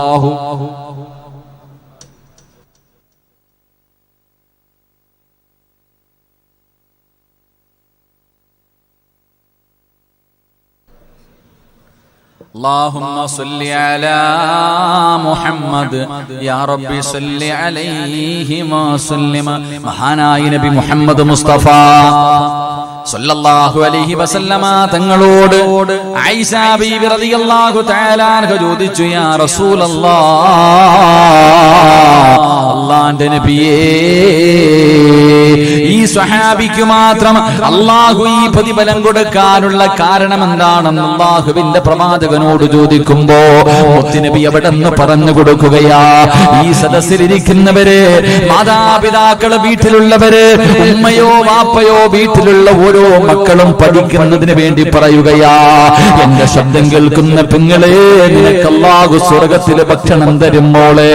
S1: اللهم صل على محمد يا ربي صل عليه وسلم. മഹാനായ നബി മുഹമ്മദ് മുസ്തഫ സല്ലല്ലാഹു അലൈഹി വസല്ലമ തങ്ങളോട് ആയിഷ ബീവി റളിയല്ലാഹു തആല അൻഹ ചോദിച്ചു, യാ റസൂലല്ലാഹ്, അല്ലാഹുവിന്റെ നബിയേ, ഈ സ്വഹാബിക്ക് മാത്രം അല്ലാഹു ഈ പ്രതിഫലം കൊടുക്കാനുള്ള കാരണം എന്താണെന്ന് അല്ലാഹുവിന്റെ പ്രവാചകനോട് ചോദിക്കുമ്പോ മുത്തുനബി അവിടെന്ന് പറഞ്ഞു കൊടുക്കുകയാ, ഈ സദസ്സിലിരിക്കുന്നവര്, മാതാപിതാക്കള് വീട്ടിലുള്ളവര്, ഉമ്മയോ വാപ്പയോ വീട്ടിലുള്ള ഓരോ മക്കളും പഠിക്കുന്നതിന് വേണ്ടി പറയുകയാ, എന്റെ ശബ്ദം കേൾക്കുന്ന പെങ്ങളെ, നിനക്ക് അല്ലാഹു സ്വർഗത്തിലെ ഭക്ഷണം തരും മോളെ,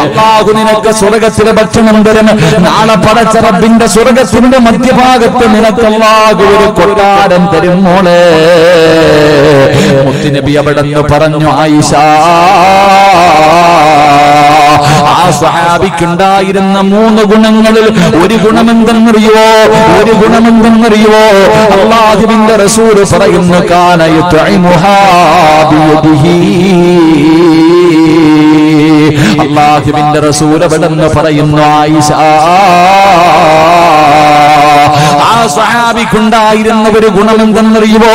S1: അല്ലാഹു നിനക്ക് സ്വർഗത്തിലെ ഭക്ഷണം തരും. നാളെ പടച്ച റബ്ബിന്റെ സ്വർഗത്തിന്റെ മധ്യഭാഗത്ത് നിനക്ക് അല്ലാഹു ഒരു കൊട്ടാരം തരും മോളെ. മുത്തുനബി അവിടെന്ന് പറഞ്ഞു, ആയിഷ, ആ സ്വഹാബിക്കുണ്ടായിരുന്ന 3 ഗുണങ്ങളിൽ ഒരു ഗുണമെന്തെന്നറിയോ? അല്ലാഹുവിന്റെ റസൂൽ പറയുന്നു, കാന യുത്ഇമുഹാ ബിയദിഹി. അല്ലാഹുവിന്റെ റസൂൽ അവിടെന്ന് പറയുന്നു, ആയിഷ, ആ സ്വഹാബിക്കുണ്ടായിരുന്ന ഒരു ഗുണമെന്തെന്നറിയുമോ?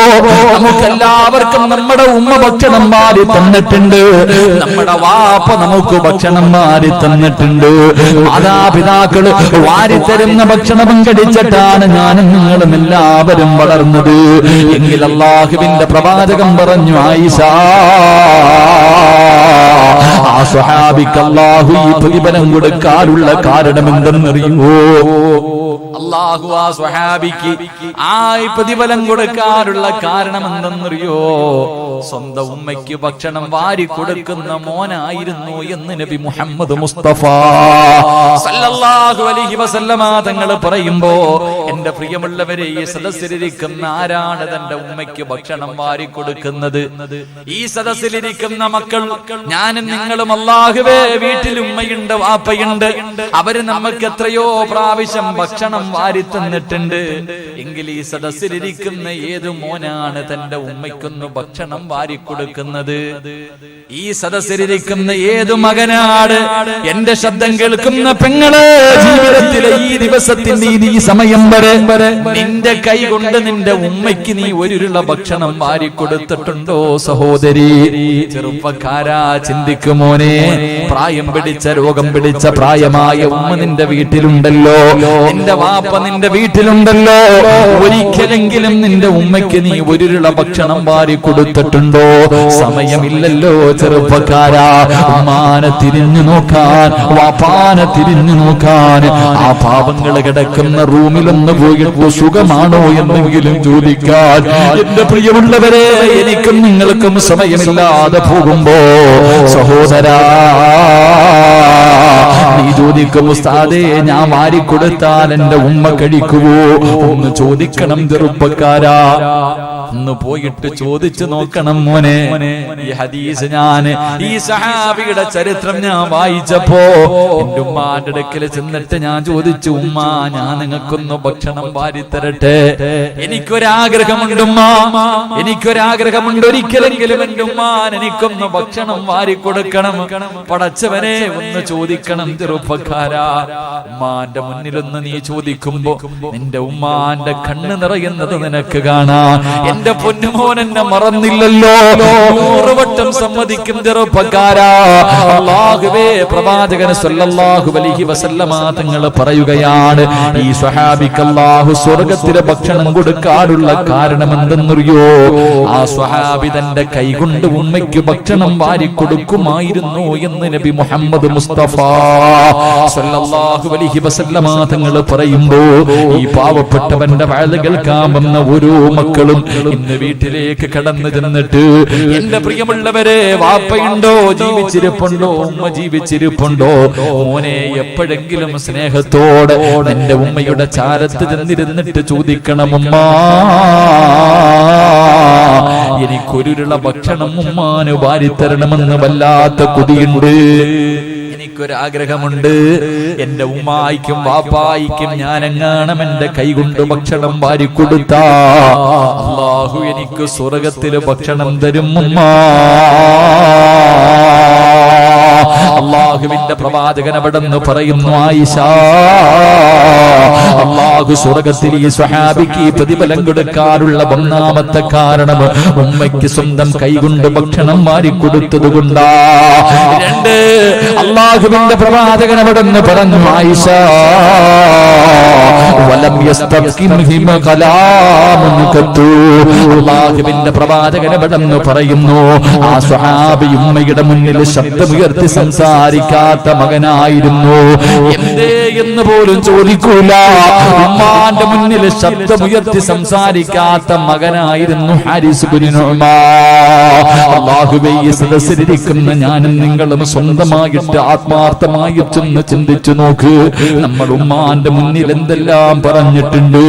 S1: നമുക്കെല്ലാവർക്കും നമ്മുടെ ഉമ്മ ഭക്ഷണം മാറി തന്നിട്ടുണ്ട്, നമ്മുടെ വാപ്പ നമുക്ക് ഭക്ഷണം മാറി തന്നിട്ടുണ്ട്, മാതാപിതാക്കള് വാരിത്തരുന്ന ഭക്ഷണം കഴിച്ചിട്ടാണ് ഞാനും നിങ്ങളും എല്ലാവരും വളർന്നത്. എങ്കിൽ അല്ലാഹുവിന്റെ പ്രവാചകൻ പറഞ്ഞു, ആയിഷ, ആ സ്വഹാബിക്ക് അല്ലാഹു ഈ പ്രതിഫലം കൊടുക്കാനുള്ള കാരണം എന്തെന്നറിയുമോ? അല്ലാഹു ആ സ്വഹാബിക്ക് ആ പ്രതിഫലം കൊടുക്കാനുള്ള കാരണം എന്തെന്നറിയോ? സ്വന്തം ഉമ്മയ്ക്ക് ഭക്ഷണം വാരി കൊടുക്കുന്ന മോനായിരുന്നു എന്ന് നബി മുഹമ്മദ് മുസ്തഫ സല്ലല്ലാഹു അലൈഹി വസല്ലമ തങ്ങൾ പറയുമ്പോ, എന്റെ പ്രിയമുള്ളവരെ, ഈ സദസ്സിലിരിക്കുന്ന ആരാണ് തന്റെ ഉമ്മയ്ക്ക് ഭക്ഷണം വാരി കൊടുക്കുന്നത്? ഈ സദസ്സിലിരിക്കുന്ന മക്കൾ, ഞാനും നിങ്ങളും. അല്ലാഹുവേ, വീട്ടിൽ ഉമ്മയുണ്ട്, വാപ്പയുണ്ട്, അവര് നമുക്ക് എത്രയോ പ്രാവശ്യം ഭക്ഷണം വാരി തന്നിട്ടുണ്ട്. എങ്കിൽ ഈ സദസ്സിലിരിക്കുന്ന ഏത് മോനാണ് തന്റെ ഉമ്മയ്ക്കൊന്ന് ഭക്ഷണം വാരി കൊടുക്കുന്നത്? ഈ സദസ്സിലിരിക്കുന്ന ഏതു മകനാണ്? എന്റെ ശബ്ദം കേൾക്കുന്ന പെങ്ങള്, ജീവിതത്തിലെ ഈ ദിവസത്തിന്റെ ഈ സമയം വരെ നിന്റെ കൈ കൊണ്ട് നിന്റെ ഉമ്മയ്ക്ക് നീ ഒരുരുള ഭക്ഷണം വാരി കൊടുത്തിട്ടുണ്ടോ സഹോദരി? ചെറുപ്പക്കാരാ, ചിന്തിക്കുമോനെ, പ്രായം പിടിച്ച, രോഗം പിടിച്ച പ്രായമായ ഉമ്മ നിന്റെ വീട്ടിലുണ്ടല്ലോ, നിന്റെ വാപ്പ നിന്റെ വീട്ടിലുണ്ടല്ലോ. ഒരിക്കലെങ്കിലും നിന്റെ ഉമ്മയ്ക്ക് നീ ഒരുരുള ഭക്ഷണം വാരി കൊടുത്തിട്ടുണ്ടോ? സമയമില്ലല്ലോ ചെറുപ്പക്കാരാ. ഉമ്മാനെ തിരിഞ്ഞു നോക്കാൻ, വാപ്പാനെ തിരിഞ്ഞു നോക്കാൻ, ആ പാവങ്ങൾ കിടക്കുന്ന റൂമിലൊന്ന് പോയിട്ട് സുഖമാണോ എന്നെങ്കിലും ചോദിക്കാൻ എന്റെ പ്രിയമുള്ളവരെ, എനിക്കും നിങ്ങൾക്കും സമയമില്ലാതെ പോകുമ്പോ സഹോദരാ, നീ ചോദിക്കും, ഉസ്താദേ, ഞാൻ വാരിക്കൊടുത്താൽ എന്റെ ഉമ്മ കഴിക്കുവോ? ഒന്ന് ചോദിക്കണം ചെറുപ്പക്കാരാ, ഒന്ന് പോയിട്ട് ചോദിച്ചു നോക്കണം മോനെ. ഈ ഹദീസ് ഈ സഹാബിയുടെ ചരിത്രം ഞാൻ വായിച്ചപ്പോ എന്റെ ഉമ്മാന്റെ അടുക്കൽ ചെന്നിട്ട് ഞാൻ ചോദിച്ചു, ഉമ്മ, ഞാൻ നിങ്ങൾക്കൊന്ന് ഭക്ഷണം വാരി തരട്ടെ, എനിക്കൊരാഗ്രഹമുണ്ട് ഉമ്മ, എനിക്കൊരാഗ്രഹമുണ്ട്, ഒരിക്കലെങ്കിലും എന്റെ ഉമ്മാൻ എനിക്കൊന്ന് ഭക്ഷണം വാരി കൊടുക്കണം. പടച്ചവനെ, ഒന്ന് ചോദിക്കണം ചെറുപ്പക്കാരാ. ഉമ്മാന്റെ മുന്നിലൊന്ന് നീ ചോദിക്കുമ്പോ നിന്റെ ഉമ്മാന്റെ കണ്ണ് നിറയുന്നത് നിനക്ക് കാണാം. എന്റെ പൊന്നുമോൻ എന്നെ മറന്നില്ലല്ലോ, 100 വട്ടം സമ്മതിക്കും ചെറുപ്പക്കാരാ. അല്ലാഹുവേ, പ്രവാചകൻ സല്ലല്ലാഹു അലൈഹി വസല്ലമ തങ്ങൾ പറയുകയാണ്, ഈ സ്വഹാബിക്ക് അല്ലാഹു സ്വർഗ്ഗത്തിലെ ഭക്ഷണം കൊടുക്കാനുള്ള കാരണം എന്തെന്നറിയോ? ആ സ്വഹാബി തന്റെ കൈകൊണ്ട് ഉമ്മയ്ക്ക് ഭക്ഷണം വാരി കൊടുക്കുമായിരുന്നു എന്ന് നബി മുഹമ്മദ് മുസ്തഫ സല്ലല്ലാഹു അലൈഹി വസല്ലമ തങ്ങൾ പറയുമ്പോ, ഈ പാവപ്പെട്ടവന്റെ വഅദ് കേൾക്കാൻ വന്ന ഓരോ മക്കളും ഇന്ന് വീട്ടിലേക്ക് കടന്നു ചെന്നിട്ട്, എന്റെ പ്രിയമുള്ളവരെ, വാപ്പയുണ്ടോ, ജീവിച്ചിരിപ്പുണ്ടോ, ഉമ്മ ജീവിച്ചിരിപ്പുണ്ടോ? മോനെ, എപ്പോഴെങ്കിലും സ്നേഹത്തോടെ എന്റെ ഉമ്മയുടെ ചാരത്ത് ചെന്നിരുന്നിട്ട് ചോദിക്കണം, ഉമ്മ, എനിക്കൊരുരുള ഭക്ഷണം ഉമ്മാന് വാരിത്തരണമെന്ന് വല്ലാത്ത കൊതിയുണ്ട്,
S2: എനിക്കൊരാഗ്രഹമുണ്ട്, എന്റെ ഉമ്മായിക്കും വാപ്പായിക്കും ഞാൻ എങ്ങാണം എന്റെ കൈകൊണ്ട് ഭക്ഷണം വാരിക്കൊടുത്ത അല്ലാഹു എനിക്ക് സ്വർഗത്തില് ഭക്ഷണം തരും ഉമ്മ. അല്ലാഹുവിന്റെ പ്രവാചകൻ അവിടെന്ന് പറയുന്നു, ആയിഷ, അല്ലാഹു സ്വർഗത്തിൽ ഈ സ്വഹാബിക്ക് പ്രതിഫലം കൊടുക്കാനുള്ള ഒന്നാമത്തെ കാരണം ഉമ്മയ്ക്ക് സ്വന്തം കൈകൊണ്ട് ഭക്ഷണം വാരിക്കൊടുത്തത് കൊണ്ടാ. രണ്ട്, അല്ലാഹുവിന്റെ പ്രവാചകൻ അവിടെന്ന് പറഞ്ഞു, ആയിഷ, വലം യസ്തഖിംഹിമ കലാമുൻ ഖത്തു. അല്ലാഹുവിന്റെ പ്രവാചകൻ അവിടെന്ന് പറയുന്നു, ആ സ്വഹാബി ഉമ്മയുടെ മുന്നിൽ ശബ്ദമുയർത്തി സംസാരിക്കാത്ത മകനായിരുന്നു. എന്തേ എന്ന് പോലും ചോദിക്കൂല. ഉമ്മാന്റെ മുന്നിൽ ശബ്ദമുയർത്തി സംസാരിക്കാത്ത മകനായിരുന്നു ഹാരിസ് ഇബ്നു നുഅ്മാൻ. അല്ലാഹുവേ, ഈ സദസ്സിലിരിക്കുന്ന ഞാനും നിങ്ങളും സ്വന്തമായിട്ട് ആത്മാർത്ഥമായി ചെന്ന് ചിന്തിച്ചു നോക്ക്. നമ്മൾ ഉമ്മാന്റെ മുന്നിൽ എന്തെല്ലാം പറഞ്ഞിട്ടുണ്ട്.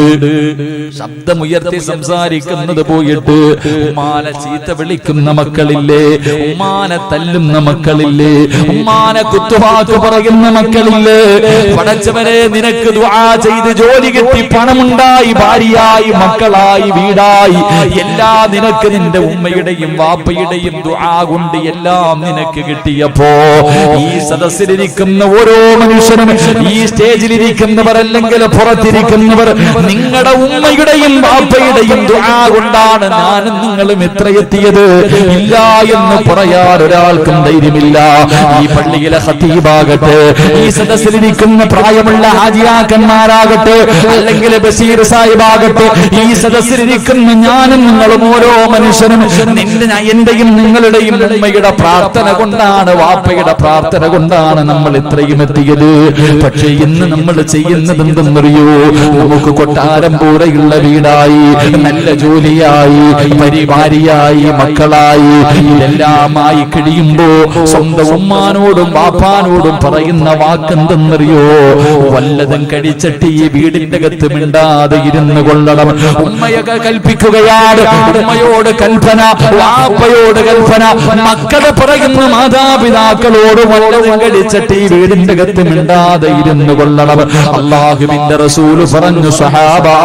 S2: ശബ്ദമുയർത്തി സംസാരിക്കുന്നത് പോയിട്ട് ഉമ്മാനെ ചീത്ത വിളിക്കുന്ന മക്കളില്ലേ, ഉമ്മാനെ തല്ലുന്ന മക്കളില്ലേ, ഉമ്മാനെ കുത്തുവാക്ക് പറയുന്ന മക്കളില്ലേ. പടച്ചവനെ, നിനക്ക് ദുആ ചെയ്ത് ജോലി കിട്ടി പണമുണ്ടായി ഭാര്യയായി മക്കളായി വീടായി എല്ലാം നിനക്ക് നിന്റെ ഉമ്മയുടെയും വാപ്പയുടെയും ദുആ കൊണ്ട് എല്ലാം നിനക്ക് കിട്ടിയപ്പോ ഈ സദസ്സിലിരിക്കുന്ന ഓരോ മനുഷ്യനും, ഈ സ്റ്റേജിലിരിക്കുന്നവർ അല്ലെങ്കിൽ പുറത്തിരിക്കുന്നവർ, നിങ്ങളുടെ ഉമ്മയുടെയും വാപ്പയുടെയും ദുആ കൊണ്ടാണ് ഞാനും നിങ്ങളും എത്രയെത്തിയത്. ഇല്ല എന്ന് പറയാൻ ഒരാൾക്കും ധൈര്യമില്ല. ഈ പള്ളിയിലെ ഖതീബാകട്ടെ, ഈ സദസ്സിലിരിക്കുന്ന പ്രായമുള്ള ഹാജിയാക്കന്മാരാകട്ടെ, അല്ലെങ്കിൽ ബഷീർ സാഹിബാകട്ടെ, ഈ സദസ്സിലിരിക്കുന്ന ഞാനും നിങ്ങളും ഓരോ മനുഷ്യനും എന്റെയും നിങ്ങളുടെയും ഉമ്മയുടെ പ്രാർത്ഥന കൊണ്ടാണ്, വാപ്പയുടെ പ്രാർത്ഥന കൊണ്ടാണ് നമ്മൾ ഇത്രയും എത്തിയത്. പക്ഷേ ഇന്ന് നമ്മൾ ചെയ്യുന്നത് എന്തെന്നറിയോ? നമുക്ക് കൊട്ടാരം പോലെയുള്ള വീടായി, നല്ല ജോലിയായി, പരിവാരിയായി, മക്കളായി, ഇതെല്ലാമായി കഴിയുമ്പോ സ്വന്തം ഉമ്മാനോടും വാപ്പാനോടും പറയുന്ന വാക്കെന്തെന്നറിയോ? വല്ലതും കഴിച്ചിട്ട് ഈ വീടിന്റെ അകത്ത് മിണ്ടാതെ ഇരുന്ന് കൊള്ളണം. ഉമ്മയൊക്കെ കൽപ്പിക്കുകയാണ്, ഉമ്മയോട് കൽപ്പന, വാപ്പയോട് കൽപ്പന, മക്കളെ പറയുന്ന മാതാപിതാക്കളോട് വല്ലതും കഴിച്ചിട്ട് ഈ വീടിന്റെ അകത്ത് മിണ്ടാതെ ഇരുന്ന് കൊള്ളണം. അല്ലാഹുവിന്റെ റസൂൽ പറഞ്ഞു, സഹാബാ,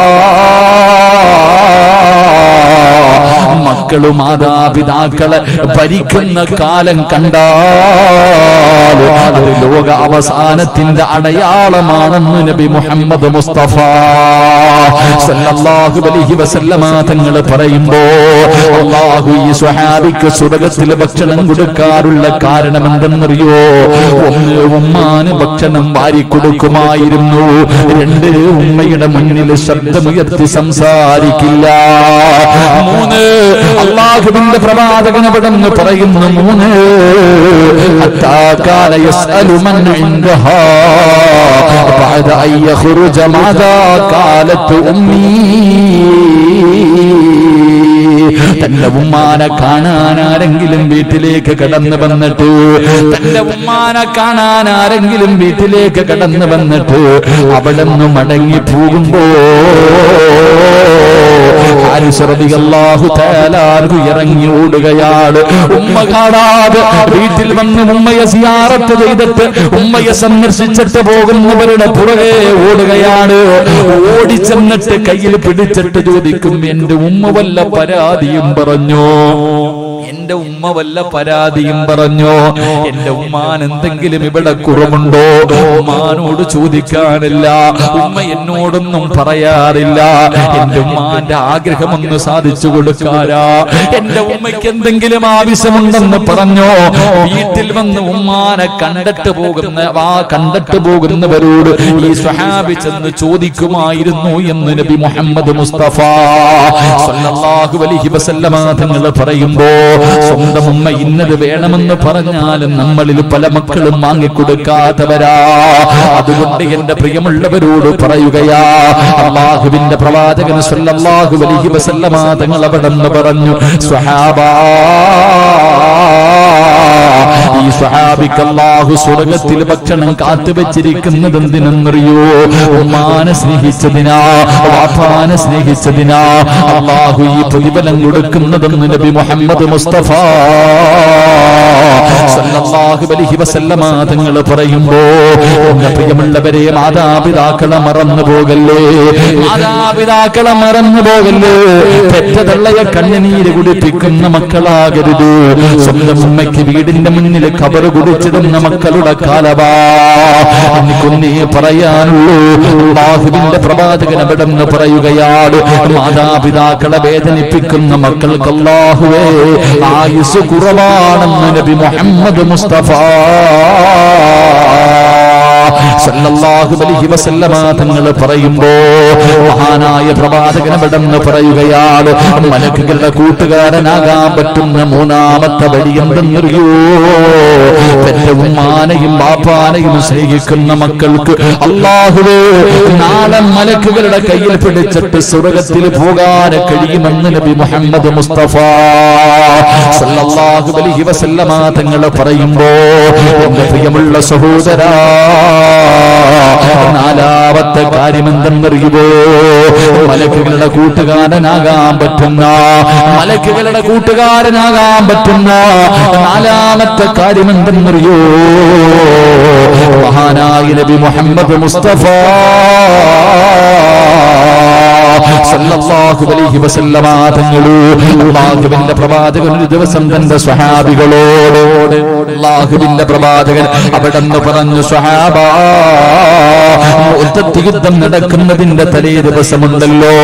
S2: മക്കള് മാതാപിതാക്കളെ ഭരിക്കുന്ന കാലം കണ്ടാൽ അത് ലോക അവസാനത്തിന്റെ അടയാളമാണെന്ന് നബി മുഹമ്മദ് മുസ്തഫ സല്ലല്ലാഹു അലൈഹി വസല്ലമ തങ്ങൾ പറയുമ്പോ, അല്ലാഹു ഈ സ്വഹാബിക്ക് സ്വർഗ്ഗത്തിൽ ഭക്ഷണം കൊടുക്കാറുള്ള കാരണം എന്തെന്നറിയോ? ഒന്ന്, ഉമ്മാന് ഭക്ഷണം വാരിക്കൊടുക്കുമായിരുന്നു. രണ്ട്, ഉമ്മയുടെ മുന്നിൽ ശബ്ദമുയർത്തി സംസാരിക്കില്ല. മൂന്ന്, അല്ലാഹുവിന്റെ പ്രവാചകൻ അവിടെന്ന് പറയുന്നു, മൂന്ന്, അത്താകാന യസ്അലു മൻ ഇൻദഹാ ബഅദ അൻ യഖ്റുജ മാദാ ഖാലത്ത് ഉമ്മീ. തന്റെ ഉമ്മാനെ കാണാൻ ആരെങ്കിലും വീട്ടിലേക്ക് കടന്നു വന്നിട്ട്, തന്റെ ഉമ്മാനെ കാണാൻ ആരെങ്കിലും വീട്ടിലേക്ക് കടന്നു വന്നിട്ട് അവിടെ നിന്ന് മടങ്ങി പോകുമ്പോ ഇറങ്ങി ഓടുകയാണ്. ഉമ്മ കാണാതെ വീട്ടിൽ വന്ന് ഉമ്മയെ സിയാറത്ത് ചെയ്തിട്ട് ഉമ്മയെ സന്ദർശിച്ചിട്ട് പോകുന്നവരുടെ പുറകെ ഓടുകയാണ്. ഓടിച്ചെന്നിട്ട് കയ്യിൽ പിടിച്ചിട്ട് ചോദിക്കും, എന്റെ ഉമ്മ വല്ല പരാതിയും പറഞ്ഞോ? എന്റെ ഉമ്മ വല്ല പരാതിയും പറഞ്ഞോ? എന്റെ ഉമ്മാൻ എന്തെങ്കിലും ഇവിടെ കുറവുണ്ടോ? ഉമ്മാനോട് ചോദിക്കാനില്ല, ഉമ്മ എന്നോടൊന്നും പറയാറില്ല. എന്റെ ഉമ്മാന്റെ ആഗ്രഹമൊന്ന് സാധിച്ചു കൊടുക്കാരാ? എന്റെ ഉമ്മയ്ക്ക് എന്തെങ്കിലും ആവശ്യമുണ്ടെന്ന് പറഞ്ഞോ? വീട്ടിൽ വന്ന് ഉമ്മാനെ കണ്ടിട്ട് പോകുന്നവരോട് ഈ സ്വഹാബി ചെന്ന് ചോദിക്കുമായിരുന്നു എന്ന് നബി മുഹമ്മദ് മുസ്തഫ സല്ലല്ലാഹു അലൈഹി വസല്ലമ തങ്ങൾ പറയുമ്പോ, സ്വന്തം ഉമ്മ ഇന്നത് വേണമെന്ന് പറഞ്ഞാലും നമ്മളിൽ പല മക്കളും വാങ്ങിക്കൊടുക്കാത്തവരാ. അതുകൊണ്ട് എന്റെ പ്രിയമുള്ളവരോട് പറയുകയാ, അല്ലാഹുവിന്റെ പ്രവാചകൻ സല്ലല്ലാഹു അലൈഹി വസല്ലമ തങ്ങൾ അവിടെ പറഞ്ഞു, സ്വഹാബാ, ഈ സ്വഹാബിക്ക് അല്ലാഹു സ്വർഗ്ഗത്തിൽ ഭക്ഷണം കാത്തുവച്ചിരിക്കുന്നത് എന്തിനെന്നറിയോ? ഉമ്മാനെ സ്നേഹിച്ചതിനാ, വാപ്പാനെ സ്നേഹിച്ചതിനാ അല്ലാഹു ഈ പ്രതിഫലം കൊടുക്കുന്നതെന്ന് നബി മുഹമ്മദ് മുസ്തഫ സല്ലല്ലാഹു അലൈഹി വസല്ലമ തങ്ങൾ പറയുമ്പോ, പ്രിയമുള്ളവരെ, മാതാപിതാക്കളെ മറന്നു പോകല്ലേ, മാതാപിതാക്കളെ മറന്നു പോകല്ലേ. പെറ്റതള്ളയെ കണ്ണുനീര് കുടിപ്പിക്കുന്ന മക്കളാകരുത്. സ്വന്തം ഉമ്മയ്ക്ക് വീടിന്റെ മുന്നിൽ ഖബർ കുടിച്ചിടുന്ന മക്കളുടെ കാലവാ. എനിക്കൊന്നേ പറയാനുള്ളൂ, അല്ലാഹുവിന്റെ പ്രവാചകൻ അവിടെന്ന് പറയുകയാണ്, മാതാപിതാക്കളെ വേദനിപ്പിക്കുന്ന മക്കൾക്ക് അല്ലാഹുവേ ആയുസ് കുറവാണെന്ന് നബി മുഹമ്മദ് മുസ്തഫ സല്ലല്ലാഹു അലൈഹി വസല്ലമ തങ്ങൾ പറയുമ്പോ, മഹാനായ പ്രവാചകൻ അവിടെന്ന് പറയുകയാണ്, മലക്കുകളുടെ കൂട്ടുകാരനാകാൻ പറ്റുന്ന മൂന്നാമത്തെ വഴി എന്തെന്നറിയോ? പെറ്റ ഉമ്മാനെയും ബാപ്പാനെയും സ്നേഹിക്കുന്ന മക്കൾക്ക് അല്ലാഹുവേ നാളെ മലക്കുകളുടെ കയ്യിൽ പിടിച്ചിട്ട് സ്വർഗ്ഗത്തിൽ പോകാൻ കഴിയുമെന്ന് നബി മുഹമ്മദ് മുസ്തഫ സല്ലല്ലാഹു അലൈഹി വസല്ലമ തങ്ങൾ പറയുമ്പോ, എന്റെ പ്രിയമുള്ള സഹോദരാ, നാലാമത്തെ കാര്യം എന്തെന്നറിയുമോ? മലക്കുകളുടെ കൂട്ടുകാരനാകാൻ പറ്റുന്ന, മലക്കുകളുടെ കൂട്ടുകാരനാകാൻ പറ്റുന്ന നാലാമത്തെ കാര്യം എന്തെന്നറിയോ? മഹാനായ നബി മുഹമ്മദ് മുസ്തഫ സല്ലല്ലാഹു അലൈഹി വസല്ലമ തങ്ങൾ അല്ലാഹുവിന്റെ പ്രവാചകൻ ഒരു ദിവസം തന്റെ സ്വഹാബികളോട്, അല്ലാഹുവിന്റെ പ്രവാചകൻ അവിടെന്ന് പറഞ്ഞു, സ്വഹാബാ, മുഅ്തത്ത് യുദ്ധം നടക്കുന്നതിന്റെ തലേ ദിവസമുണ്ടല്ലോ,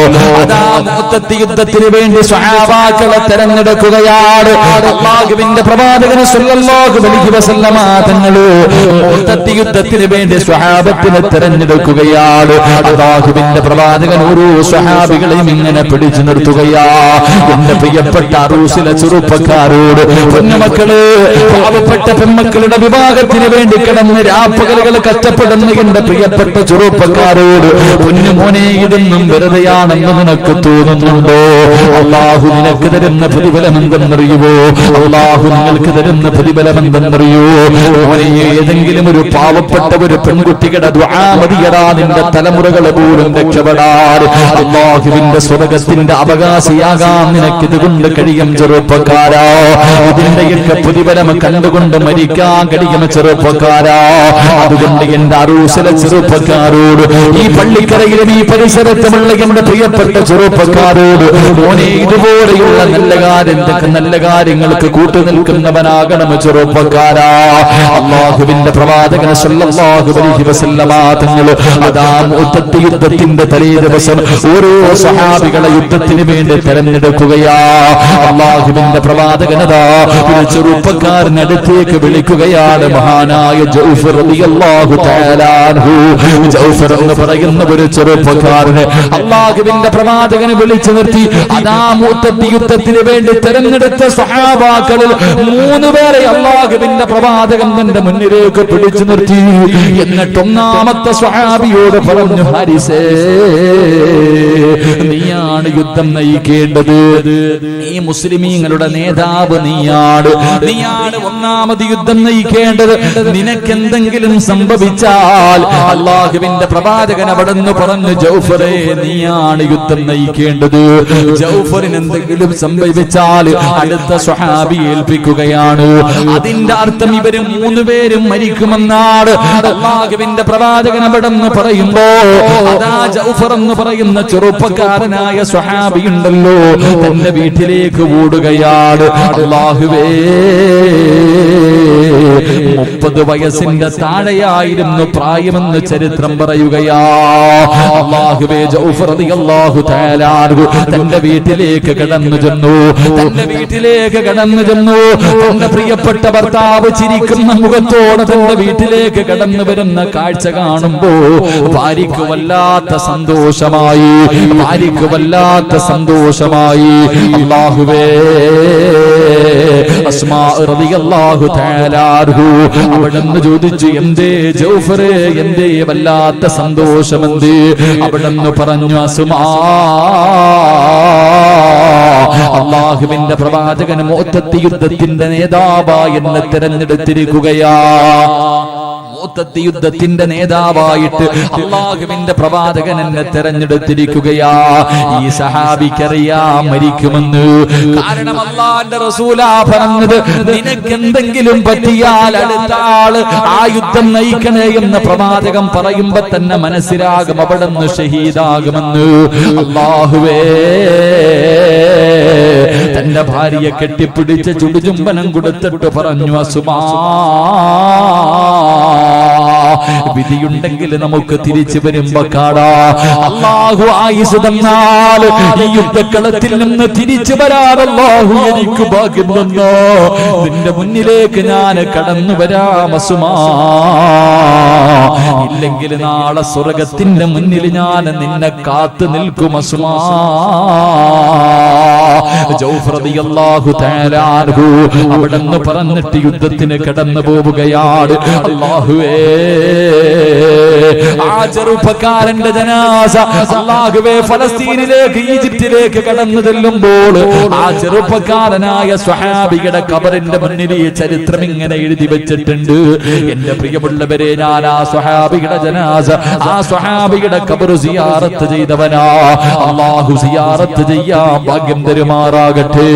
S2: അതാ മുഅ്തത്ത് യുദ്ധത്തിന് വേണ്ടി സ്വഹാബാക്കളെ തെരഞ്ഞെടുക്കുകയാണ്. അല്ലാഹുവിന്റെ പ്രവാചകൻ സല്ലല്ലാഹു അലൈഹി വസല്ലമ തങ്ങൾ മുഅ്തത്ത് യുദ്ധത്തിന് വേണ്ടി സ്വഹാബത്തിനെ തെരഞ്ഞെടുക്കുകയാണ്. അല്ലാഹുവിന്റെ പ്രവാചകൻ ഓരോ സ്വഹാബികളെയും ഇങ്ങനെ പിടിച്ചു നിർത്തുകയാ. എന്റെ പ്രിയപ്പെട്ട അറൂസിലെ ചെറുപ്പക്കാരോട്, പൊന്നുമക്കള്, പാവപ്പെട്ട പെൺമക്കളുടെ വിവാഹത്തിന് വേണ്ടി കിടന്ന് രാപ്പകലുകൾ കഷ്ടപ്പെടുന്ന എന്റെ പ്രിയപ്പെട്ട ചെറുപ്പക്കാരോട്, പൊന്നുമോനെ, ഇതൊന്നും വെറുതെയാണെന്ന് നിനക്ക് തോന്നുന്നുണ്ടോ? അല്ലാഹു നിനക്ക് തരുന്ന പ്രതിഫലം എന്തെന്നറിയുമോ? അല്ലാഹു നിങ്ങൾക്ക് തരുന്ന പ്രതിഫലം എന്തെന്നറിയോ? മോനെ, ഏതെങ്കിലും ഒരു പാവപ്പെട്ട ഒരു പെൺകുട്ടിയുടെ ദുആ മതിയടാ നിന്റെ തലമുറകൾ പോലും രക്ഷപ്പെടാൻ. അല്ലാഹുവിന്റെ സ്വർഗ്ഗത്തിന്റെ അവകാശിയാകാൻ നിനക്കിത് കൊണ്ട് കഴിയും ചെറുപ്പക്കാരാ. ഇതിന്റെയൊക്കെ പ്രതിഫലം കണ്ടുകൊണ്ട് മരിക്കാൻ കഴിയും ചെറുപ്പക്കാരാ. അതുകൊണ്ട് എന്റെ അറൂസിലെ ചെറുപ്പക്കാരോട്, ഈ പള്ളിക്കരയിലും ഈ പരിസരത്തുമുള്ള എന്റെ പ്രിയപ്പെട്ട ചെറുപ്പക്കാരോട്, മോനെ, ഇതുപോലെയുള്ള നല്ല കാര്യങ്ങൾക്ക് കൂട്ടുനിൽക്കുന്നവനാകണം ചെറുപ്പക്കാരാ. അല്ലാഹുവിന്റെ പ്രവാചകൻ സല്ലല്ലാഹു അലൈഹി വസല്ലമ തങ്ങൾ അതാ മുഅ്തത്ത് യുദ്ധത്തിന്റെ തലേ ദിവസം ഓരോ സ്വഹാബികളെ യുദ്ധത്തിന് വേണ്ടി തെരഞ്ഞെടുക്കുകയാ. അല്ലാഹുവിന്റെ പ്രവാചകനതാ ഒരു ചെറുപ്പക്കാരനടുത്തേക്ക് വിളിക്കുകയാണ്, മഹാനായ ജൗഫർ റളിയല്ലാഹു തആല അൻഹു. ജൗഫർ എന്ന് പറയുന്ന ഒരു ചെറുപ്പക്കാരനെ അല്ലാഹുവിന്റെ പ്രവാചകനെ വിളിച്ചു നിർത്തി. അതാ മുഅ്തത്ത് യുദ്ധത്തിന് വേണ്ടി തെരഞ്ഞെടുത്ത സ്വഹാബാക്കളിൽ 3 പേരെ അല്ലാഹുവിന്റെ പ്രവാചകൻ തന്റെ മുന്നിലേക്ക് പിടിച്ചു നിർത്തി. എന്നിട്ട് ഒന്നാമത്തെ സ്വഹാബിയോട് പറഞ്ഞു, ഹാരിസേ, നീയാണ് യുദ്ധം നയിക്കേണ്ടത്, ഈ മുസ്ലിമീങ്ങളുടെ നേതാവ് നീയാണ് ഒന്നാമത് യുദ്ധം നയിക്കേണ്ടത്. നിനക്കെന്തെങ്കിലും സംഭവിച്ചാൽ അല്ലാഹുവിന്റെ പ്രവാചകൻ അവിടെന്ന് പറഞ്ഞു, ജൗഫറെ, നീയാണ് യുദ്ധം നയിക്കേണ്ടത്. ജൗഫറിന് എന്തെങ്കിലും സംഭവിച്ചാൽ അടുത്ത സ്വഹാബി ഏൽപ്പിക്കുകയാണ്. അതിന്റെ അർത്ഥം ഇവര് 3 പേരും മരിക്കുമെന്നാണ് അല്ലാഹുവിന്റെ പ്രവാചകൻ അവിടെന്ന് പറയുമ്പോ, അതാ ജൗഫർ എന്ന് പറയുന്ന ചെറുപ്പക്കാരനായ സ്വഹാബി ഉണ്ടല്ലോ, തന്റെ വീട്ടിലേക്ക് ഓടുകയാണ്. അല്ലാഹുവേ, 30 വയസ്സിന്റെ താഴെയായിരുന്നു പ്രായമെന്ന് ചരിത്രം പറയുകയാ. അല്ലാഹുവേ, ജൗഫർ റളിയല്ലാഹു തആല അൻഹു തന്റെ വീട്ടിലേക്ക് കടന്നു ചെന്നു. തന്റെ പ്രിയപ്പെട്ട ഭർത്താവ് ചിരിക്കുന്ന മുഖത്തോടെ തന്റെ വീട്ടിലേക്ക് കടന്നു വരുന്ന കാഴ്ച കാണുമ്പോ ഭാര്യയ്ക്ക് വല്ലാത്ത സന്തോഷമായി. അല്ലാഹുവേ, അസ്മാ റളിയല്ലാഹു തആല അൻഹു അവിടെന്ന് ചോദിച്ചു, എന്തേ ജൗഫറേ, എന്തേ വല്ലാത്ത സന്തോഷമെന്തേ? അവിടെന്ന് പറഞ്ഞു, അസ്മാ, അല്ലാഹുവിന്റെ പ്രവാചകൻ മുഅത്തത്ത് യുദ്ധത്തിന്റെ നേതാവായി എന്നെ തിരഞ്ഞെടുത്തിരിക്കുകയാ. മുഅത്തത്ത് യുദ്ധത്തിന്റെ നേതാവായിട്ട് അല്ലാഹുവിന്റെ പ്രവാചകൻ എന്നെ തിരഞ്ഞെടുത്തിരിക്കുകയാ. ഈ സഹാബിക്കറിയാം മരിക്കുമെന്ന്. കാരണം അല്ലാഹുവിന്റെ റസൂലാ പറഞ്ഞത്, നിനക്ക് എന്തെങ്കിലും പറ്റിയാൽ അടുത്ത ആള് ആ യുദ്ധം നയിക്കണേ എന്ന് പ്രവാചകൻ പറയുമ്പോ തന്നെ മനസ്സിലാകും അവിടുന്ന് ഷഹീദാകുമെന്ന്. അല്ലാഹുവേ, തന്റെ ഭാര്യയെ കെട്ടിപ്പിടിച്ച് ചുടുചുംബനം കൊടുത്തിട്ട് പറഞ്ഞു, അസുമാ, വിധിയുണ്ടെങ്കിൽ നമുക്ക് തിരിച്ചു വരുമ്പോ കാണാ. അല്ലാഹു ആയുസ് തന്നാൽ ഈ യുദ്ധക്കളത്തിൽ നിന്ന് തിരിച്ചു വരാൻ അല്ലാഹു എനിക്ക് ഭാഗ്യം തന്നോ. നിന്റെ മുന്നിലേക്ക് ഞാൻ കടന്നു വരാം അസുമാ. ഇല്ലെങ്കിൽ നാളെ സ്വർഗത്തിന്റെ മുന്നിൽ ഞാൻ നിന്നെ കാത്തു നിൽക്കും അസുമാ. ജൗഫർ റളിയല്ലാഹു തആല അൻഹു അവിടുന്ന് പറഞ്ഞിട്ട് യുദ്ധത്തിന് കടന്നു പോവുകയാണ്. അല്ലാഹുവേ, ആ ചെറുപ്പക്കാരന്റെ ജനാസ അല്ലാഹുവേ ഫലസ്തീനിലേക്ക്, ഈജിപ്തിലേക്ക് കടന്നു ചെല്ലുമ്പോൾ ആ ചെറുപ്പക്കാരനായ സ്വഹാബിയുടെ ഖബറിന്റെ മുന്നിൽ ഈ ചരിത്രം ഇങ്ങനെ എഴുതി വെച്ചിട്ടുണ്ട്. എന്റെ പ്രിയമുള്ളവരെ, ഞാൻ ആ സ്വഹാബിയുടെ ജനാസ, ആ സ്വഹാബിയുടെ ഖബർ സിയാറത്ത് ചെയ്തവനാ. അല്ലാഹു സിയാറത്ത് ചെയ്യാൻ ഭാഗ്യം തരുമാറാകട്ടെ.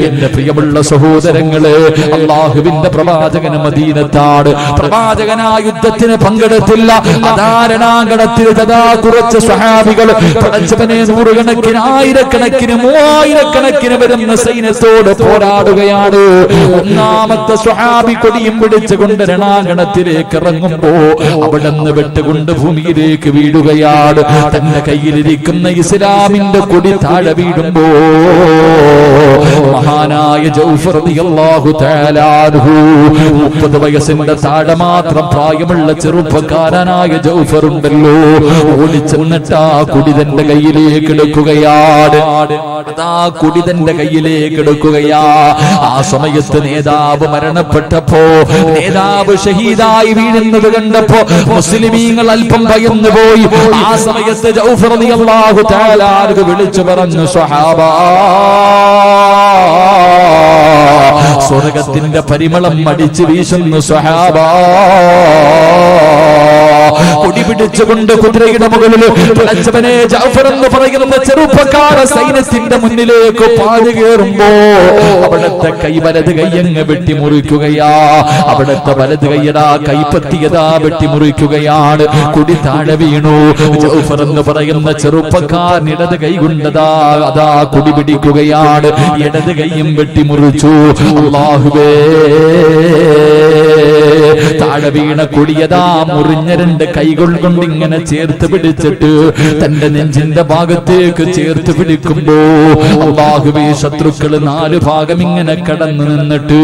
S2: എന്റെ പ്രിയമുള്ള സഹോദരങ്ങളെ, അല്ലാഹുവിന്റെ പ്രവാചകൻ മദീനത്താണ്. പ്രവാചകനാ യുദ്ധത്തിന് പങ്കെടുത്തില്ല. അധാരണാങ്കണത്തിൽ കുറച്ച് സ്വഹാബികൾ പടച്ചവനെ നൂറുകണക്കിന്, ആയിരക്കണക്കിന്, മൂവായിരക്കണക്കിന് വരുന്ന സൈന്യത്തോട് പോരാടുകയാണ്. ഒന്നാമത്തെ സ്വഹാബി കൊടിയും പിടിച്ചുകൊണ്ട് രണാങ്കണത്തിലേക്ക് ഇറങ്ങുമ്പോ അവിടുന്ന് വെട്ടുകൊണ്ട് ഭൂമിയിലേക്ക് വീഴുകയാണ്. തന്റെ കയ്യിലിരിക്കുന്ന ഇസ്ലാമിന്റെ കൊടി താഴെ വീഴുമ്പോ മഹാനായ ജൗഫർ റളിയല്ലാഹു തആല അൻഹു 30 വയസ്സിന്റെ താഴെ മാത്രം പ്രായമുള്ള ചെറുപ്പക്കാരനായ ജൗഫർ ഉണ്ടല്ലോ, ഓടിച്ചെന്നിട്ട് ആ കൊടി തന്റെ കയ്യിലേക്ക് എടുക്കുകയാണ്. അതാ കൊടി തന്റെ കയ്യിലേക്ക് എടുക്കുകയാ. ആ സമയത്ത് നേതാവ് മരണപ്പെട്ടപ്പോ, നേതാവ് ഷഹീദായി വീഴുന്നത് കണ്ടപ്പോ മുസ്ലിമീങ്ങൾ അല്പം ഭയന്നു പോയി. ആ സമയത്ത് ജൗഫർ റളിയല്ലാഹു തആല അൻഹു വിളിച്ചു പറഞ്ഞു, സ്വഹാബാ, സ്വർഗത്തിന്റെ പരിമളം അടിച്ചു വീശുന്നു സ്വഹാബാ. കൊടി പിടിച്ചുകൊണ്ട് കുതിരയുടെ മുകളിൽ പടച്ചവനെ ജഅഫർ എന്ന് പറയുന്ന ചെറുപ്പക്കാര സൈന്യത്തിന്റെ മുന്നിലേക്ക് പാഞ്ഞു കയറുമ്പോ അവിടുത്തെ കൈ, വലത് കൈയങ്ങ് വെട്ടിമുറിക്കുകയാ. അവിടുത്തെ വലത് കൈയടാ കൈപ്പത്തിയതാ വെട്ടിമുറിക്കുകയാണ്. കൊടി താഴെ വീണു. ജഅഫർ എന്ന് പറയുന്ന ചെറുപ്പക്കാരൻ ഇടത് കൈ കൊണ്ടതാ അതാ കൊടി പിടിക്കുകയാണ്. ഇടത് കൈയും വെട്ടിമുറിച്ചു. അല്ലാഹുവേ, താഴെ വീണ കൊടിയതാ മുറിഞ്ഞ 2 കൈകൾ കൊണ്ട് ഇങ്ങനെ ചേർത്ത് പിടിച്ചിട്ട് തന്റെ നെഞ്ചിന്റെ ഭാഗത്തേക്ക് ചേർത്ത് പിടിക്കുമ്പോ അല്ലാഹുവേ, ശത്രുക്കള് 4 ഭാഗം ഇങ്ങനെ കടന്നു നിന്നിട്ട്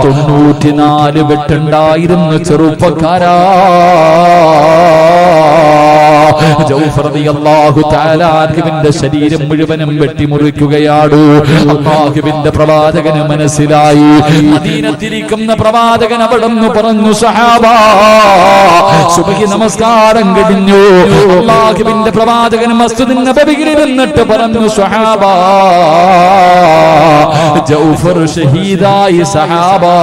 S2: 94 വെട്ടുണ്ടായിരുന്നു ചെറുപ്പക്കാരാ. ജൗഫർ റളിയല്ലാഹു തആല അൻഹുവിന്റെ ശരീരം മുഴുവനും വെട്ടിമുറിക്കുകയാണ്. അല്ലാഹുവിന്റെ പ്രവാചകന് മനസ്സിലായി. മദീനത്തിരിക്കുന്ന പ്രവാചകൻ അവിടുന്ന് പറഞ്ഞു, സഹാബാ, സുബ്ഹി നമസ്കാരം കഴിഞ്ഞു. അല്ലാഹുവിന്റെ പ്രവാചകൻ മസ്ജിദുൻ നബവിയിൽ നിന്നിട്ട് പറഞ്ഞു, സഹാബാ, ജൗഫർ ഷഹീദായി. സഹാബാ,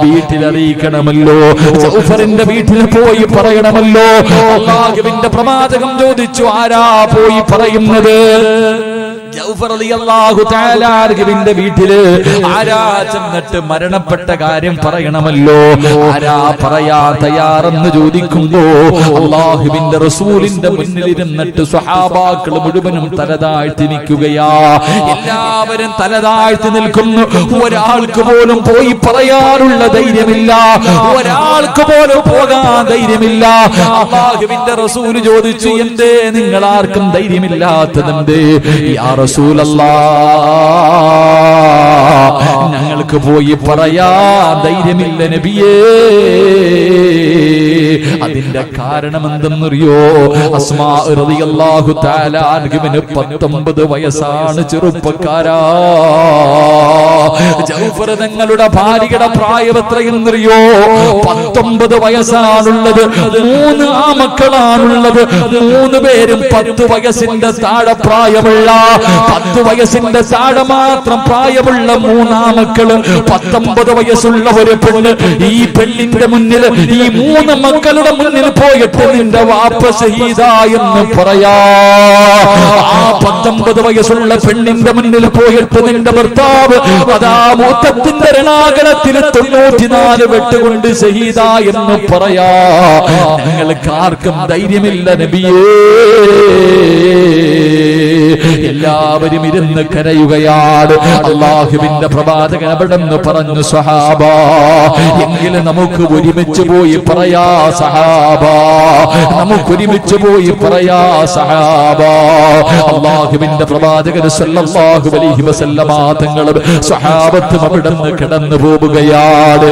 S2: വീട്ടിലറിയിക്കണമല്ലോ, ജൗഫറിന്റെ വീട്ടിൽ പോയി പറയണമല്ലോ. അല്ലാഹുവിന്റെ പ്രവാചകൻ ചോദിച്ചു, ആരാ പോയി പറയുന്നത്? ജൗഫർ റളിയല്ലാഹു തആല അൻഹുവിന്റെ വീട്ടില് ആരാ ചെന്നിട്ട് മരണപ്പെട്ട കാര്യം പറയണമല്ലോ? ആരാ പറയാ തയ്യാറെന്ന് ചോദിക്കുമ്പോ അല്ലാഹുവിന്റെ റസൂലിന്റെ മുന്നിൽ ഇരുന്നിട്ട് സ്വഹാബാക്കൾ മുഴുവനും തലതാഴ്ത്തി നിൽക്കുകയാ. എല്ലാവരും തലതാഴ്ത്തി നിൽക്കുന്നു. ഒരാൾക്ക് പോലും പോയി പറയാനുള്ള ധൈര്യമില്ല. ഒരാൾക്ക് പോലും പോകാൻ ധൈര്യമില്ല. അല്ലാഹുവിന്റെ റസൂൽ ചോദിച്ചു, എന്തേ നിങ്ങൾ ആർക്കും ധൈര്യമില്ലാത്തതെന്തേ? യാ റസൂലല്ലാഹ്, ഞങ്ങൾക്ക് പോയി പറയാ ധൈര്യമില്ല നബിയേ. അതിന്റെ കാരണം എന്തെന്നറിയോ? അസ്മാ റളിയല്ലാഹു തആല അൻഹുവിന് 19 വയസ്സാണ്, ചെറുപ്പക്കാരാ. ജൗഫർ തങ്ങളുടെ ഭാര്യയുടെ പ്രായം എത്രയെന്നറിയോ? 19 വയസ്സാണുള്ളത്. 3 ആമക്കളാണുള്ളത്. 3 പേരും 10 വയസ്സിന്റെ താഴെ പ്രായമുള്ള, 10 വയസ്സിന്റെ താഴെ മാത്രം പ്രായമുള്ള 3 ആമക്കള്. 19 വയസ്സുള്ള ഒരു പെണ്ണ്. ഈ പെണ്ണിന്റെ മുന്നിൽ, ഈ 3 മക്കളുടെ മുന്നിൽ പോയിട്ട് നിന്റെ വാപ്പ ഷഹീദായെന്ന് പറയാ. ആ 19 വയസ്സുള്ള പെണ്ണിന്റെ മുന്നിൽ പോയിട്ട് നിന്റെ ഭർത്താവ് അതാ മൂത്തത്തിന്റെ രണാകലത്തിൽ 94 വെട്ടുകൊണ്ട് ഷഹീദായെന്ന് പറയാ. ഞങ്ങൾക്ക് ആർക്കും ധൈര്യമില്ല നബിയേ. എല്ലാവരും ഇരുന്ന് കരയുകയാണ്. അല്ലാഹുവിന്റെ പ്രവാചകൻ അവിടെന്ന് പറഞ്ഞു, സഹാബ, എങ്കിലും നമുക്ക് ഒരുമിച്ച് പോയി പറയാ സഹാബ, നമുക്ക് ഒരുമിച്ച് പോയി പറയാ സഹാബ. അല്ലാഹുവിന്റെ പ്രവാചകൻ സല്ലല്ലാഹു അലൈഹി വസല്ലമ തങ്ങളും സഹാബത്തും അവിടെന്ന് കടന്നു പോവുകയാണ്.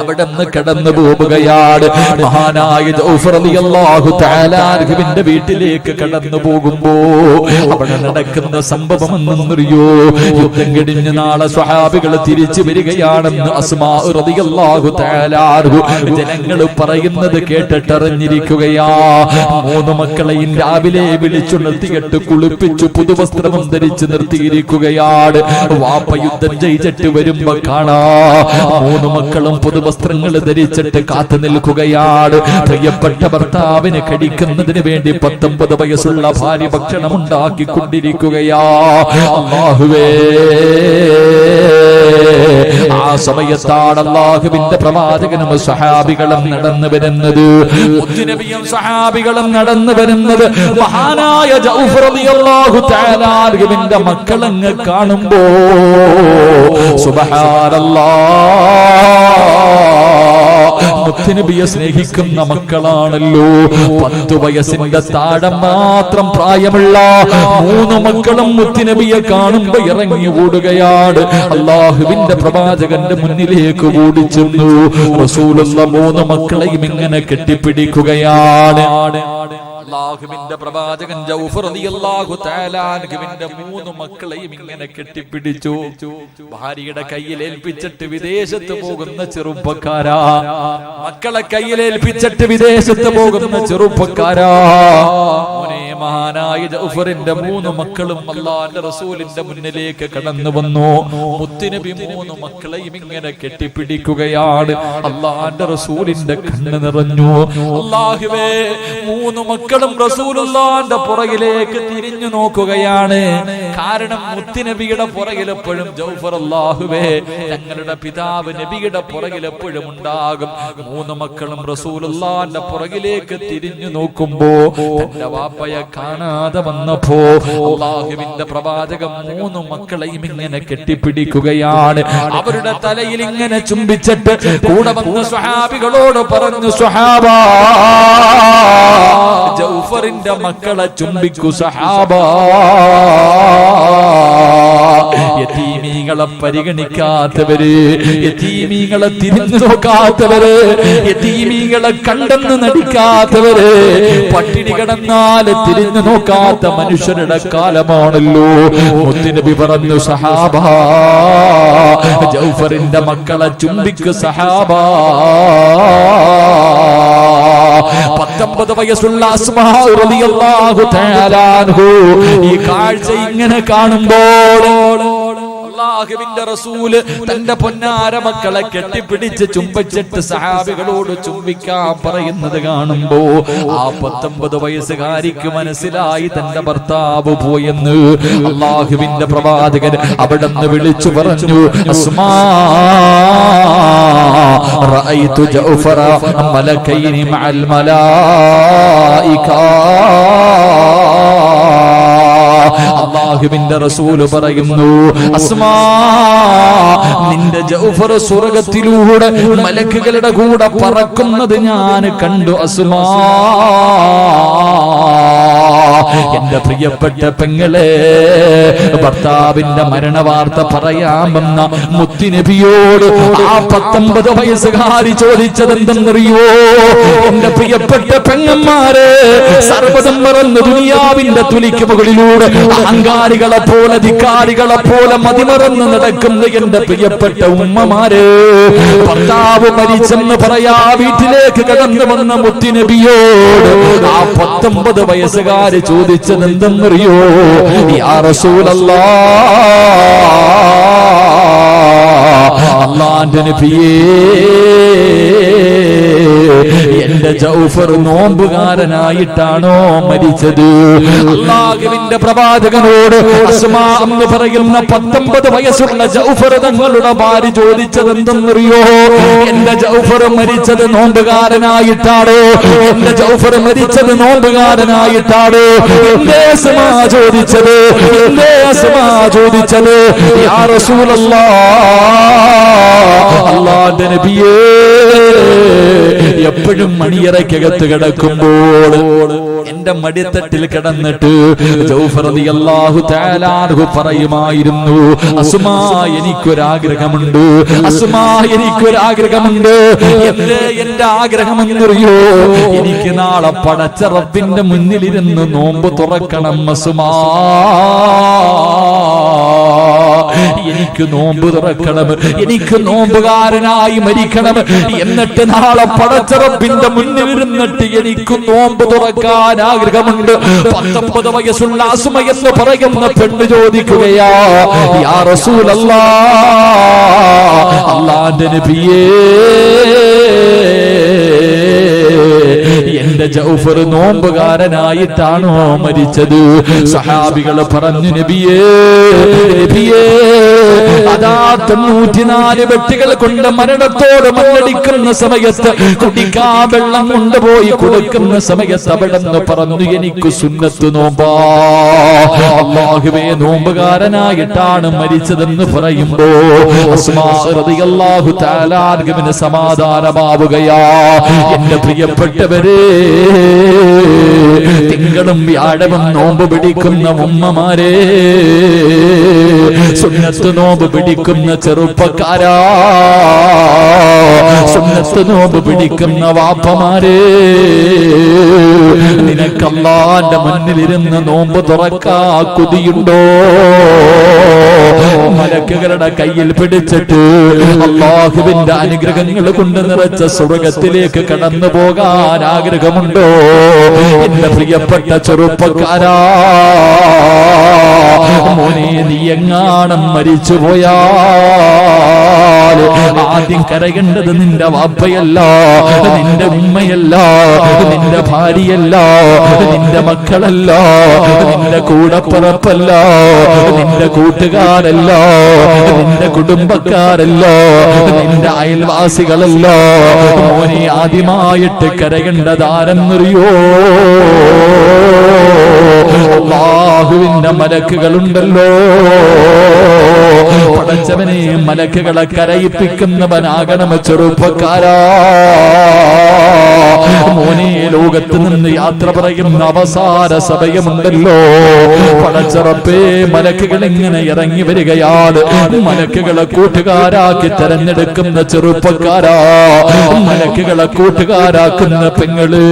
S2: അവിടെന്ന് കടന്നു പോവുകയാണ്. മഹാനായ ജൗഫർ റളിയല്ലാഹു തആല അൻഹുവിന്റെ വീട്ടിലേക്ക് കടന്നു പോകുമ്പോ അവിടെ നടക്കുന്ന സംഭവം എന്തെന്നറിയോ? യുദ്ധം കഴിഞ്ഞ് നാളെ സ്വഹാബികൾ തിരിച്ചു വരികയാണെന്ന് അസ്മാ റളിയല്ലാഹു തആല അൻഹു ജനങ്ങൾ പറയുന്നത് കേട്ടിട്ടറിഞ്ഞിരിക്കുകയാ. 3 മക്കളെയും രാവിലെ വിളിച്ചുണർത്തിയിട്ട് കുളിപ്പിച്ചു പുതുവസ്ത്രം ധരിച്ച് നിർത്തിയിരിക്കുകയാണ്. വാപ്പ യുദ്ധം ജയിച്ചിട്ട് വരുമ്പോ കാണാ 3 മക്കളും പുതുവസ്ത്രങ്ങൾ ധരിച്ചിട്ട് കാത്തു നിൽക്കുകയാണ്. പ്രിയപ്പെട്ട ഭർത്താവിന് കഴിക്കുന്നതിന് വേണ്ടി 19 വയസ്സുള്ള ഭാര്യ ഭക്ഷണം ഉണ്ടാക്കിക്കൊണ്ടിരിക്കുകയാ. അല്ലാഹുവേ, ആ സമയത്താണ് അല്ലാഹുവിന്റെ പ്രവാചകനും സഹാബികളും നടന്നു വരുന്നത്. മുത്തുനബിയും സഹാബികളും നടന്നു വരുന്നത്. മഹാനായ ജൗഫർ റളിയല്ലാഹു തആല അൻഹുവിന്റെ മക്കളങ്ങ് കാണുമ്പോ സുബ്ഹാനല്ലാഹ്, മുത്തുനബിയെ സ്നേഹിക്കുന്ന മക്കളാണല്ലോ. 10 വയസ്സിന്റെ താഴെ മാത്രം പ്രായമുള്ള 3 മക്കളും മുത്തുനബിയെ കാണുമ്പോ ഇറങ്ങി ഓടുകയാണ്. അല്ലാഹുവിന്റെ പ്രവാചകന്റെ മുന്നിലേക്ക് ഓടിച്ചെന്നു. റസൂലുള്ളാഹി 3 മക്കളെയും ഇങ്ങനെ കെട്ടിപ്പിടിക്കുകയാണ്. അല്ലാഹുവിന്റെ പ്രവാചകൻ ജൗഫർ റളിയല്ലാഹു തആല അൻഹുവിന്റെ 3 മക്കളെയും ഇങ്ങനെ കെട്ടിപ്പിടിച്ചു. ഭാര്യയുടെ കയ്യിൽ ഏൽപ്പിച്ചിട്ട് വിദേശത്ത് പോകുന്ന ചെറുപ്പക്കാരാ, മക്കളെ കയ്യിൽ ഏൽപ്പിച്ചിട്ട് വിദേശത്ത് പോകുന്ന ചെറുപ്പക്കാരാ, മഹാനായ ജൗഫറിന്റെ 3 മക്കളും അല്ലാഹുവിന്റെ റസൂലിന്റെ മുന്നിലേക്ക് കടന്നു വന്നു. മുത്തുനബി 3 മക്കളെയും ഇങ്ങനെ കെട്ടിപ്പിടിക്കുകയാണ്. അല്ലാഹുവിന്റെ റസൂലിന്റെ കണ്ണ് നിറഞ്ഞു. അല്ലാഹുവേ, 3 മക്കളും റസൂലുള്ളാഹിന്റെ പുറകിലേക്ക് തിരിഞ്ഞു നോക്കുകയാണ്. കാരണം മുത്തുനബിയുടെ പുറകിൽ എപ്പോഴും ജൗഫർ, അല്ലാഹുവേ, ഞങ്ങളുടെ പിതാവ് നബിയുടെ പുറകിൽ എപ്പോഴും ഉണ്ടാകും. 3 മക്കളും റസൂലുള്ളാഹിന്റെ പുറകിലേക്ക് തിരിഞ്ഞു നോക്കുമ്പോ തന്റെ വാപ്പയെ കാണാതെ വന്നപ്പോ അല്ലാഹുവിന്റെ പ്രവാചകൻ 3 മക്കളെയും ഇങ്ങനെ കെട്ടിപ്പിടിക്കുകയാണ്. അവരുടെ തലയിൽ ഇങ്ങനെ ചുംബിച്ചിട്ട് കൂടെ വന്ന സ്വഹാബികളോട് പറഞ്ഞു, സ്വഹാബാ, ജൗഫറിന്റെ മക്കളെ ചുംബിക്കൂ സഹാബാ. യതീമീങ്ങളെ പരിഗണിക്കാത്തവര്, യതീമീങ്ങളെ തിരിഞ്ഞു നോക്കാത്തവര്, യതീമീങ്ങളെ കണ്ടെന്ന് നടിക്കാത്തവര്, പട്ടിണി കിടന്നാൽ തിരിഞ്ഞു നോക്കാത്ത മനുഷ്യരുടെ കാലമാണല്ലോ. മുത്തുനബി പറഞ്ഞു, സഹാബാ, ജൗഫറിന്റെ മക്കളെ ചുംബിക്കു സഹാബാ. 19 വയസ്സുള്ള അസ്മാ റളിയല്ലാഹു തആല അൻഹു ഈ കാഴ്ച ഇങ്ങനെ കാണുമ്പോൾ അല്ലാഹുവിന്റെ റസൂല് തന്റെ പൊന്നാര മക്കളെ കെട്ടിപ്പിടിച്ച് ചുംബിച്ചിട്ട് സഹാബികളോട് ചുംബിക്കാൻ പറയുന്നത് കാണുമ്പോ ആ 19 വയസ്സുകാരിക്ക് മനസ്സിലായി തന്റെ ഭർത്താവ് പോയെന്ന്. അല്ലാഹുവിന്റെ പ്രവാചകൻ അവിടെന്ന് വിളിച്ചു പറഞ്ഞു, അസ്മാ, റഅയ്തു ജൗഫറ മലക്കൈനി മഅൽ മലായിക. അല്ലാഹുവിന്റെ റസൂൽ പറയുന്നു, അസ്മാ, നിന്റെ ജൗഫർ സ്വർഗ്ഗത്തിലൂടെ മലക്കുകളുടെ കൂടെ പറക്കുന്നത് ഞാൻ കണ്ടു. അസ്മാ, എന്റെ പ്രിയപ്പെട്ട പെങ്ങളെ, ഭർത്താവിന്റെ മരണവാർത്ത പറയാമെന്ന മുത്തുനബിയോട് ആ 19 വയസ്സുകാരി ചോദിച്ചതെന്തെന്നറിയോ? എന്റെ പ്രിയപ്പെട്ട പെങ്ങന്മാരെ, സർവ്വതും മറന്ന് ദുനിയാവിന്റെ തുലിക്ക് മുകളിലൂടെ അഹങ്കാരികളെ പോലെ ധിക്കാരികളെ പോലെ മതിമറന്ന് നടക്കുന്ന എന്റെ പ്രിയപ്പെട്ട ഉമ്മമാരെ, ഭർത്താവ് മരിച്ചെന്ന് പറയാ വീട്ടിലേക്ക് കടന്നു വന്ന മുത്തുനബിയോട് ആ 19 വയസ്സുകാര് ചോദിച്ചത് എന്തെന്നറിയോ? യാ റസൂലല്ലാഹ്, അല്ലാഹുവിന്റെ നബിയേ, എന്റെ ജൗഫർ നോമ്പുകാരനായിട്ടാണോ മരിച്ചത്? അല്ലാഹുവിന്റെ പ്രവാചകനോട് അസ്മാ എന്ന് പറയുന്ന 19 വയസ്സുള്ള ജൗഫർ തങ്ങളുടെ ഭാര്യ ചോദിച്ചത് എന്തെന്നറിയോ? എന്റെ ജൗഫർ മരിച്ചത് നോമ്പുകാരനായിട്ടാണോ? എന്റെ ജൗഫർ മരിച്ചത് നോമ്പുകാരനായിട്ടാണോ? എന്റെ അസ്മാ ചോദിച്ചത്, എന്റെ അസ്മാ ചോദിച്ചത്, യാ റസൂലല്ലാഹ്, അല്ലാഹുവിന്റെ നബിയേ, എപ്പോഴും മണിയറയ്ക്കകത്ത് കിടക്കുമ്പോൾ എന്റെ മടിത്തട്ടിൽ കിടന്നിട്ട് ജൗഫർ റളിയല്ലാഹു തആല അൻഹു പറയുമായിരുന്നു, അസ്മാ എനിക്കൊരാഗ്രഹമുണ്ട്, അസ്മാ എനിക്കൊരാഗ്രഹമുണ്ട്. എന്റെ ആഗ്രഹം എന്നറിയോ? എനിക്ക് നാളെ പടച്ച റബ്ബിന്റെ മുന്നിലിരുന്ന് നോമ്പ് തുറക്കണം അസ്മാ, എനിക്ക് നോമ്പ് തുറക്കണം, എനിക്ക് നോമ്പുകാരനായി മരിക്കണം, എന്നിട്ട് നാളെ പടച്ച റബ്ബിന്റെ മുന്നിൽ ഇരുന്നിട്ട് എനിക്ക് നോമ്പ് തുറക്കാൻ ആഗ്രഹമുണ്ട്. 19 വയസ്സുള്ള അസ്മ എന്ന് പറയുന്ന പെണ്ണ് ചോദിക്കുകയാ, യാ റസൂലല്ലാഹ്, അല്ലാഹുവിന്റെ നബിയേ, എന്റെ ജൗഫർ നോമ്പുകാരനായിട്ടാണോ മരിച്ചത്? സഹാബികൾ പറഞ്ഞു, നബിയേ, നബിയേ, അതാ 94 വെട്ടികൾ കൊണ്ട് മരണത്തോട് മല്ലടിക്കുന്ന സമയത്ത് കുടിക്കാൻ വെള്ളം കൊണ്ടുപോയി കൊടുക്കുന്ന സമയത്ത് അവിടെ നിന്ന് പറഞ്ഞു, എനിക്ക് സുന്നത്ത് നോമ്പാ, അല്ലാഹുവേ നോമ്പുകാരനായിട്ടാണ് മരിച്ചതെന്ന് പറയുമ്പോ അസ്മാ റളിയല്ലാഹു തആല അൻഹുവിന് സമാധാനമാവുകയാ. എന്റെ പ്രിയപ്പെട്ടവരെ, തിങ്കളും വ്യാഴവും നോമ്പ് പിടിക്കുന്ന ഉമ്മമാരെ, സുന്നത്ത് നോമ്പ് പിടിക്കുന്ന ചെറുപ്പക്കാരാ, സുന്നത്ത് നോമ്പ് പിടിക്കുന്ന വാപ്പമാരെ, നിനക്ക് അല്ലാഹുവിന്റെ മുന്നിലിരുന്ന് നോമ്പ് തുറക്കാ കൊതിയുണ്ടോ? മലക്കുകളുടെ കയ്യിൽ പിടിച്ചിട്ട് അല്ലാഹുവിന്റെ അനുഗ്രഹങ്ങൾ കൊണ്ട് നിറച്ച സ്വർഗത്തിലേക്ക് കടന്നു പോകാൻ ആഗ്രഹമുണ്ടോ? എന്റെ പ്രിയപ്പെട്ട ചെറുപ്പക്കാരാ, മോനെ, നീ എങ്ങാണം മരിച്ചുപോയാൽ ആദ്യം കരയേണ്ടത് നിന്റെ വാപ്പയല്ല, നിന്റെ ഉമ്മയല്ല, നിന്റെ ഭാര്യയല്ല, നിന്റെ മക്കളല്ല, നിന്റെ കൂടപ്പിറപ്പല്ല, നിന്റെ കൂട്ടുകാരല്ല, നിന്റെ കുടുംബക്കാരല്ല, നിന്റെ അയൽവാസികളല്ല. മോനെ, ആദ്യമായിട്ട് കരയേണ്ടതാരെന്നറിയോ? അല്ലാഹുവിന്റെ മലക്കുകളുണ്ടല്ലോ. പടച്ചവനെ, മലക്കുകളെ കരയിപ്പിക്കുന്നവനാകണം ചെറുപ്പക്കാരാ. മോനെ, ലോകത്ത് നിന്ന് യാത്ര പറയുന്ന അവസാന സമയമുണ്ടല്ലോ. പടച്ചറപ്പേ, മലക്കുകൾ ഇങ്ങനെ ഇറങ്ങി വരികയാണ്. മലക്കുകളെ കൂട്ടുകാരാക്കി തെരഞ്ഞെടുക്കുന്ന ചെറുപ്പക്കാരാ, മലക്കുകളെ കൂട്ടുകാരാക്കുന്ന പെങ്ങള്,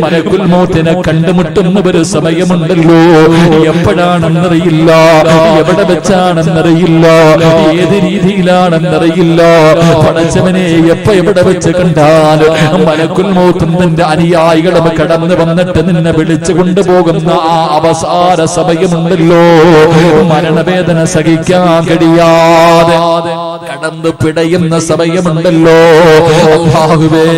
S2: മലക്കുൽ മൗത്തിനെ കണ്ടുമുട്ടുന്ന ഒരു സമയമുണ്ടല്ലോ. എപ്പോഴാണെന്നറിയില്ല, എവിടെ വെച്ചാണെന്നറിയില്ല, ഏത് രീതിയിലാണെന്നറിയില്ല. പടച്ചവനെ, എപ്പോ എവിടെ വെച്ച് കണ്ടാൽ മലക്കുൽ മൗത്തും തന്റെ അനുയായികളും കടന്നു വന്നിട്ട് നിന്നെ വിളിച്ചു കൊണ്ടുപോകുന്ന ആ അവസാന സമയമുണ്ടല്ലോ. മരണവേദന സഹിക്കാൻ കഴിയാതെ കടന്നു പിടയുന്ന സമയമുണ്ടല്ലോ. അല്ലാഹുവേ,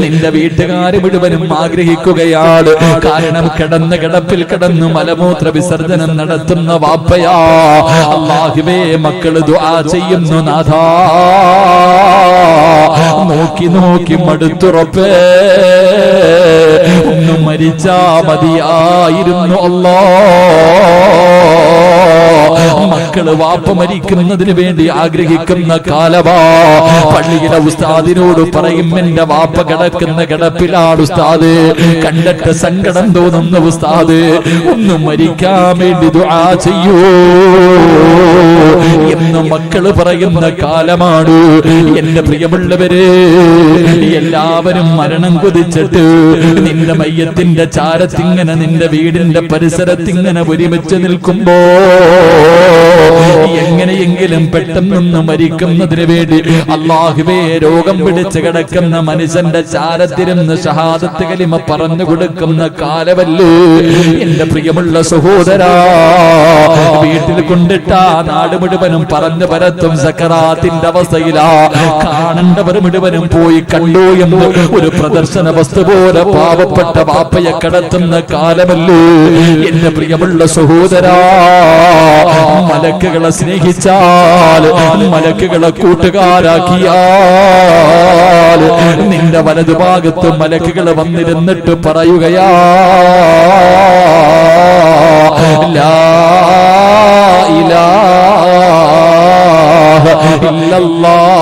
S2: നിന്റെ വീട്ടുകാര് മുഴുവനും ആഗ്രഹിക്കുകയാണ്. കാരണം കിടന്ന് കിടപ്പിൽ കിടന്ന് മലമൂത്ര വിസർജനം നടത്തുന്ന വാപ്പയാ. അല്ലാഹുവേ, മക്കള് ദുആ ചെയ്യുന്നു, നാഥാ, നോക്കി നോക്കി മടുത്തുറപ്പേ, ഒന്ന് മരിച്ചാ മതിയായിരുന്നു അല്ലാഹ്. മക്കള് വാപ്പ മരിക്കുന്നതിന് വേണ്ടി ആഗ്രഹിക്കുന്ന കാലമാ. പള്ളിയിലെ ഉസ്താദിനോട് പറയും, എന്റെ വാപ്പ കിടക്കുന്ന കിടപ്പിലാണ് ഉസ്താദ്, കണ്ടിട്ട് സങ്കടം തോന്നുന്ന ഉസ്താദ്, ഒന്ന് മരിക്കാൻ വേണ്ടി ദുആ ചെയ്യൂ എന്ന് മക്കള് പറയുന്ന കാലമാണ്. എന്റെ പ്രിയമുള്ളവരെ, എല്ലാവരും മരണം കൊതിച്ചിട്ട് നിന്റെ മയ്യത്തിന്റെ ചാരത്തിങ്ങനെ നിന്റെ വീടിന്റെ പരിസരത്തിങ്ങനെ ഒരുമിച്ച് നിൽക്കുമ്പോ എങ്ങനെയെങ്കിലും പെട്ടെന്നൊന്ന് മരിക്കുന്നതിന് വേണ്ടി അല്ലാഹുവേ, രോഗം പിടിച്ച് കിടക്കുന്ന മനുഷ്യന്റെ ചാരത്തിരുന്ന് ഷഹാദത്ത് കലിമ പറഞ്ഞു കൊടുക്കുന്ന കാലമല്ലേ എന്റെ പ്രിയമുള്ള സഹോദരാ. വീട്ടിൽ കൊണ്ടിട്ടാ നാട് മുഴുവനും പറഞ്ഞു പരത്തും സക്കറാത്തിന്റെ അവസ്ഥയിലാ. കാണേണ്ടവർ മുഴുവനും പോയി കണ്ടു എന്ന് ഒരു പ്രദർശന വസ്തു പോലെ പാവപ്പെട്ട വാപ്പയെ കടത്തുന്ന കാലമല്ലേ എന്റെ പ്രിയമുള്ള സഹോദരാ. മലക്കുകളെ സ്നേഹിച്ചാൽ, മലക്കുകളെ കൂട്ടുകാരാക്കിയാൽ നിന്റെ വലതുഭാഗത്ത് മലക്കുകൾ വന്നിരുന്നിട്ട് പറയുകയാ, ലാ ഇലാഹ ഇല്ലല്ലാഹ്.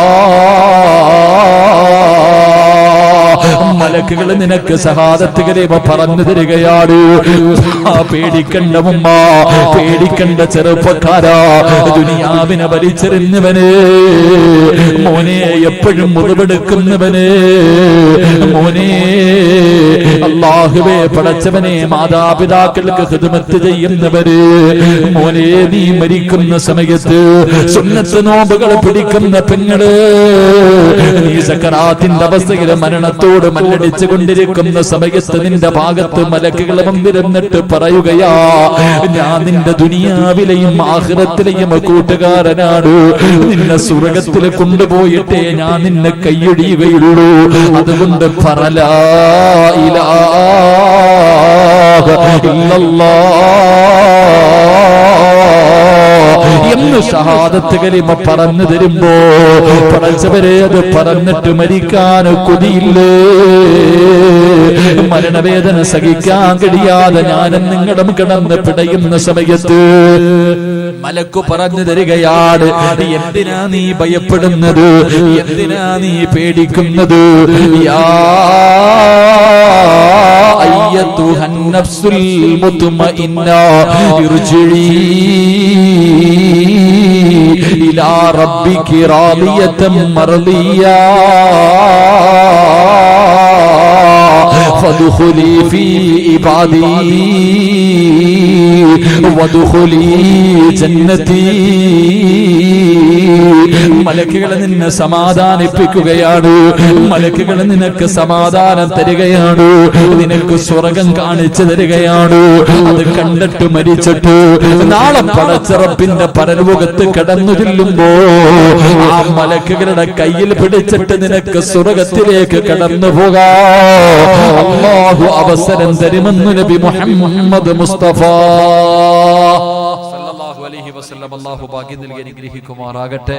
S2: മലക്കുകൾ നിനക്ക് ഷഹാദത്ത് കലിമ പറഞ്ഞു തരികയാണ്. പേടിക്കണ്ട ഉമ്മ, പേടിക്കണ്ട ചെറുപ്പക്കാരാ, ദുനിയാവിനെ വലിച്ചെറിഞ്ഞവന് മോനെ, എപ്പോഴും മുറിവെടുക്കുന്നവന് മോനെ, അല്ലാഹുവേ പടച്ചവനെ, മാതാപിതാക്കൾക്ക് ഖിദ്മത്ത് ചെയ്യുന്നവര് മോനെ, നീ മരിക്കുന്ന സമയത്ത് സുന്നത്ത് നോമ്പുകൾ പിടിക്കുന്ന പെങ്ങള്, നീ സക്കറാത്തിന്റെ അവസ്ഥയിൽ മരണത്തോട് മല്ലടിച്ചു കൊണ്ടിരിക്കുന്ന സമയത്ത് നിന്റെ ഭാഗത്ത് മലക്കുകൾ വന്നിരുന്നിട്ട് പറയുകയാ, ഞാൻ നിന്റെ ദുനിയാവിലെയും ആഖിറത്തിലെയും കൂട്ടുകാരനാണ്, നിന്നെ സ്വർഗ്ഗത്തിൽ കൊണ്ടുപോയിട്ടേ ഞാൻ നിന്നെ കൈയൊഴിയുകയുള്ളൂ, അതുകൊണ്ട് പറലാ ഇലാഹ ഇല്ലല്ലാഹ് എന്ന് ഷഹാദത്ത് കലിമ പറഞ്ഞു തരുമ്പോ പടച്ചവരെ, അത് പറഞ്ഞിട്ട് മരിക്കാൻ കൊതിയില്ലേ? മരണവേദന സഹിക്കാൻ കഴിയാതെ ഞാനും നിങ്ങളും കിടന്ന് പിടയുന്ന സമയത്ത് മലക്കു പറഞ്ഞു തരികയാണ്, എന്തിനാ നീ ഭയപ്പെടുന്നത്, എന്തിനാ നീ പേടിക്കുന്നത്? യാ അയ്യത്തുഹൻ നഫ്സുൽ മുത്മഇന്ന ഇർജിഇ ഇലാ റബ്ബികി റാദിയതൻ മർദിയാ ഫദ്ഖുലി ഫീ ഇബാദി വദ്ഖുലി ജന്നതി. മലക്കുകൾ നിന്നെ സമാധാനിപ്പിക്കുകയാണ്, മലക്കുകൾ നിനക്ക് സമാധാനം തരികയാണ്, നിനക്ക് സ്വർഗം കാണിച്ചു തരികയാണ്. അത് കണ്ടിട്ട് മരിച്ചിട്ട് നാളെ പടച്ചറപ്പിന്റെ പരലോകത്ത് കടന്നു ചെല്ലുമ്പോ ആ മലക്കുകളുടെ കയ്യിൽ പിടിച്ചിട്ട് നിനക്ക് സ്വർഗത്തിലേക്ക് കടന്നു പോകാം അല്ലാഹു അവസരം തരുമെന്ന് നബി മുഹമ്മദ് മുസ്തഫ സല്ലല്ലാഹു അലൈഹി വസല്ലം. അല്ലാഹു ഭാഗ്യം നൽകി അനുഗ്രഹിക്കുമാറാകട്ടെ.